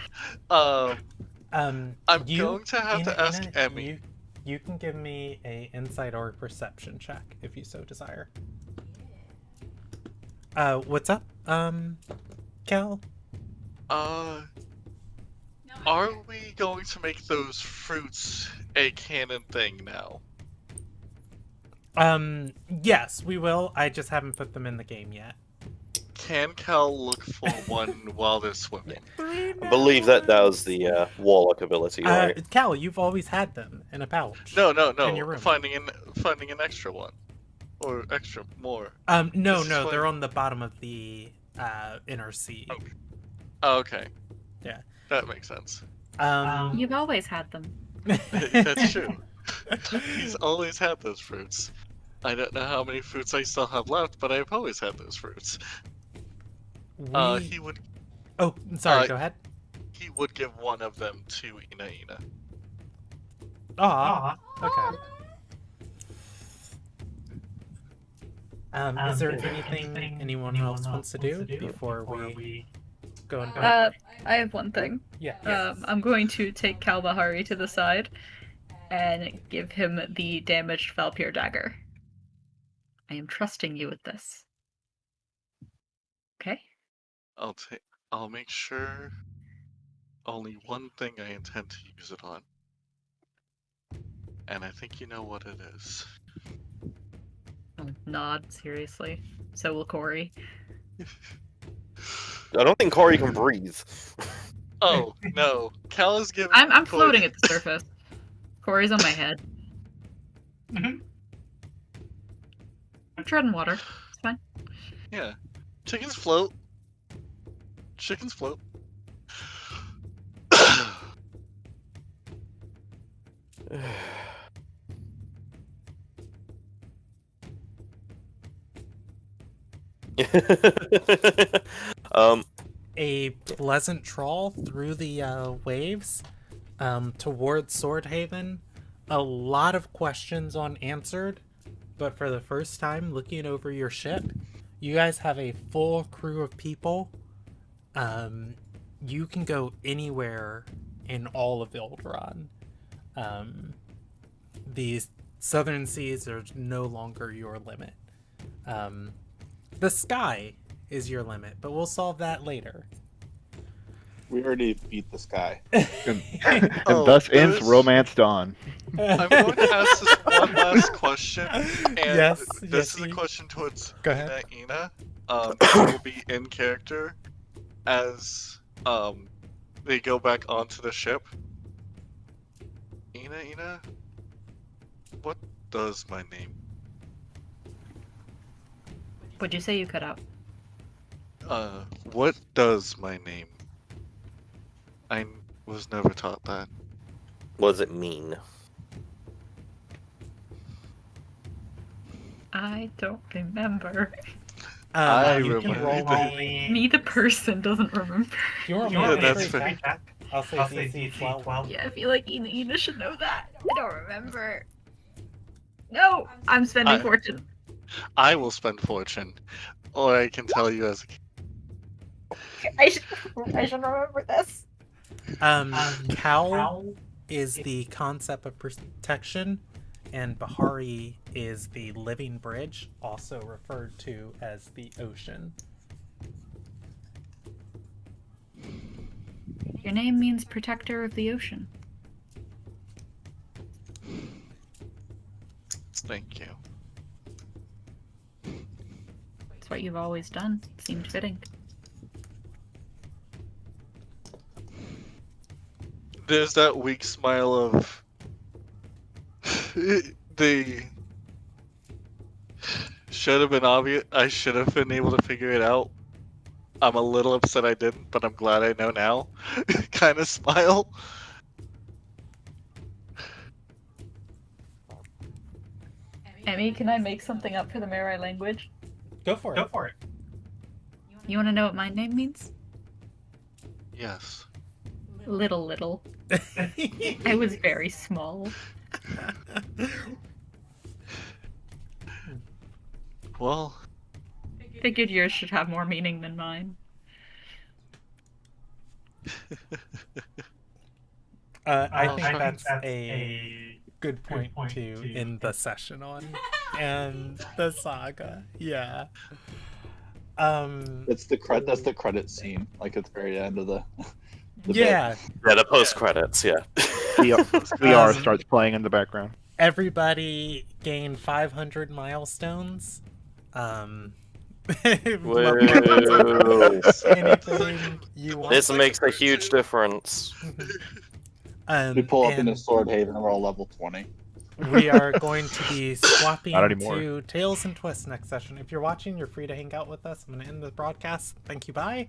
I'm going to have to ask Emmy. You can give me a insight or perception check if you so desire. What's up, Cal? Are we going to make those fruits a canon thing now? Yes, we will. I just haven't put them in the game yet. Can Cal look for one while they're swimming? I believe that was the Warlock ability, right? Cal, you've always had them in a pouch. No. In your room. Finding an extra one, or extra more. No, This is what- they're on the bottom of the inner sea. Okay. Oh, okay. Yeah. That makes sense. You've always had them. That's true. He's always had those fruits. I don't know how many fruits I still have left, but I've always had those fruits. He would. Oh, sorry. Go ahead. He would give one of them to Ina. Aw. Okay. Is there anything anyone else wants to do before we go and I have one thing. Yeah. I'm going to take Kalbahari to the side and give him the damaged Valpyr dagger. I am trusting you with this. Okay? I'll make sure only one thing I intend to use it on. And I think you know what it is. I'll nod, seriously. So will Corey. I don't think Corey can breathe. Oh, no. Cal is giving I'm Corey- floating at the surface. Corey's on my head. Mhm. I'm treading water. It's fine. Yeah. Chickens float. Chickens float. A pleasant trawl through the waves towards Sword Haven. A lot of questions unanswered, but for the first time looking over your ship, you guys have a full crew of people. You can go anywhere in all of Ilderon. The southern seas are no longer your limit. The sky is your limit, but we'll solve that later. We already beat this guy. And Oh, thus ends there's- Romance Dawn. I'm going to ask this one last question, and Yes, this is a you- question towards Go ahead. Ina. It will be in character as they go back onto the ship. Ina, What does my name? What'd you say you cut out? What does my name? I was never taught that. What does it mean? I don't remember. I You can remember. roll me. Me, the person, doesn't remember. Do you want Yeah, me to that's free fair. check? I'll say DC 12. Yeah, I feel like Ina should know that. I don't remember. No, I'm spending I- fortune. I will spend fortune, or I can tell you as a kid. I should remember this. Cowl is the concept of protection, and Bahari is the living bridge, also referred to as the ocean. Your name means protector of the ocean. Thank you. It's what you've always done. Seemed fitting. There's that weak smile of the should have been obvious. I should have been able to figure it out. I'm a little upset I didn't, but I'm glad I know now. Kind of smile. Emmy, can I make something up for the Mirai language? Go for it. You want to know what my name means? Yes. Little. I was very small. Well, Figured yours should have more meaning than mine. I Well, think sure. that's a good point to end the session on, and the saga. Yeah. That's the credit scene, like at the very end of the bit. Yeah. Yeah, the post credits. Yeah. VR starts playing in the background. Everybody gain 500 milestones. Whoa. Anything you want. This makes a huge difference. We pull up and into Sword Haven and we're all level 20. we are going to be swapping Not anymore. to Tales and Twists next session. If you're watching, you're free to hang out with us. I'm going to end the broadcast. Thank you. Bye.